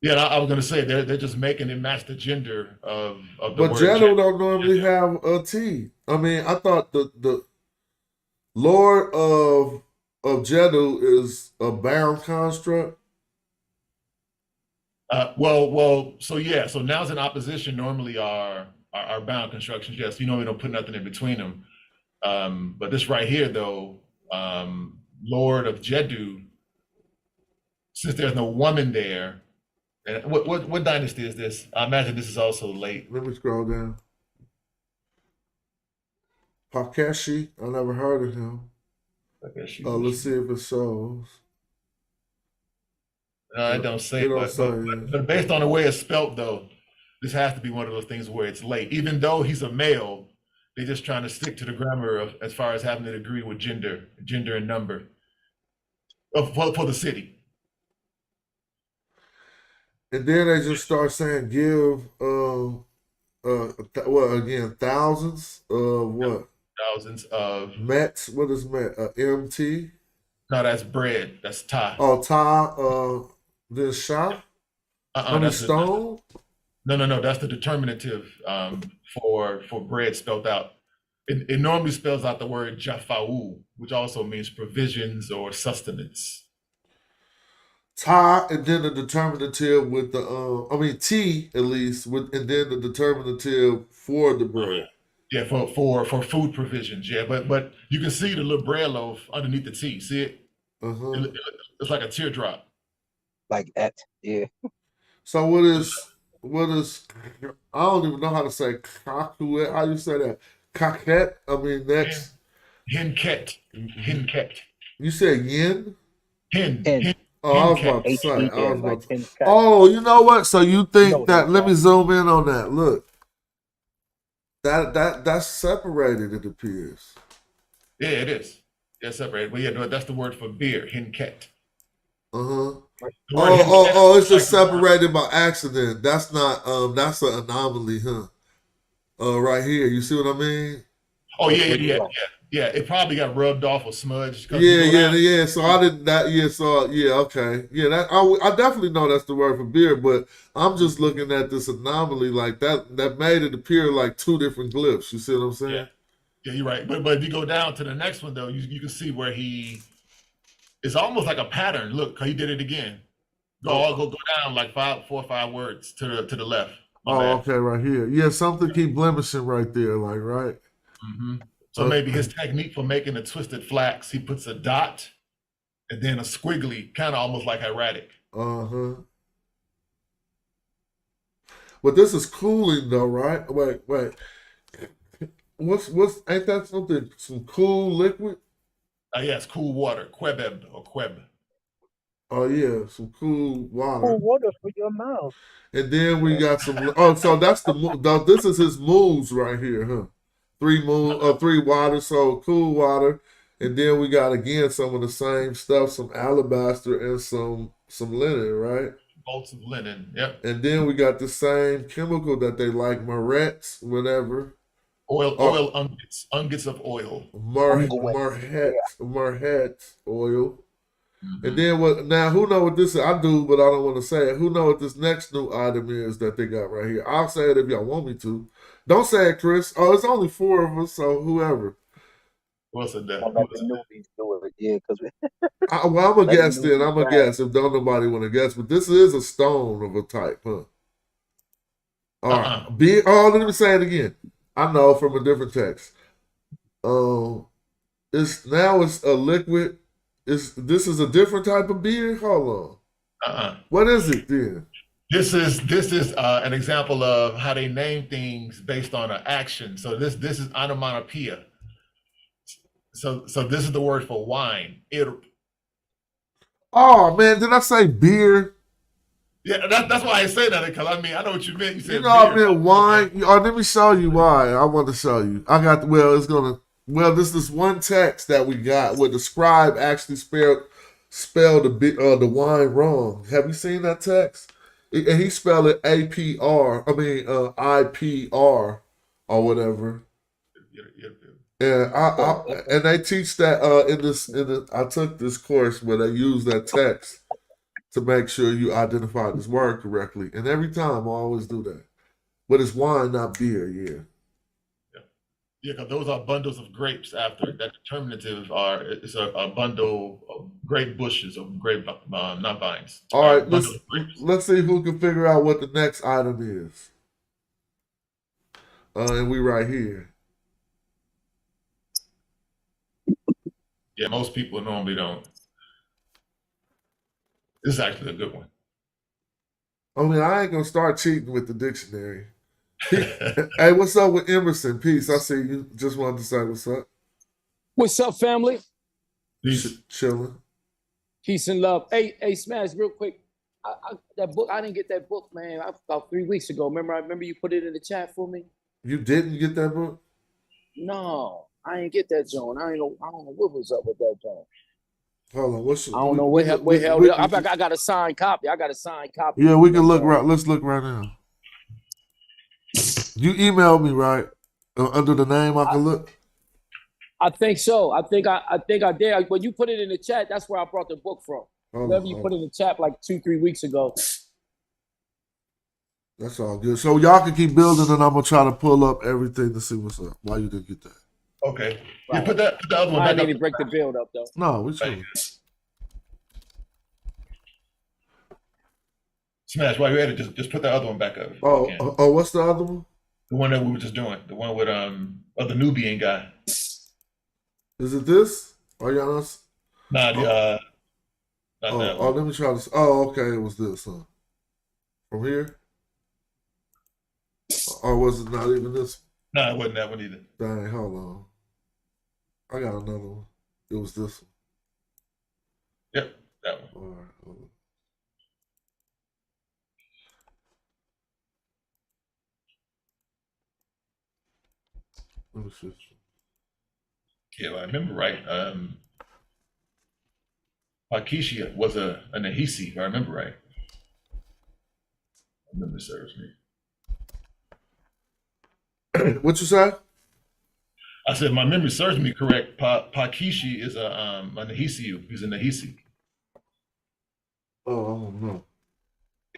Yeah, I was gonna say they're just making it match the gender of the but word. Jedu don't normally have a T. I mean, I thought the Lord of Jedu is a bound construct. So nouns in opposition normally are bound constructions. Yes, we don't put nothing in between them. But this right here though, Lord of Jedu, since there's no woman there. And what dynasty is this? I imagine this is also late. Let me scroll down. Pakeshi, I never heard of him. Let's see if it shows. No, it don't say. But based on the way it's spelt, though, this has to be one of those things where it's late. Even though he's a male, they're just trying to stick to the grammar of as far as having to agree with gender and number for the city. And then they just start saying give thousands of what? Thousands of Mets. What is Met? MT? No, that's bread. That's ta. Oh, ta. Then Shah? That's stone? No. That's the determinative for bread spelled out. It normally spells out the word jafa'u, which also means provisions or sustenance. Ta, and then the determinative with the T at least, and then the determinative for the bread. Yeah, for food provisions. Yeah, but you can see the little bread loaf underneath the T. See it? It's like a teardrop. Like at, yeah. So what is? I don't even know how to say kakuet. How you say that? Kaket. I mean next. Hinket. You said yin. Hin. Oh, I was about to say. HE I there, was like about to. Ken Cat. Oh, you know what? So you You think know that? Ken Let me Cat. zoom in on that. Look, that's separated. It appears. Yeah, it is. Yeah, separated. But yeah, no, that's the word for beer, hinket. Uh huh. The word hinket Oh! It's is like just separated by accident. That's not. That's an anomaly, huh? Right here. You see what I mean? oh What, yeah, what you yeah, want? yeah, yeah. It probably got rubbed off or smudged because you Yeah, go yeah, down. yeah. So I didn't that. Yeah, so yeah, okay, yeah. That I definitely know that's the word for beer, but I'm just looking at this anomaly like that. That made it appear like two different glyphs. You see what I'm Yeah, saying? yeah, you're right. But if you go down to the next one though, you can see where it's almost like a pattern. Look, he did it again. Go down like 4 or 5 words to the left. My Oh, bad. okay, right here. Yeah, something keep blemishing right there, like right. So maybe his technique for making a twisted flax, he puts a dot and then a squiggly, kind of almost like hieratic. Uh-huh. But this is cooling though, right? Wait. What's ain't that some cool liquid? Yeah, it's cool water, quebeb or queb. Oh yeah, some cool water. Cool water for your mouth. And then we got some. Oh, so that's this is his moves right here, huh? 3 water, so cool water, and then we got again some of the same stuff, some alabaster and some linen, right? Bolts of linen. Yep. And then we got the same chemical that they like, marets, whatever. Oil unguents of oil. Marhet oil. And then what? Now who know what this is? I do, but I don't want to say it. Who know what this next new item is that they got right here? I'll say it if y'all want me to. Don't say it, Chris. Oh, it's only 4 of us, so whoever. What's it that? I'll let the newbies do it. Yeah, because Well, I'm a let the guess then. newbies I'm a brag. guess if don't nobody want to guess. But this is a stone of a type, huh? All right. Let me say it again. I know from a different text. It's a liquid. This is a different type of beer? Hold on. What is it then? This is an example of how they name things based on an action. So this is onomatopoeia. So this is the word for wine. Oh man, did I say beer? Yeah, that's why I say that, because I mean I know what you meant. You said You know, beer. I meant wine. Oh, let me show you why. I want to show you. This is one text that we got where the scribe actually spelled the wine wrong. Have you seen that text? And he spelled it APR. I mean IPR or whatever. And and they teach that I took this course where they use that text to make sure you identify this word correctly. And every time I always do that. But it's wine, not beer, yeah. Yeah, because those are bundles of grapes after. That determinative is a bundle of grape bushes of grape, not vines. All right, let's see who can figure out what the next item is. And we right here. Yeah, most people normally don't. This is actually a good one. I mean, I ain't gonna start cheating with the dictionary. Hey, what's up with Emerson? Peace. I see you. Just wanted to say what's up. What's up, family? Chilling. Peace and love. Hey, Smash, real quick. That book, I didn't get that book, man. About 3 weeks ago. Remember you put it in the chat for me? You didn't get that book? No, I didn't get that, John. I don't know what was up with that, John. Hold on. I don't know where held it up. I got a signed copy. Yeah, we can look right. Let's look right now. You emailed me, right? Under the name I can look? I think so. I think I did. When you put it in the chat, that's where I brought the book from. Whenever you put it in the chat like 2-3 weeks ago. That's all good. So y'all can keep building, and I'm gonna try to pull up everything to see what's up. Why you didn't get that? Okay. Right. You put the other one back up. I need to break the build up though. No, we should. Smash, while you're at it, just put the other one back up. Oh, what's the other one? The one that we were just doing. The one with the Nubian guy. Is it this? Are y'all not? Nah, not that one. Oh, let me try this. Oh, okay, it was this, huh? From here? Or was it not even this? No, it wasn't that one either. Dang, hold on. I got another one. It was this one. Yep. That one. All right, hold on. Let me see. Yeah, well, I remember right. Pakishi was a Nahisi, if I remember right. I remember serves me. What you say? I said my memory serves me correct. Pakishi is a Nahisi. He's a Nahisi. Oh, I don't know.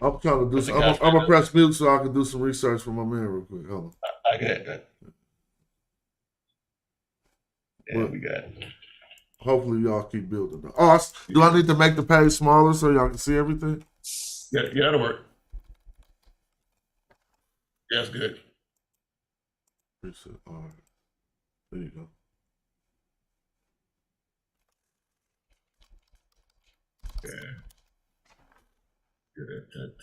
I'm trying to do What's some. the guy's I'm gonna name? press mute so I can do some research for my man real quick. Hold on. I get that. Yeah, What? we got it. Hopefully y'all keep building. Though. Oh, do I need to make the page smaller so y'all can see everything? Yeah, that'll work. Yeah, that's good. Reset. All right. There you go. Yeah. Good at that.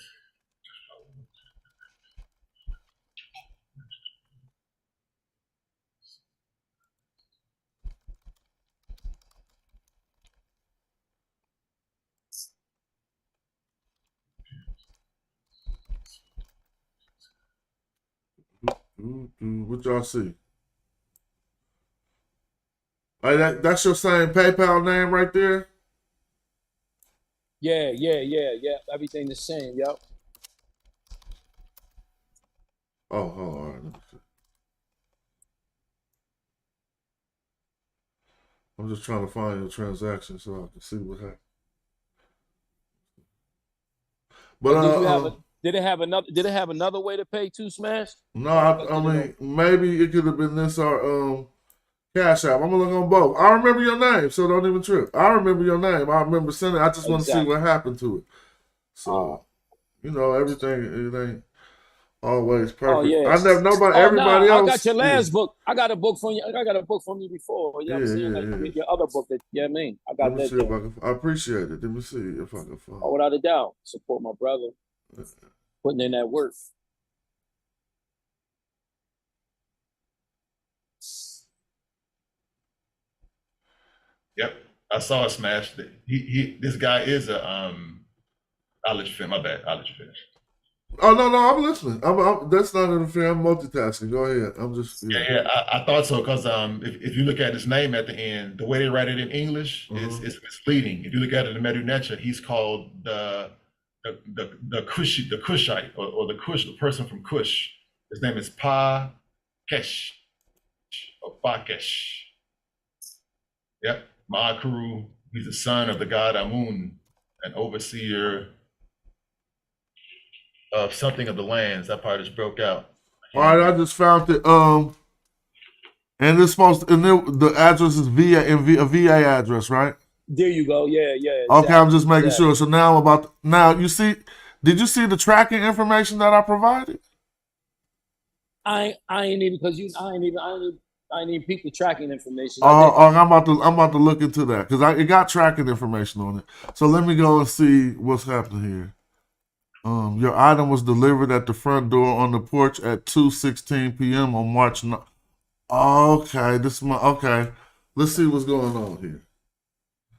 What y'all see? Hey, that's your same PayPal name right there? Yeah. Everything the same. Yep. Oh, all right. Let me see. I'm just trying to find your transaction so I can see what happened. But Did you have did it have another way to pay too, Smash? no, I mean maybe it could have been this or Cash App. I'm gonna look on both. I remember your name, so don't even trip. I remember your name. I remember sending. I just want to see what happened to it. So, you know, everything it ain't always perfect. Oh yeah. I never nobody. Oh Everybody no, I else. got your last book. I got a book from you. I got a book from you before. You know what I'm saying? Like your other book that I mean. I got Let me that see if there. I can. I appreciate it. Let me see if I can find. Oh, without a doubt. Support my brother. Putting in that work. Yep, I saw a smash. This guy is a I'll let you finish. My bad. I'll let you finish. Oh no, I'm listening. That's not interfering. I'm multitasking. Go ahead. I'm just Yeah, I thought so because if you look at his name at the end, the way they write it in English is misleading. If you look at it in Medu he's called the Cushite or the Kush, the person from Kush. His name is Pa-kesh or Pakesh. Yep, Ma'akuru. He's the son of the god Amun, an overseer of something of the lands. That part just broke out. All right, I just found it. And it's supposed to, and the address is a VA address, right? There you go. Yeah. Exactly. Okay, I'm just making sure. So now you see, did you see the tracking information that I provided? I ain't even because I ain't even peep the tracking information. I'm about to look into that because it got tracking information on it. So let me go and see what's happening here. Your item was delivered at the front door on the porch at 2:16 p.m. on March 9th. Okay, okay. Let's see what's going on here.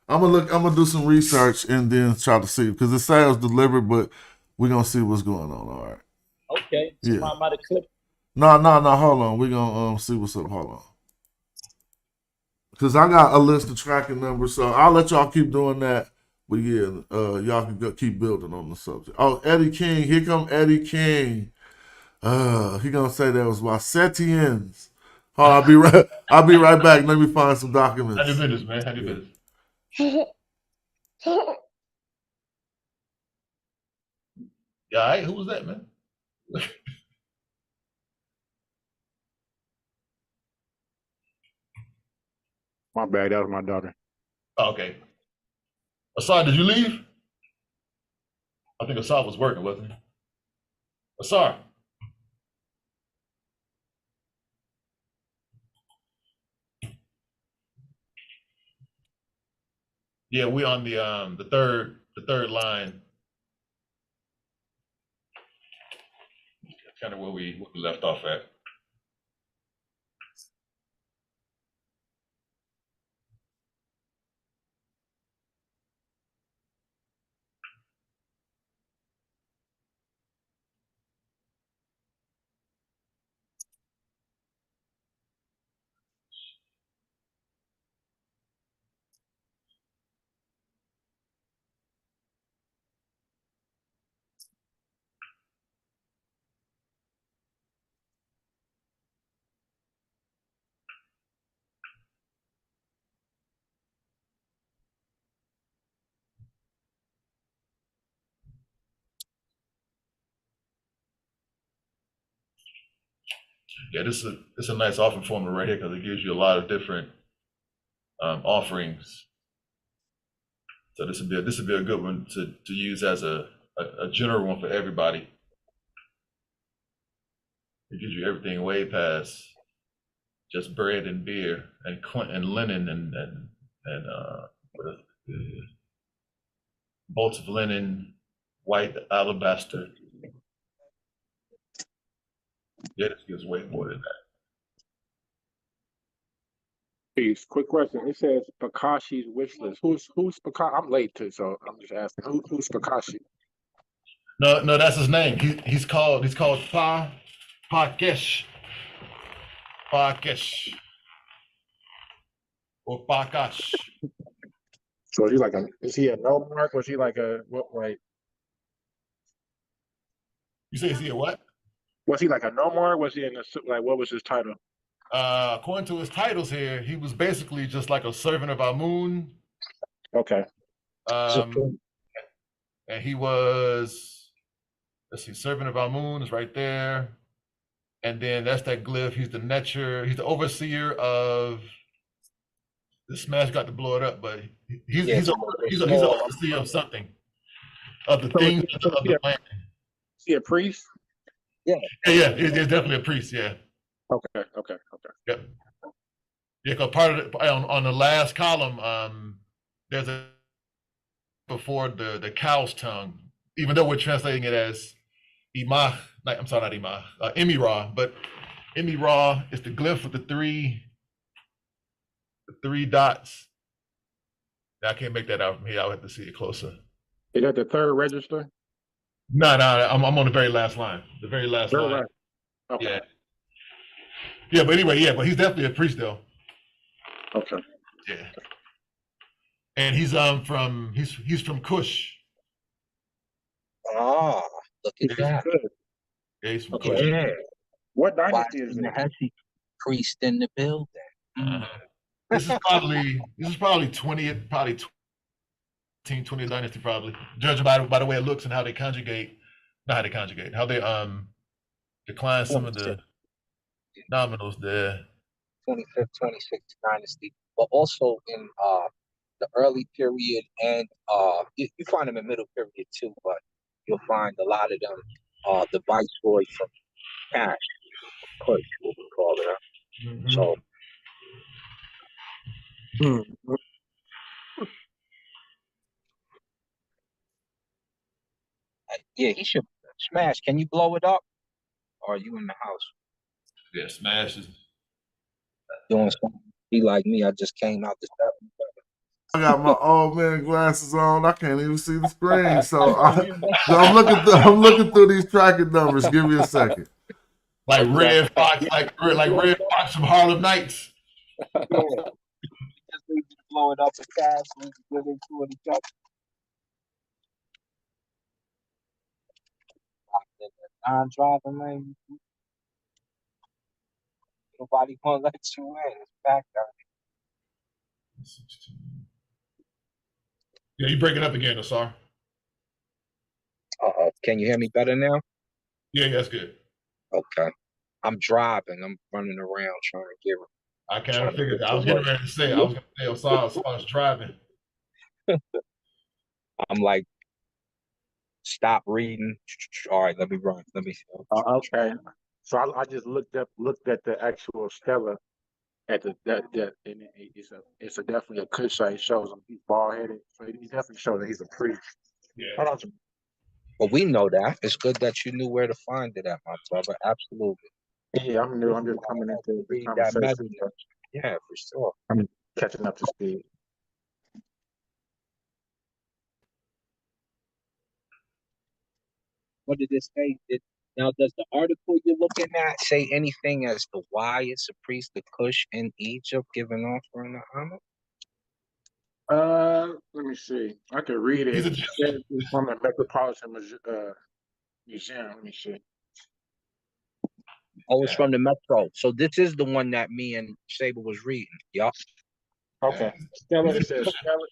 I'm gonna do some research and then try to see because the sales delivered, but we're gonna see what's going on. All right. Okay. So yeah. might have clipped. No. Hold on. We're gonna see what's up. Hold on. Because I got a list of tracking numbers, so I'll let y'all keep doing that. But yeah, y'all can keep building on the subject. Oh, Eddie King. Here come Eddie King. He gonna say that was my Setians. Oh, I'll be right back. Let me find some documents. How do business, man? How do business? Yeah, all right. Who was that, man? My bad. That was my daughter. Oh, okay. Asar, did you leave? I think Asar was working, wasn't he? Asar. Yeah, we on the third line. That's kind of where we left off at. Yeah, this is a nice offering formula right here because it gives you a lot of different offerings. So this would be a good one to use as a general one for everybody. It gives you everything way past just bread and beer and linen and what else? Bolts of linen, white alabaster. Yeah, this gives way more than that. Peace. Quick question. It says Pakashi's wish list. Who's Pakashi? I'm late too, so I'm just asking. Who's Pakashi? No, that's his name. He's called Pakesh or Pakash. So is he like is he a no mark? Was he like a what? Like You say is he a what? was he like a no mark? Was he in like what was his title? According to his titles here, he was basically just like a servant of Amun. Okay. And he was, let's see, servant of Amun is right there. And then that's that glyph. He's the Netcher. He's the overseer of. The Smash got to blow it up, but he's an overseer of something, of the things of the land. Is he a priest? Yeah. Yeah, he's definitely a priest. Yeah. Okay. Yep. Yeah, because part of it on the last column, there's a before the cow's tongue, even though we're translating it as Imah. I'm sorry, not Imah, Emirah, but Emirah is the glyph with the three dots. I can't make that out from here. I'll have to see it closer. Is that the third register? No, I'm on the very last line. The very last line. Right. Okay. Yeah, but anyway, but he's definitely a priest though. Okay. Yeah. And he's from Kush. Ah, look at that. Yeah, he's from Okay. Kush. Yeah. What dynasty is The it? Hesi priest in the building. This is probably 20th, probably 20th dynasty, probably. Judging by the way it looks and how they conjugate, not how they conjugate, how they decline some of the nominals there. 25th, 26th dynasty, but also in the early period, and you find them in middle period too, but you'll find a lot of them, the viceroy from Cash, Kush, what we call it. Mm-hmm. So yeah, he should Smash. Can you blow it up? Or are you in the house? Yeah, Smash is Doing something. Be like me, I just came out the 7. I got my old man glasses on. I can't even see the screen, so I'm looking through these tracking numbers. Give me a second. like Red Fox, like Red Fox from Harlem Nights. Just need to blow it up and Cash and give it to each other. Non-driving lane. Nobody gonna let you in. It's back there. Yeah, you break it up again, Osar. Can you hear me better now? Yeah, that's good. Okay. I'm driving. I'm running around trying to get. I kind of figured that. I was getting ready to say. I was going to say Osar's driving. I'm like, stop reading. All right, let me run. Let me. Okay. So I just looked at the actual Stela at and it's definitely a Kushite. It shows him he's bald headed, so he definitely shows that he's a priest. Yeah. Well, we know that. It's good that you knew where to find it at, my brother. Absolutely. Yeah, I'm new. I'm just coming into the Read that conversation. message. Yeah, for sure. I'm catching up to speed. What did it say? Now, does the article you're looking at say anything as to why it's a priest of Kush in Egypt giving offering to Amun? Let me see. I could read it. It's from the Metropolitan Museum. Let me see. Oh, it's from the Metro. So this is the one that me and Saber was reading. Yup. Okay. Stela. It says Stela.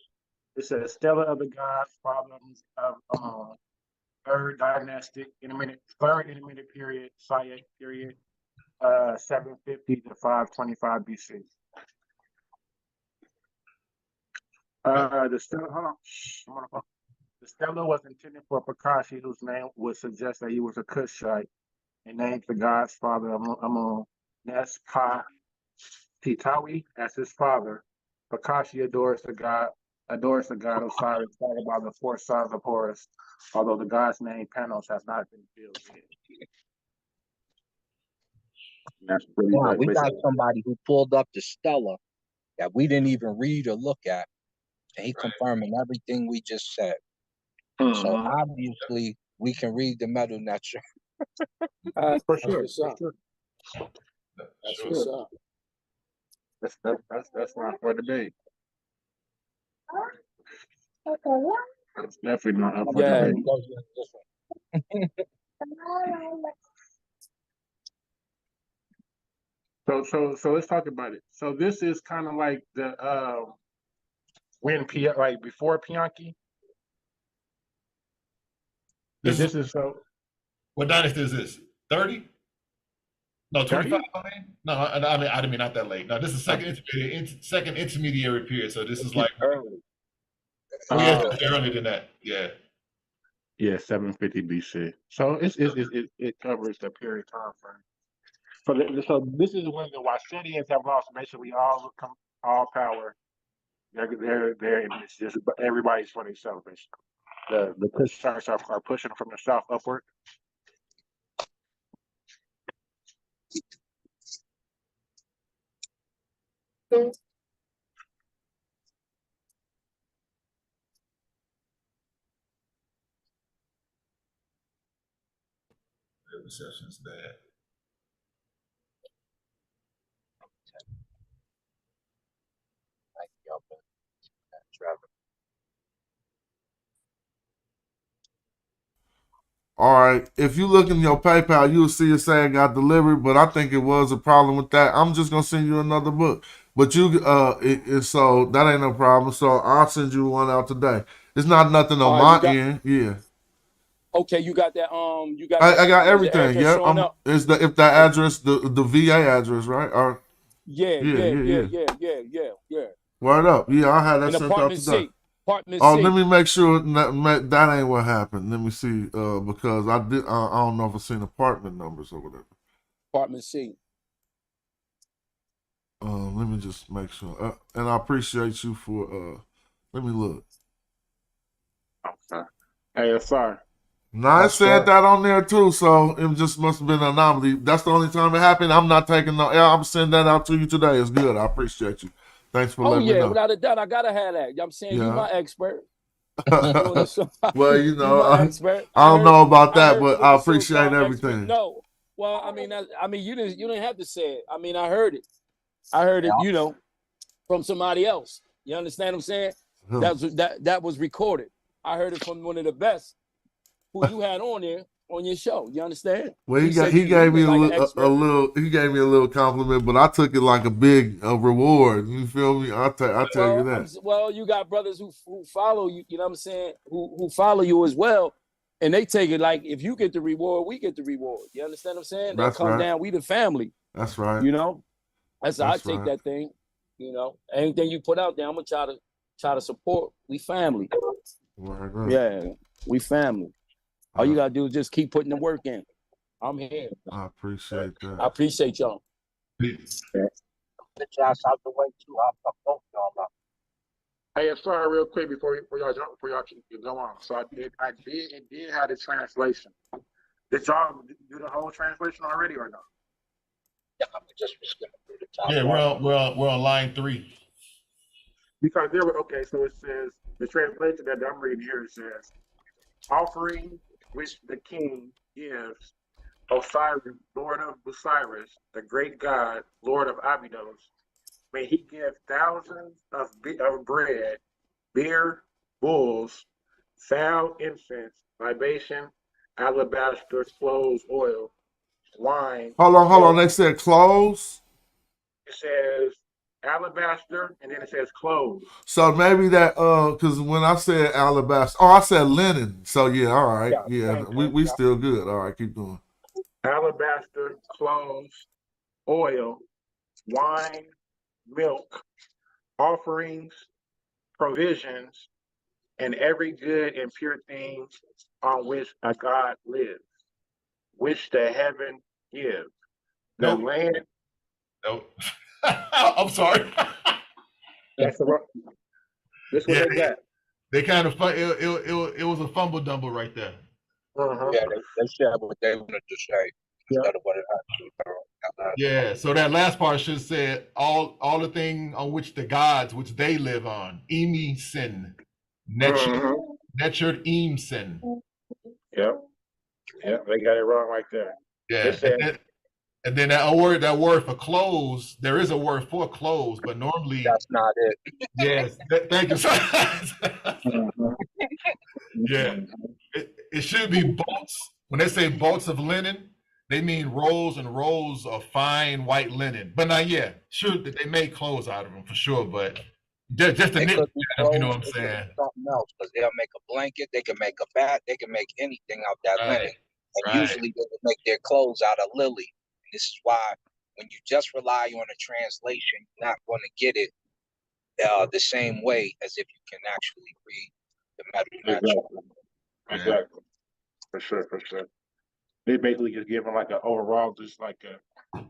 It says Stela of the gods, problems of third intermediate period, Sayek period, 750 to 525 BC. The Stela, hold on. I'm on the phone. The Stela was intended for Pakashi, whose name would suggest that he was a Kushite, and named the god's father Amun Nespa Titawi as his father. Pakashi adores the god Osiris, followed by the four sons of Horus, although the god's name Panos has not been revealed yet. That's pretty Wow, much we got basically. somebody who pulled up the Stela that we didn't even read or look at, and he confirming everything we just said. So obviously, we can read the metal nature. For That's sure. what's For up. sure. That's Sure. what's up. That's not for debate. It's definitely not up for Yeah. debate. So let's talk about it. So this is kind of like the like before Pianki. This is so. What dynasty is this? 30? No, 25. 30? I mean, no, I didn't mean not that late. No, this is second intermediary period. So this is like Early. oh yeah, it's earlier than that. Yeah. Yeah, 750 BC. So it covers the period time frame. So this is when the Wasedians have lost basically all power. They're and it's just everybody's for themselves basically. The Kushites are pushing from the south upward. The reception's bad. All right. If you look in your PayPal, you'll see it saying got delivered, but I think it was a problem with that. I'm just gonna send you another book. But you so that ain't no problem. So I'll send you one out today. It's not nothing on my end. Yeah. Okay, you got that. You got. I got the everything. address Yeah. showing up? Is the if the address the VA address, right? Or Yeah. Word up. Yeah, I had that And sent out apartment today. C. Apartment Oh, C. let me make sure that ain't what happened. Let me see, because I don't know if I seen apartment numbers or whatever. Apartment C. Let me just make sure. And I appreciate you for let me look. Okay. Hey, sorry. Now I said that on there too, so it just must have been an anomaly. That's the only time it happened. I'm not taking no. Yeah, I'm sending that out to you today. It's good. I appreciate you. Thanks for letting me know. Without a doubt, I gotta have that. I'm saying you my expert. Well, you know, my expert. I don't know about that, but I the appreciate so-called everything. expert. No, well, I mean, you didn't have to say it. I mean, I heard it. I heard it, you know, from somebody else. You understand what I'm saying? That was recorded. I heard it from one of the best who you had on there on your show. You understand? Well, he gave me a little compliment, but I took it like a big reward. You feel me? I tell you that. Well, you got brothers who follow you. You know what I'm saying? Who follow you as well, and they take it like if you get the reward, we get the reward. You understand what I'm saying? That's they come right. down. We the family. That's right. You know, that's how I take right. that thing. You know, anything you put out there, I'm gonna try to support. We family. Right. Yeah, we family. All you gotta do is just keep putting the work in. I'm here. I appreciate that. I appreciate y'all. Get your ass out the way too. I'll fuck both y'all up. Hey, sorry, real quick before y'all go on. So I did have the translation. Did y'all do the whole translation already or no? Yeah, I'm just skimming through the top. Yeah, we're on line 3. Because so it says the translation that I'm reading here says, offering which the king gives Osiris, Lord of Osiris, the great God, Lord of Abydos, may he give thousands of bread, beer, bulls, foul infants, libation, alabaster, clothes, oil, wine. Hold on. They said clothes. It says alabaster, and then it says clothes. So maybe that because when I said alabaster, I said linen. So yeah, all right, yeah, we still good. All right, keep going. Alabaster, clothes, oil, wine, milk, offerings, provisions, and every good and pure thing on which a God lives, which the heaven gives. The Nope. land, Nope. I'm sorry. that's the this what Yeah, they got. they kind of it was a fumble dumble right there. Uh-huh. Yeah, they said what they wanted to say instead of what it actually was. Yeah, so that last part should say all the thing on which the gods which they live on. Imi sin. Netcherd im sin. Yep. Yep, they got it wrong right there. Yeah. It said, And then that word for clothes, there is a word for clothes, but normally That's not it. yes. Thank you. Yeah. It should be bolts. When they say bolts of linen, they mean rolls and rolls of fine white linen. But not yet. Sure, they make clothes out of them for sure, but just the It knit, could be you know clothes, what I'm it could saying? be something else because they'll make a blanket, they can make a bat, they can make anything out that linen. Right. And usually they will make their clothes out of lily. This is why when you just rely on a translation, you're not going to get it the same way as if you can actually read the metal. exactly. For sure, for sure. They basically just give them like an overall, just like a. I'm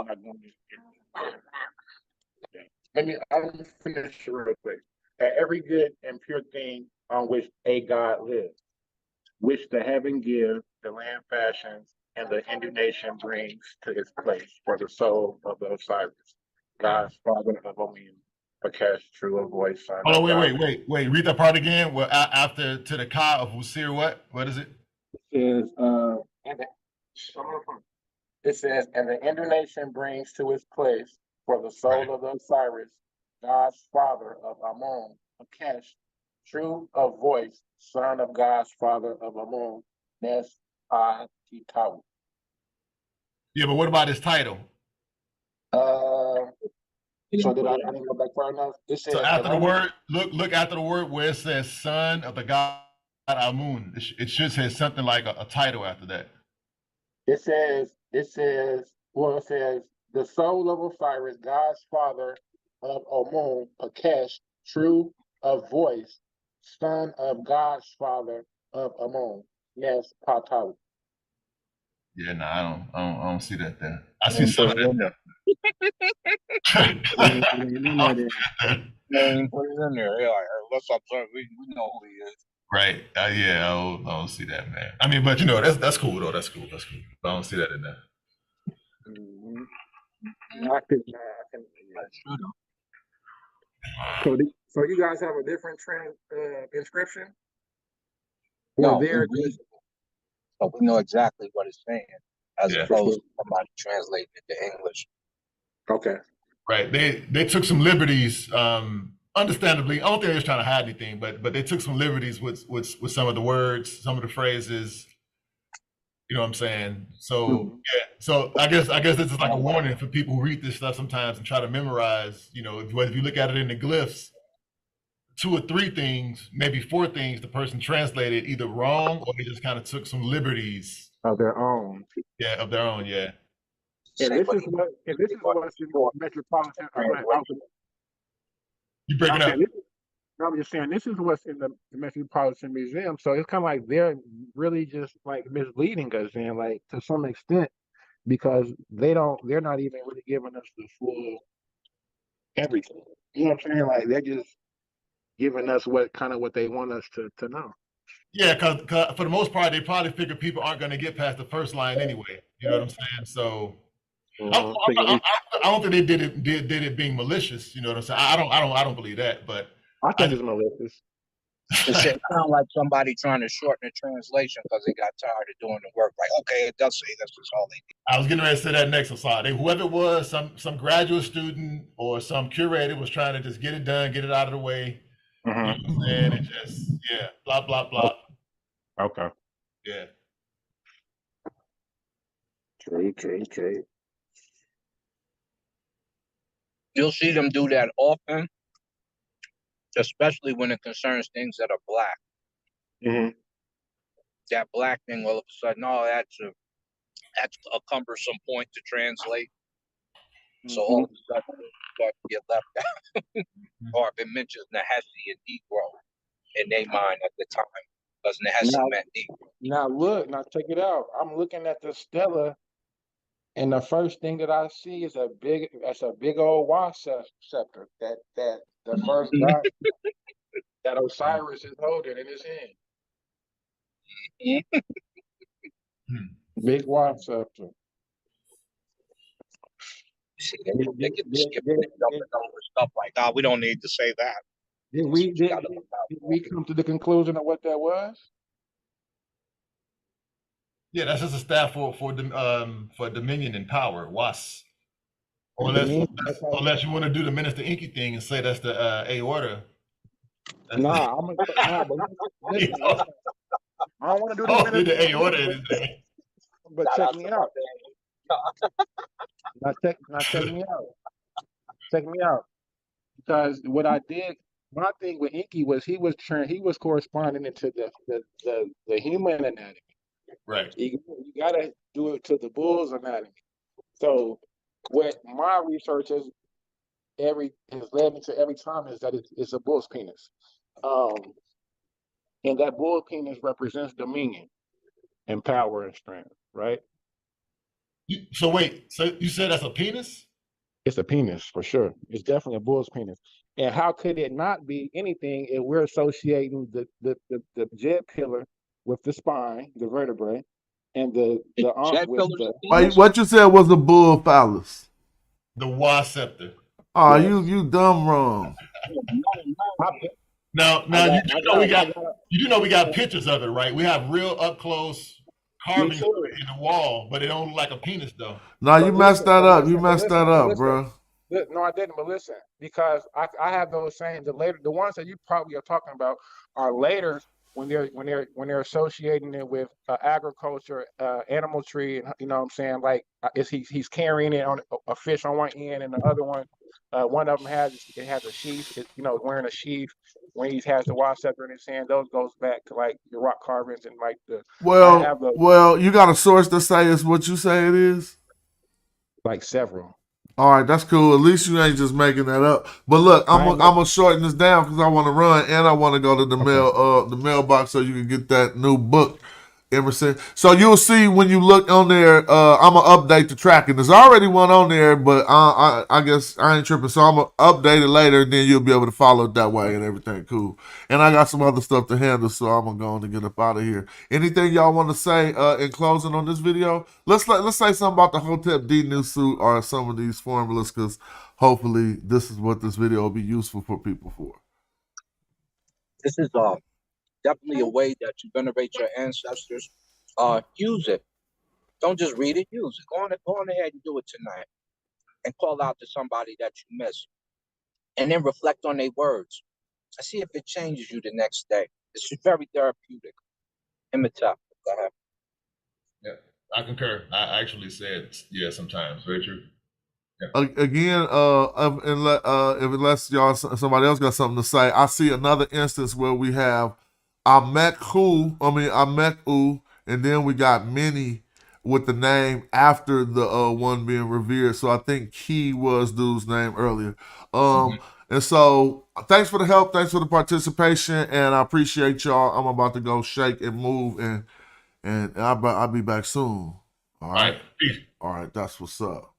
not going to. I'm gonna finish it real quick. At every good and pure thing on which a God lives, which the heaven gives, the land fashions, and the nation brings to its place for the soul of the Osiris, God's father of Omim, Akesh, true of voice, son Oh, of God. wait. Read that part again. Well, after to the Ka of Usir, what? What is it? It says, and the nation brings to its place for the soul of the Osiris, God's father of Ammon, Akesh, true of voice, son of God's father of Ammon, Nes Htp-di-nsw. Yeah, but what about his title? So I didn't go back far enough? It says, So after the word, look after the word where it says son of the God Amun. It should say something like a title after that. It says, the soul of Osiris, God's father of Amun, Akesh, true of voice, son of God's father of Ammon. Yes, Patawi. Yeah, no, I don't see that there. I see some of that there. Put it in there. Yeah, let's observe. We know who he is. Right. Yeah, I don't see that, man. I mean, but you know, that's cool though. That's cool. But I don't see that in there. So you guys have a different inscription? No, but we know exactly what it's saying, as opposed to somebody translating it to English. Okay. Right. They took some liberties, understandably. I don't think they was trying to hide anything, but they took some liberties with some of the words, some of the phrases. You know what I'm saying? So yeah. So I guess this is like a warning for people who read this stuff sometimes and try to memorize. You know, if you look at it in the glyphs, 2 or 3 things, maybe 4 things, the person translated either wrong or they just kind of took some liberties of their own. Yeah, of their own. Yeah. And this is what's in the metropolitan. You breaking up? I'm just saying this is what's in the Metropolitan Museum. So it's kind of like they're really just like misleading us, and like to some extent, because they're not even really giving us the full everything. You know what I'm saying? Like they're just giving us what they want us to know. Yeah, because for the most part, they probably figure people aren't going to get past the first line anyway. You know what I'm saying? So I don't think they did it being malicious. You know what I'm saying? I don't believe that, but I think it's malicious. It sounds like somebody trying to shorten the translation because they got tired of doing the work. Like, okay, it does say this is all they did. I was getting ready to say that next slide. Whoever it was, some graduate student or some curator was trying to just get it done, get it out of the way. You know what I'm saying? And just blah blah blah. Okay. Yeah. Okay. You'll see them do that often, especially when it concerns things that are black. That black thing, all of a sudden, that's a cumbersome point to translate. So all of a sudden, start to get left out, or if it mentions Nahesi and Negro in their mind at the time, because Nahesi Now, meant Negro. now look, now check it out. I'm looking at the Stela, and the first thing that I see is a big old scepter that the first god that Osiris is holding in his hand. Big wasp scepter. See, they get to skipping and jumping over stuff like, oh, we don't need to say that. Did we come to the conclusion of what that was? Yeah, that's just a staff for dominion and power, was. Unless you want to do the Minister Inky thing and say that's the aorta. Nah, but listen, I don't want to do the did the minister. aorta. But check me out. Now check me out. Check me out. Because what I did, my thing with Inky was he was corresponding into the human anatomy. Right. You gotta do it to the bull's anatomy. So what my research has led me to every time is that it's a bull's penis. And that bull penis represents dominion and power and strength, right? So wait, so you said that's a penis? It's a penis for sure. It's definitely a bull's penis. And how could it not be anything if we're associating the jet pillar with the spine, the vertebrae, and the arm with the. Wait, what you said was a bull phallus? The was scepter. Oh, yes. you dumb wrong. Now you do know we got pictures of it, right? We have real up close carvings in the wall, but it don't look like a penis though. No, you messed that up. You messed that up, bro. No, I didn't. But listen, because I have those same the ones that you probably are talking about are later when they're associating it with agriculture, animal tree, and you know what I'm saying, like he's carrying it on a fish on one end, and the other one of them has a sheath, wearing a sheath when he has the wild scepter in his hand. Those goes back to like the rock carvings and like the well, you got a source to say it's what you say it is. Like several. All right, that's cool. At least you ain't just making that up. But look, I'm gonna shorten this down because I want to run and I want to go to the mailbox so you can get that new book, Emerson. So you'll see when you look on there. I'm gonna update the tracking. There's already one on there, but I guess I ain't tripping. So I'm gonna update it later, and then you'll be able to follow it that way and everything. Cool. And I got some other stuff to handle, so I'm gonna go on and get up out of here. Anything y'all want to say in closing on this video? Let's say something about the Htp-di-nsw or some of these formulas, because hopefully this is what this video will be useful for people for. This is definitely a way that you venerate your ancestors. Use it. Don't just read it. Use it. Go on ahead and do it tonight, and call out to somebody that you miss, and then reflect on their words. I see if it changes you the next day. It's very therapeutic. Imhotep. Go ahead. Yeah, I concur. I actually said sometimes. Very true. Yeah. Again, unless y'all somebody else got something to say, I see another instance where we have Amek-U, and then we got many with the name after the one being revered. So I think Key was dude's name earlier. And so thanks for the help, thanks for the participation, and I appreciate y'all. I'm about to go shake and move, and I'll be back soon. All right. Peace. All right, that's what's up.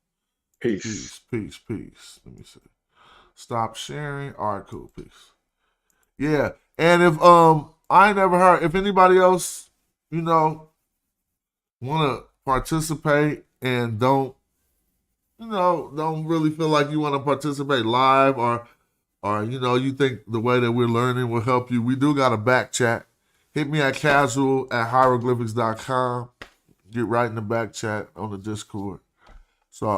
Peace. Peace. Let me see. Stop sharing. All right, cool. Peace. Yeah, and if I ain't never heard, if anybody else, want to participate and don't really feel like you want to participate live or you think the way that we're learning will help you, we do got a back chat. Hit me at casual@hieroglyphics.com. Get right in the back chat on the Discord. So